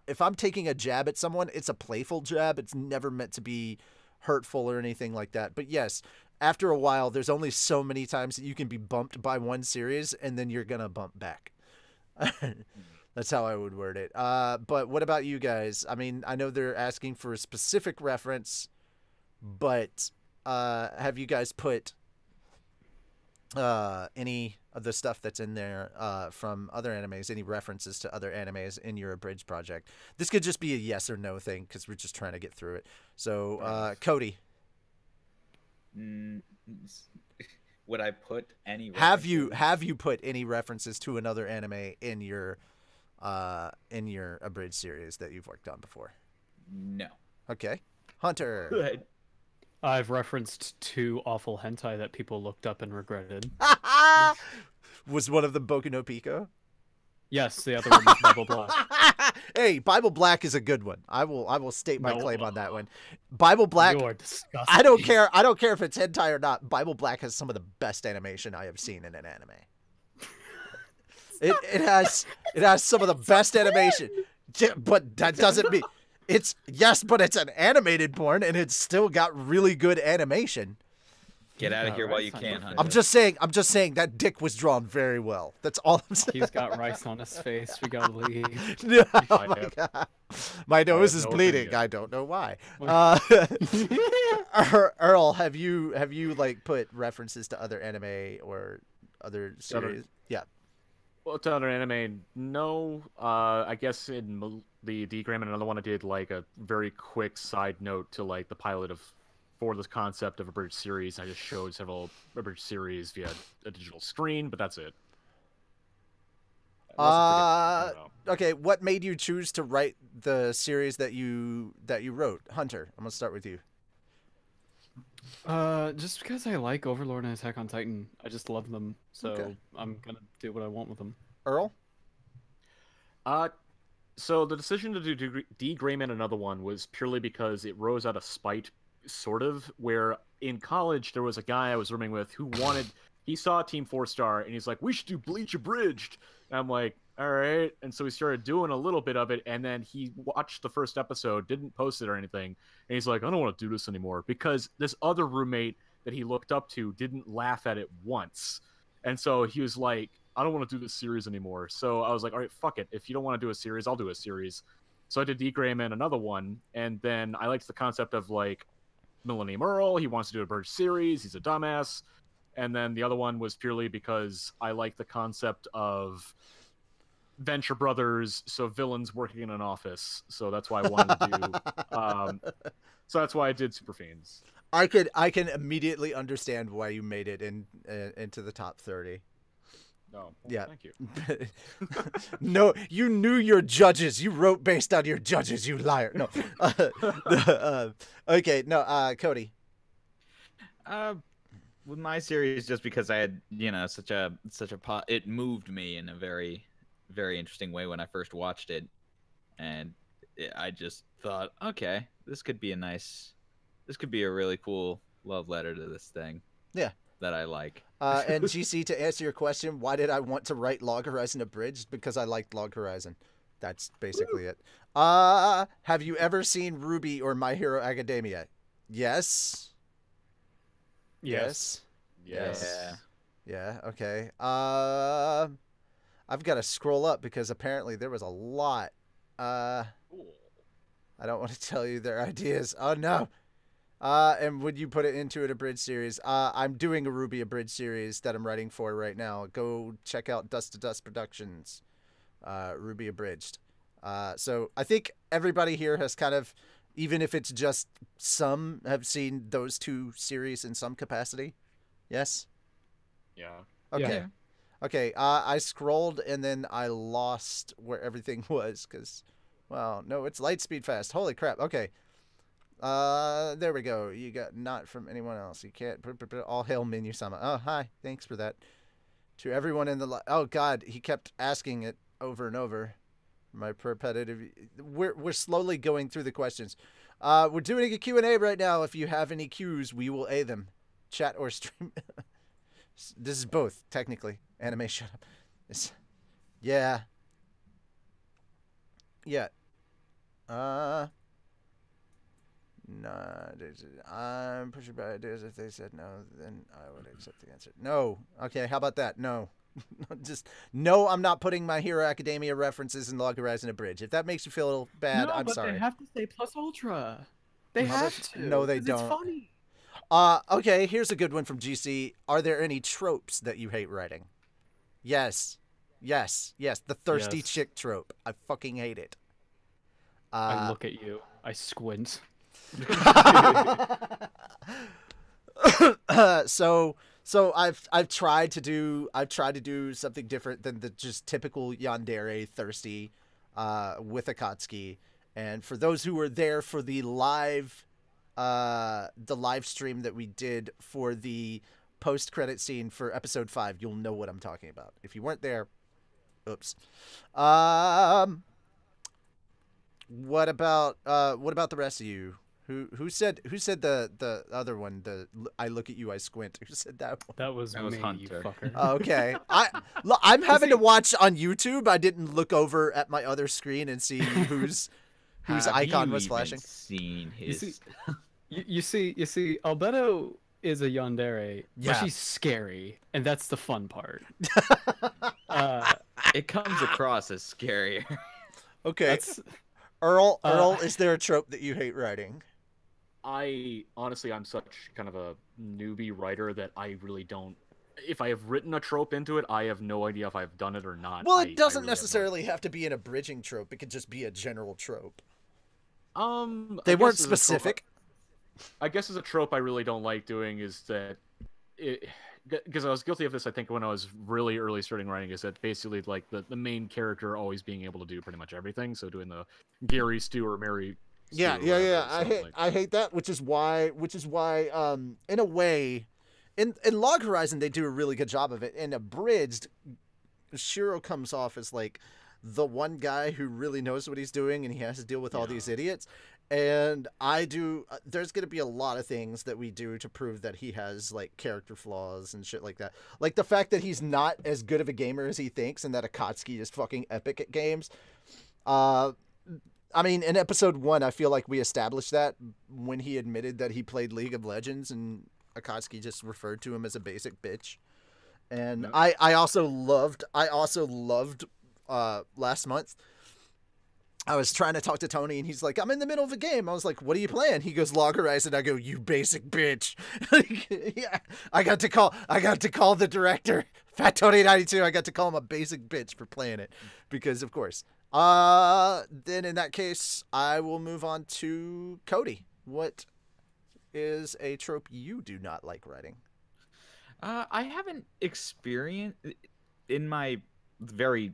If I'm taking a jab at someone, it's a playful jab. It's never meant to be hurtful or anything like that. But yes, after a while, there's only so many times that you can be bumped by one series, and then you're gonna bump back. That's how I would word it. But what about you guys? I mean, I know they're asking for a specific reference, but have you guys put any of the stuff that's in there from other animes, any references to other animes in your Abridged project? This could just be a yes or no thing because we're just trying to get through it. So, Cody. Would I put any references? Have you put any references to another anime in your Abridged series that you've worked on before? No. Okay. Hunter. Good. I've referenced 2 awful hentai that people looked up and regretted. Was one of them Boku no Pico? Yes, the other one was Bible Black. Hey, Bible Black is a good one. I will state my claim on that one. Bible Black. You are disgusting. I don't care if it's hentai or not. Bible Black has some of the best animation I have seen in an anime. It has some of the best animation. But that doesn't mean but it's an animated porn, and it's still got really good animation. Get out of here while you can, Hunter. I'm just saying that dick was drawn very well. That's all I'm saying. He's got rice on his face. We gotta leave. Oh my God. My nose is bleeding. I don't know why. Earl, have you like put references to other anime or other series? Yeah. Well, to other anime, no. I guess in the D-Gram and another one, I did like a very quick side note to like the pilot for this concept of a Abridged series. I just showed several Abridged series via a digital screen, but that's it. Okay, what made you choose to write the series that you wrote? Hunter, I'm gonna start with you. Just because I like Overlord and Attack on Titan. I just love them, so Okay. I'm gonna do what I want with them. Earl? So the decision to do D-Grayman and another one was purely because it rose out of spite, sort of, where in college there was a guy I was rooming with who he saw Team 4-Star and he's like, we should do Bleach Abridged. And I'm like, all right. And so he started doing a little bit of it, and then he watched the first episode, didn't post it or anything, and he's like, I don't want to do this anymore, because this other roommate that he looked up to didn't laugh at it once. And so he was like, I don't want to do this series anymore. So I was like, all right, fuck it. If you don't want to do a series, I'll do a series. So I did D-Grayman, another one, and then I liked the concept of like Millennium Earl. He wants to do a Birch series. He's a dumbass. And then the other one was purely because I like the concept of Venture Brothers, so villains working in an office. So that's why I wanted to do. So that's why I did Super Fiends. I can immediately understand why you made it into the top 30. No, Yeah. Thank you. No, you knew your judges. You wrote based on your judges. You liar. No. Okay. No. Cody. With my series, just because I had, such a it moved me in a very, very interesting way when I first watched it, and I just thought, okay, this could be a really cool love letter to this thing. Yeah. That I like. And GC, to answer your question, why did I want to write Log Horizon Abridged? Because I liked Log Horizon. That's basically it. Have you ever seen Ruby or My Hero Academia? Yes. Yes. Yeah. Yeah. Okay. I've got to scroll up because apparently there was a lot. I don't want to tell you their ideas. Oh no. And would you put it into an abridged series? I'm doing a Ruby abridged series that I'm writing for right now. Go check out Dust to Dust Productions, Ruby abridged. So I think everybody here has kind of, even if it's just some, have seen those two series in some capacity. Yes? Yeah. Okay. Yeah. Okay, I scrolled and then I lost where everything was because, well, no, it's Lightspeed Fast. Holy crap. Okay. There we go. You got not from anyone else. You can't. All hail Minu-sama. Oh, hi. Thanks for that. To everyone in the oh God, he kept asking it over and over. My repetitive. We're slowly going through the questions. We're doing a Q&A right now. If you have any Qs, we will A them. Chat or stream. This is both technically. Anime, shut up. Yeah. Yeah. No, I'm pushing by ideas. If they said no, then I would accept the answer. No. Okay, how about that? No. Just no, I'm not putting My Hero Academia references in Log Horizon Abridged. If that makes you feel a little bad, I'm sorry. They have to say Plus Ultra. They have to. No, they 'cause don't. It's funny. Okay, here's a good one from GC. Are there any tropes that you hate writing? Yes. Yes. Yes. The thirsty Yes. chick trope. I fucking hate it. I look at you. I squint. So I've tried to do something different than the just typical yandere thirsty with Akatsuki. And for those who were there for the live stream that we did for the post-credit scene for episode 5, you'll know what I'm talking about. If you weren't there, oops. What about the rest of you? Who said the other one? The I look at you, I squint. Who said that one? That was me, you Hunter. fucker. Okay, I'm having to watch on YouTube. I didn't look over at my other screen and see whose icon was flashing. Seen his... You see, Albedo is a yandere, Yeah. but she's scary, and that's the fun part. It comes across as scarier. Okay, That's Earl, is there a trope that you hate writing? I'm such kind of a newbie writer that I really don't. If I have written a trope into it, I have no idea if I've done it or not. Well, I it doesn't really necessarily have to be an abridging trope. It could just be a general trope. I They guess weren't as a trope- specific. I guess as a trope I really don't like doing is that because I was guilty of this, I think, when I was really early starting writing, is that basically like the main character always being able to do pretty much everything. So doing the Gary Stu or Mary Stu Yeah. or whatever, I hate that, which is why in a way, in Log Horizon they do a really good job of it. In Abridged, Shiro comes off as like the one guy who really knows what he's doing, and he has to deal with all these idiots. And there's going to be a lot of things that we do to prove that he has like character flaws and shit like that. Like the fact that he's not as good of a gamer as he thinks, and that Akatsuki is fucking epic at games. I mean, in episode 1, I feel like we established that when he admitted that he played League of Legends, and Akatsuki just referred to him as a basic bitch. And Yep. I also loved last month I was trying to talk to Tony, and he's like, "I'm in the middle of a game." I was like, "What are you playing?" He goes, "Log Horizon." I go, "You basic bitch." Yeah, I got to call the director, Fat Tony 92. I got to call him a basic bitch for playing it, because of course. Then in that case, I will move on to Cody. What is a trope you do not like writing? I haven't experienced in my very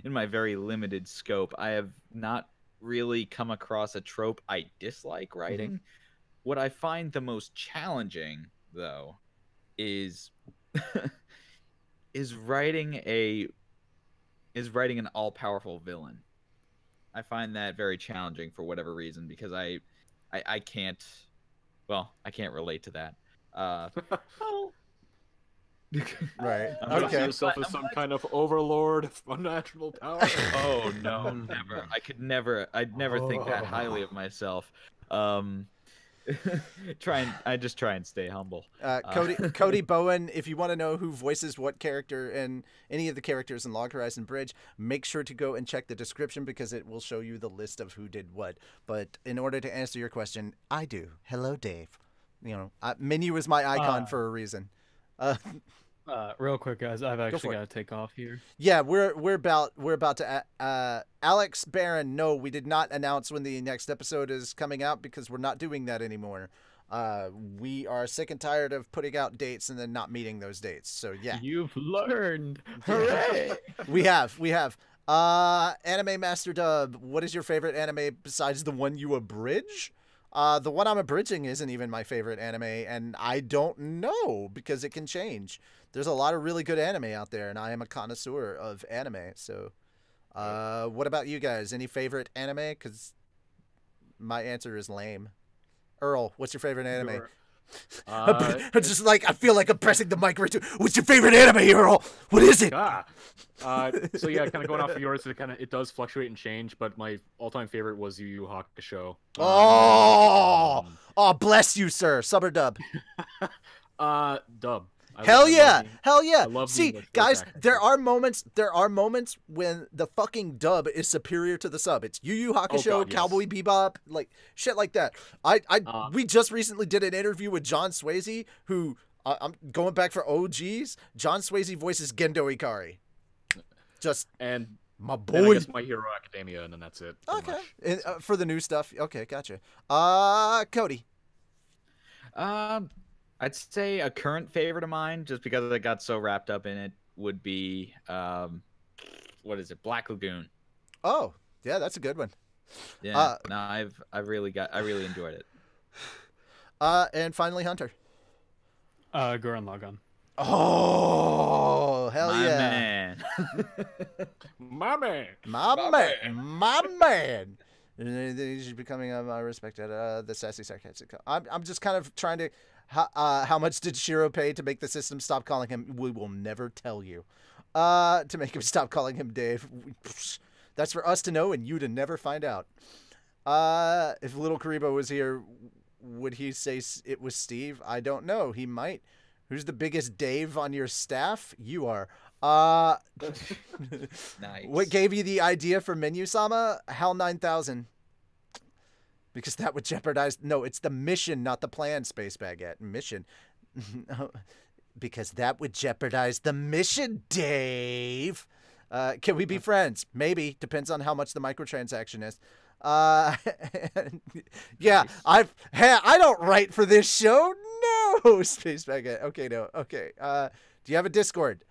in my very limited scope. I have not really come across a trope I dislike writing. What I find the most challenging, though, is is writing an all-powerful villain. I find that very challenging for whatever reason, because I can't, well, I can't relate to that. Right. Okay. Okay. Yourself as some kind of overlord of unnatural power. Oh no, never. I'd never think that highly of myself. I just try and stay humble. Cody Bowen, if you want to know who voices what character and any of the characters in Log Horizon Bridge, make sure to go and check the description, because it will show you the list of who did what. But in order to answer your question, I do. Hello, Dave. Menu is my icon for a reason. Real quick, guys, I've actually got to take off here. Yeah, we're about to. Alex Barron, no, we did not announce when the next episode is coming out, because we're not doing that anymore. We are sick and tired of putting out dates and then not meeting those dates. So yeah, You've learned. Hooray! we have. Anime Master Dub, what is your favorite anime besides the one you abridge? The one I'm abridging isn't even my favorite anime, and I don't know, because it can change. There's a lot of really good anime out there, and I am a connoisseur of anime. So, what about you guys? Any favorite anime? Because my answer is lame. Earl, what's your favorite anime? I'm just like, I feel like I'm pressing the mic right to. What's your favorite anime, Earl? What is it? So yeah, kind of going off of yours, it does fluctuate and change, but my all-time favorite was Yu Yu Hakusho. Oh, bless you, sir. Sub or dub? Dub. Hell yeah! See, guys, there are moments when the fucking dub is superior to the sub. It's Yu Yu Hakusho, Cowboy Bebop, like shit like that. We just recently did an interview with John Swayze, who I'm going back for OGs. John Swayze voices Gendo Ikari. And my boy. And I guess My Hero Academia, and then that's it. Okay, and, for the new stuff. Okay, gotcha. Cody. I'd say a current favorite of mine, just because I got so wrapped up in it, would be what is it? Black Lagoon. Oh, yeah, that's a good one. Yeah, no, I really enjoyed it. And finally, Hunter. Gurren Lagann. Oh, hell My yeah. man. My man. My man. He's becoming respected. The sassy sarcastic. I'm just kind of trying to. How much did Shiro pay to make the system stop calling him? We will never tell you. To make him stop calling him Dave. That's for us to know and you to never find out. If Little Karibo was here, would he say it was Steve? I don't know. He might. Who's the biggest Dave on your staff? You are. Nice. What gave you the idea for Menu-sama? HAL 9000. Because that would jeopardize. No, it's the mission, not the plan, Space Baguette. Mission. Because that would jeopardize the mission, Dave. Can we be friends? Maybe. Depends on how much the microtransaction is. Yeah, nice. I don't write for this show. No, Space Baguette. Okay, no. Okay. Do you have a Discord?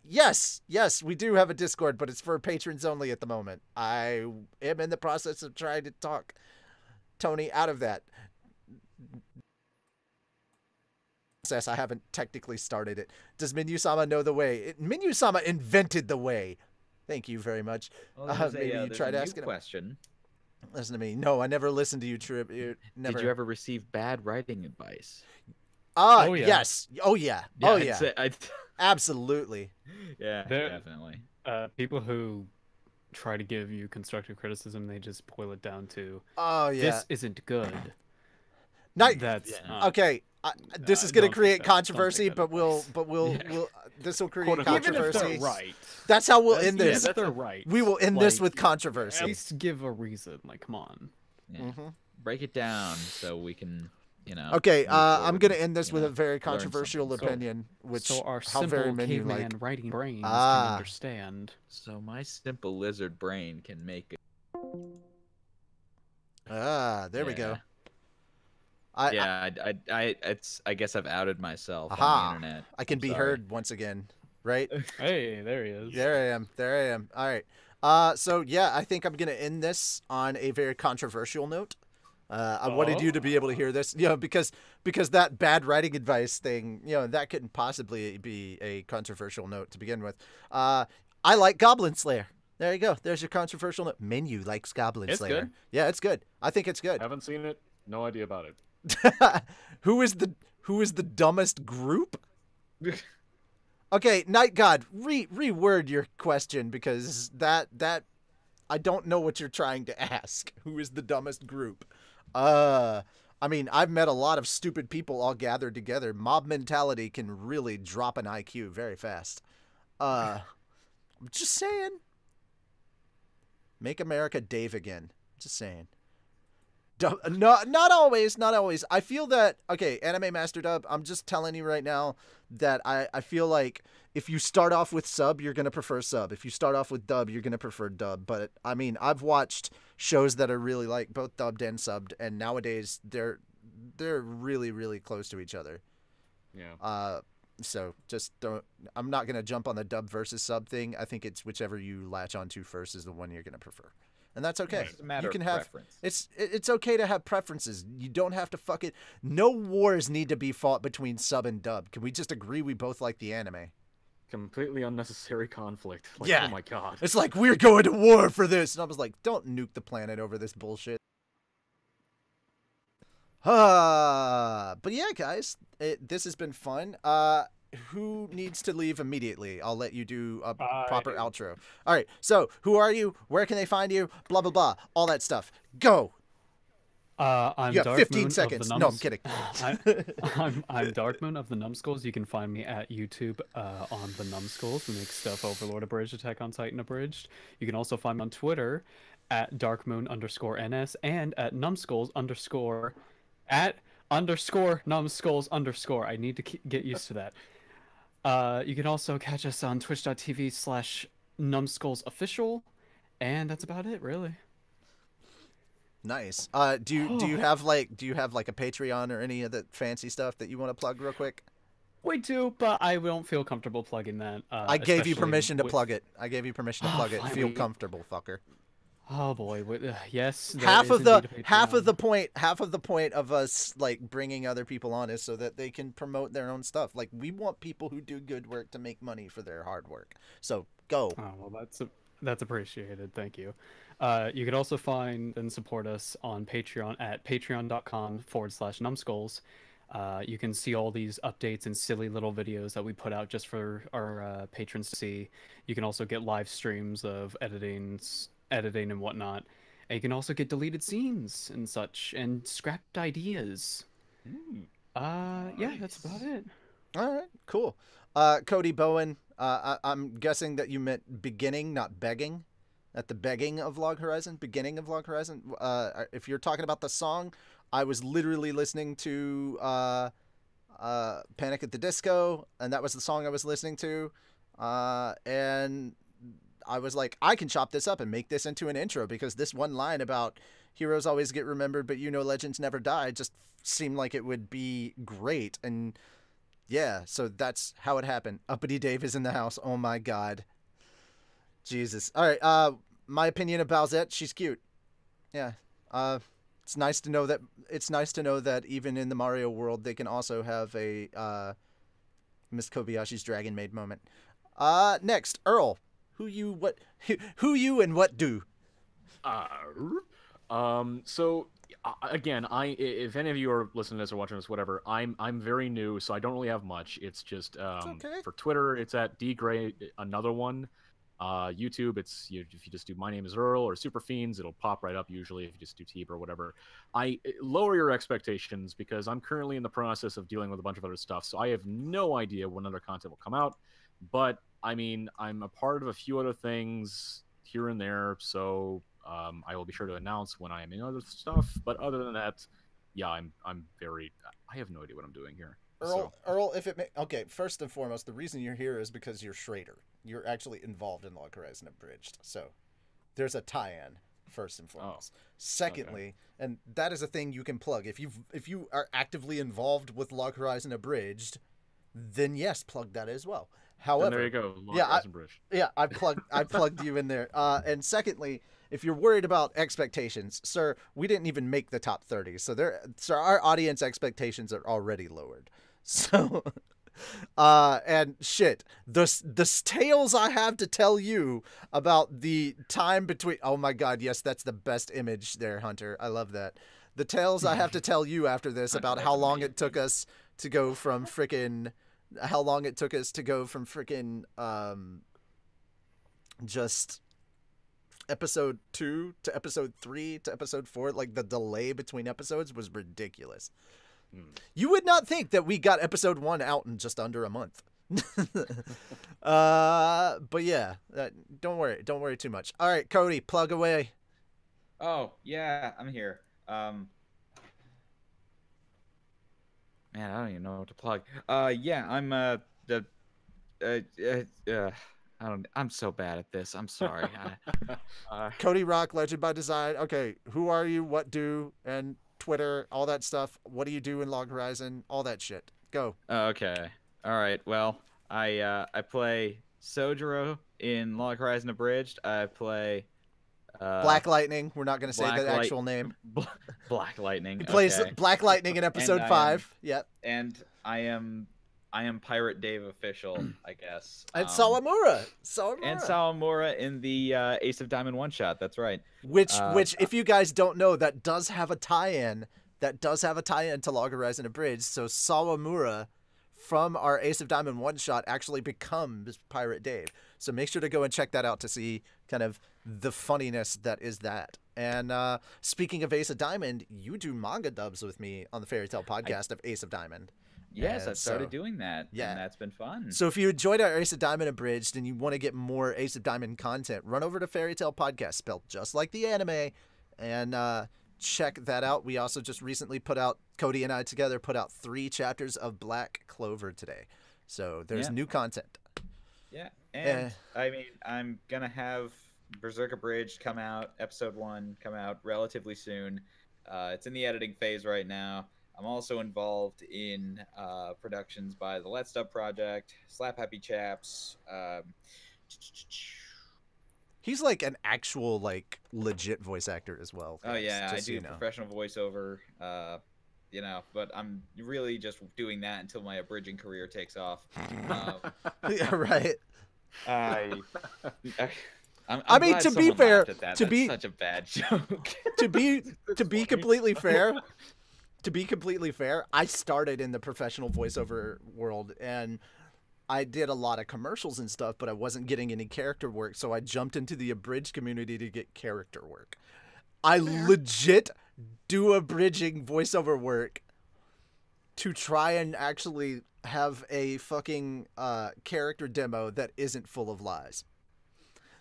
Yes, we do have a Discord, but it's for patrons only at the moment. I am in the process of trying to talk Tony out of that. I haven't technically started it. Does Minu-sama know the way? Minu-sama invented the way. Thank you very much. Well, maybe you tried asking him. Question. Listen to me. No, I never listened to you, Trip. Never. Did you ever receive bad writing advice? Oh, yeah. Yes. Oh, yeah. Yeah, oh, yeah. Absolutely. Yeah, definitely. People who try to give you constructive criticism, they just boil it down to, oh, yeah, this isn't good. That's okay. This is going to create controversy, but we'll this will create controversy. Even if they're right. That's how we'll end Yeah, this. that's right. We will end this Like, with At controversy. least give a reason. Like, come on. Yeah. Mhm. Break it down so we can, you know. Okay, move I'm forward gonna and, end this you with know, a very learn controversial something. opinion, which So our how very simple many caveman like. writing brains Ah. can understand. So my simple lizard brain can make it. There we go. Yeah, I guess I've outed myself on Aha. the internet. I can I'm be sorry. heard once again, right? Hey, there he is. There I am. There I am. All right. So yeah, I think I'm gonna end this on a very controversial note. I wanted you to be able to hear this, because that bad writing advice thing, that couldn't possibly be a controversial note to begin with. I like Goblin Slayer. There you go. There's your controversial note. Menu likes Goblin It's Slayer. good. Yeah, it's good. I think it's good. Haven't seen it. No idea about it. Who is the dumbest group? Okay, Night God, reword your question, because that I don't know what you're trying to ask. Who is the dumbest group? I mean, I've met a lot of stupid people all gathered together. Mob mentality can really drop an IQ very fast. I'm just saying. Make America Dave again. Just saying. No, not always. Not always. I feel that, okay, Anime Master Dub, I'm just telling you right now that I feel like if you start off with sub, you're going to prefer sub. If you start off with dub, you're going to prefer dub. But, I mean, I've watched shows that are really like both dubbed and subbed, and nowadays they're really, really close to each other. Yeah. So just don't, I'm not going to jump on the dub versus sub thing. I think it's whichever you latch onto first is the one you're going to prefer. And that's okay. It's a matter You can of have preference. it's okay to have preferences. You don't have to fuck it. No wars need to be fought between sub and dub. Can we just agree we both like the anime? Completely unnecessary conflict. Like, Yeah. Oh my god. It's like, we're going to war for this. And I was like, don't nuke the planet over this bullshit. But yeah, guys, this has been fun. Who needs to leave immediately? I'll let you do a proper outro. All right. So, who are you? Where can they find you? Blah blah blah. All that stuff. Go. I'm You have Dark 15 Moon seconds. Of the No, I'm kidding. I'm Dark Moon of the Numbskulls. You can find me at YouTube on the Numbskulls. We make stuff Overlord Abridged, Attack on Titan Abridged. You can also find me on Twitter at darkmoon_ns and at numbskulls_ @_numbskulls_. I need to get used to that. You can also catch us on twitch.tv/numbskullsofficial, and that's about it, really. Nice. Do you have like a Patreon or any of the fancy stuff that you want to plug real quick? We do, but I don't feel comfortable plugging that. I gave you especially permission to with- plug it. I gave you permission to plug it. Feel finally. comfortable, fucker. Oh boy, yes. there half is of the indeed a Patreon. half of the point of us like bringing other people on is so that they can promote their own stuff. Like, we want people who do good work to make money for their hard work. So go. Oh well, that's appreciated. Thank you. You can also find and support us on Patreon at patreon.com/numbskulls. You can see all these updates and silly little videos that we put out just for our patrons to see. You can also get live streams of editing and whatnot. And you can also get deleted scenes and such, and scrapped ideas. Yeah, that's about it. All right, cool. Cody Bowen, I'm guessing that you meant beginning, not begging. At the begging of Log Horizon, beginning of Log Horizon. If you're talking about the song, I was literally listening to Panic at the Disco, and that was the song I was listening to. And I was like, I can chop this up and make this into an intro, because this one line about heroes always get remembered, but legends never die just seemed like it would be great. And yeah, so that's how it happened. Uppity Dave is in the house. Oh my god. Jesus. All right. My opinion of Bowsette, she's cute. Yeah. It's nice to know that even in the Mario world, they can also have a Miss Kobayashi's Dragon Maid moment. Next, Earl. Who you and what do? So again, if any of you are listening to this or watching this, whatever, I'm very new, so I don't really have much. It's just okay. For Twitter, it's at dgray another one. YouTube, it's if you just do my name is Earl or Super Fiends, it'll pop right up usually if you just do Teeb or whatever. I lower your expectations because I'm currently in the process of dealing with a bunch of other stuff, so I have no idea when other content will come out. But I mean, I'm a part of a few other things here and there, so I will be sure to announce when I am in other stuff. But other than that, yeah, I'm very. I have no idea what I'm doing here. Earl, if it okay, first and foremost, the reason you're here is because you're Schrader. You're actually involved in Log Horizon Abridged, so there's a tie-in. First and foremost. Secondly, and that is a thing you can plug. If you are actively involved with Log Horizon Abridged, then yes, plug that as well. However, then there you go. Log Horizon Abridged. I plugged you in there. And secondly, if you're worried about expectations, sir, we didn't even make the top 30, so our audience expectations are already lowered. So, and shit, the tales I have to tell you about the time between. Oh my God, yes, that's the best image there, Hunter. I love that. The tales I have to tell you after this about how long it took us to go from frickin' just episode 2 to episode 3 to episode 4, like the delay between episodes was ridiculous. You would not think that we got episode 1 out in just under a month. But yeah, don't worry too much. All right, Cody, plug away. Oh yeah, I'm here. Man, I don't even know what to plug. Yeah, I'm I'm so bad at this. I'm sorry. Cody Rock, Legend by Design. Okay, who are you? What do? And Twitter, all that stuff. What do you do in Log Horizon? All that shit. Go. Okay. All right. Well, I play Sojiro in Log Horizon Abridged. I play Black Lightning. We're not going to say the actual name. Black Lightning. He plays Black Lightning in episode 5. Yep. And I am Pirate Dave official, I guess. And Sawamura. And Sawamura in the Ace of Diamond one shot. That's right. Which, if you guys don't know, that does have a tie-in. To Log Horizon Abridged. So Sawamura from our Ace of Diamond one shot actually becomes Pirate Dave. So make sure to go and check that out to see kind of the funniness that is that. And speaking of Ace of Diamond, you do manga dubs with me on the Fairy Tale podcast of Ace of Diamond. Yes, I've started doing that. Yeah. And that's been fun. So if you enjoyed our Ace of Diamond Abridged and you want to get more Ace of Diamond content, run over to Fairy Tale Podcast, spelled just like the anime, and check that out. We also just recently Cody and I together put out 3 chapters of Black Clover today. So there's new content. Yeah. And I mean, I'm going to have Berserk Abridged come out, episode 1 come out relatively soon. It's in the editing phase right now. I'm also involved in productions by the Let's Dub Project, Slap Happy Chaps. He's like an actual, like, legit voice actor as well. Oh yeah, I do professional voiceover. But I'm really just doing that until my abridging career takes off. Yeah, right. I mean, to be fair, that's such a bad joke. to be completely fair. To be completely fair, I started in the professional voiceover world, and I did a lot of commercials and stuff, but I wasn't getting any character work, so I jumped into the abridged community to get character work. I legit do abridging voiceover work to try and actually have a fucking character demo that isn't full of lies.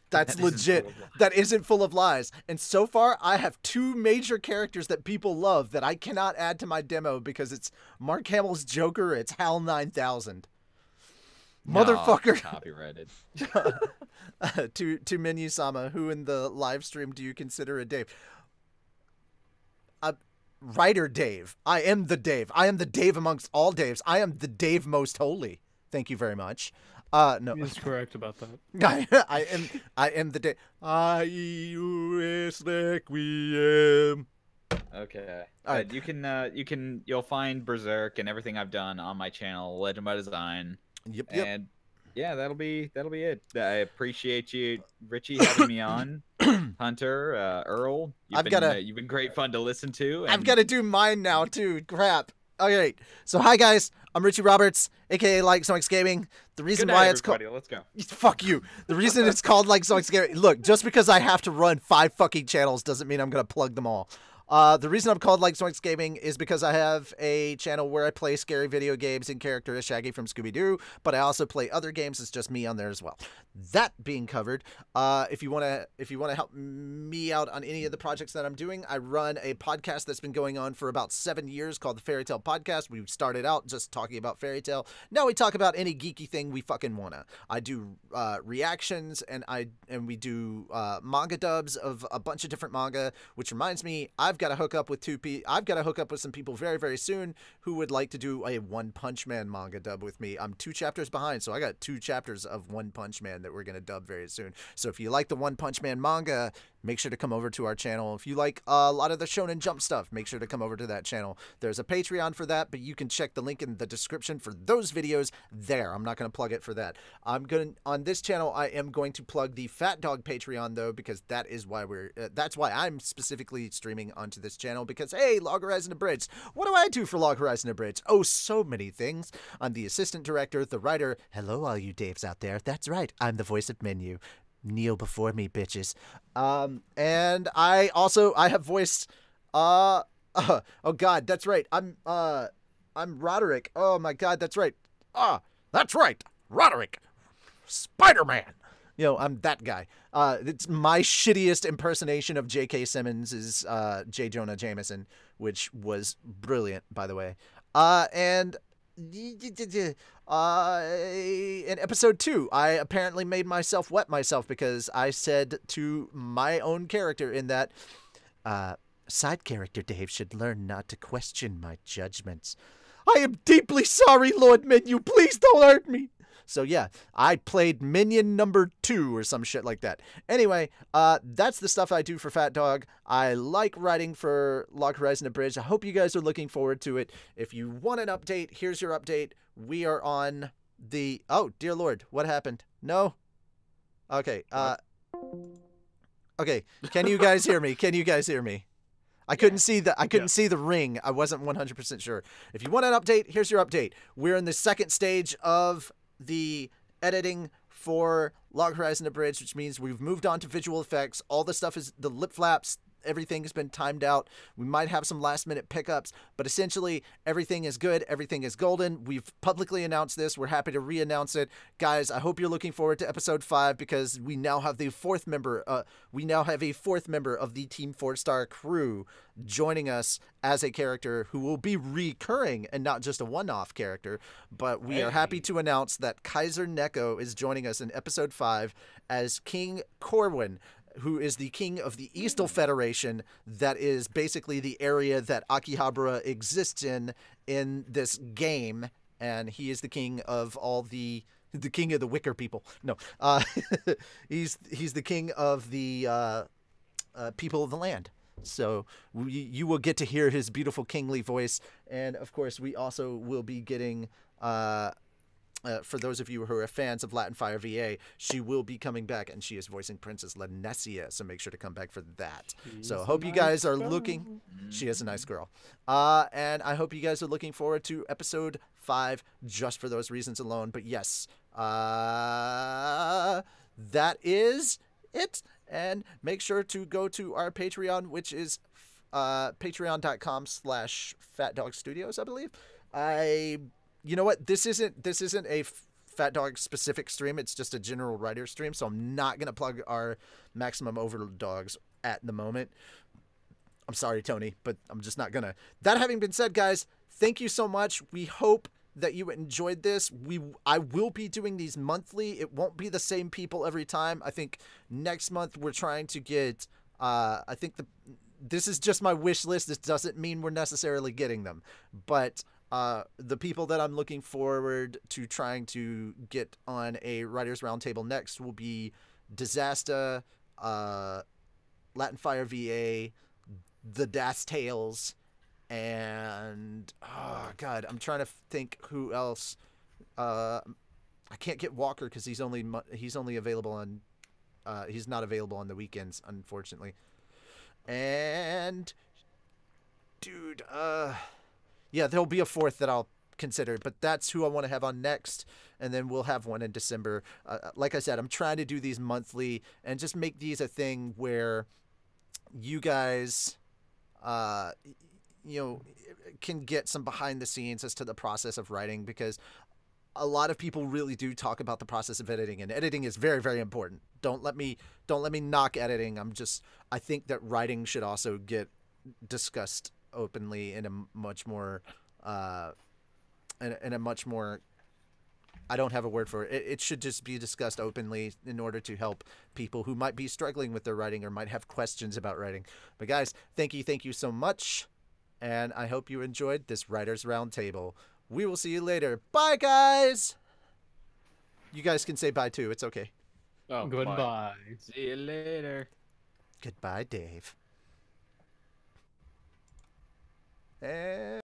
That's legit. That isn't full of lies. And so far, I have 2 major characters that people love that I cannot add to my demo because it's Mark Hamill's Joker, it's Hal 9000. Motherfucker. Copyrighted. To Menu-sama, who in the live stream do you consider a Dave? Writer Dave. I am the Dave. I am the Dave amongst all Daves. I am the Dave most holy. Thank you very much. No. He's correct about that. I am the Dave. I-U-S Requiem. Okay. All right. You'll find Berserk and everything I've done on my channel, Legend by Design. Yep. And yeah, that'll be it. I appreciate you, Richie, having me on. Hunter, Earl, you've been great fun to listen to. And... I've got to do mine now too. Crap. Okay, so hi guys, I'm Richie Roberts, aka Like Sonic's Gaming. The reason why it's called let's go. Fuck you. The reason it's called Like Sonic's Gaming. Look, just because I have to run 5 fucking channels doesn't mean I'm gonna plug them all. The reason I'm called Like Zoinks Gaming is because I have a channel where I play scary video games in character as Shaggy from Scooby-Doo, but I also play other games. It's just me on there as well. That being covered, if you want to help me out on any of the projects that I'm doing, I run a podcast that's been going on for about 7 years called the Fairy Tale Podcast. We started out just talking about fairy tale. Now we talk about any geeky thing we fucking wanna. I do reactions and we do manga dubs of a bunch of different manga, which reminds me, I've got to hook up with some people very, very soon who would like to do a One Punch Man manga dub with me. I'm 2 chapters behind, so I got 2 chapters of One Punch Man that we're going to dub very soon. So if you like the One Punch Man manga, make sure to come over to our channel. If you like a lot of the Shonen Jump stuff, make sure to come over to that channel. There's a Patreon for that, but you can check the link in the description for those videos there. I'm not going to plug it for that. On this channel, I am going to plug the Fat Dog Patreon though, because that is why that's why I'm specifically streaming onto this channel, because hey, Log Horizon Abridged. What do I do for Log Horizon Abridged? Oh, so many things. I'm the assistant director, the writer. Hello, all you Daves out there. That's right. I'm the voice of Menu. Kneel before me, bitches. And I have voiced oh god, that's right. I'm Roderick. Oh my god, that's right. That's right. Roderick. Spider-Man. You know, I'm that guy. It's my shittiest impersonation of J.K. Simmons is J. Jonah Jameson, which was brilliant, by the way. And in episode 2, I apparently made myself wet myself because I said to my own character in that, side character Dave should learn not to question my judgments. I am deeply sorry, Lord Menu. Please don't hurt me. So yeah, I played Minion number 2 or some shit like that. Anyway, that's the stuff I do for Fat Dog. I like writing for Log Horizon Abridged. I hope you guys are looking forward to it. If you want an update, here's your update. We are on the... Oh, dear Lord, what happened? No? Okay, okay, can you guys hear me? Can you guys hear me? I couldn't see the ring. I wasn't 100% sure. If you want an update, here's your update. We're in the second stage of the editing for Log Horizon Abridged, which means we've moved on to visual effects. All the stuff is the lip flaps. Everything has been timed out. We might have some last minute pickups, but essentially everything is good. Everything is golden. We've publicly announced this. We're happy to re-announce it. Guys, I hope you're looking forward to episode 5 because we now have the fourth member. We now have a 4th member of the Team 4-Star crew joining us as a character who will be recurring and not just a one-off character. But we are happy to announce that Kaiser Neko is joining us in episode 5 as King Corwin, who is the king of the Eastal Federation. That is basically the area that Akihabara exists in this game, and he is the king of all the king of the Wicker people. No, he's the king of the people of the land. So you will get to hear his beautiful kingly voice, and of course we also will be getting for those of you who are fans of Latin Fire VA, she will be coming back, and she is voicing Princess Lanessia, so make sure to come back for that. So I hope you guys are looking... She is a nice girl. And I hope you guys are looking forward to episode 5 just for those reasons alone. But yes, that is it. And make sure to go to our Patreon, which is patreon.com/FatDogStudios, I believe. You know what? This isn't a Fat Dog specific stream. It's just a general writer stream. So I'm not going to plug our Maximum Overdogs at the moment. I'm sorry, Tony, but I'm just not going to. That having been said, guys, thank you so much. We hope that you enjoyed this. I will be doing these monthly. It won't be the same people every time. I think next month we're trying to get, this is just my wish list. This doesn't mean we're necessarily getting them, but the people that I'm looking forward to trying to get on a Writers Roundtable next will be Disaster, Latin Fire VA, the Das Tales, and oh god, I'm trying to think who else. I can't get Walker because he's only available on he's not available on the weekends, unfortunately. And dude, yeah, there'll be a 4th that I'll consider, but that's who I want to have on next, and then we'll have one in December. Like I said, I'm trying to do these monthly and just make these a thing where you guys you know, can get some behind the scenes as to the process of writing, because a lot of people really do talk about the process of editing, and editing is very, very important. Don't let me knock editing. I think that writing should also get discussed openly in a much more in a much more, I don't have a word for it. It should just be discussed openly in order to help people who might be struggling with their writing or might have questions about writing. But guys, thank you so much, and I hope you enjoyed this Writers Roundtable. We will see you later. Bye, guys! You guys can say bye, too. It's okay. Oh, Goodbye. bye. See you later. Goodbye, Dave. And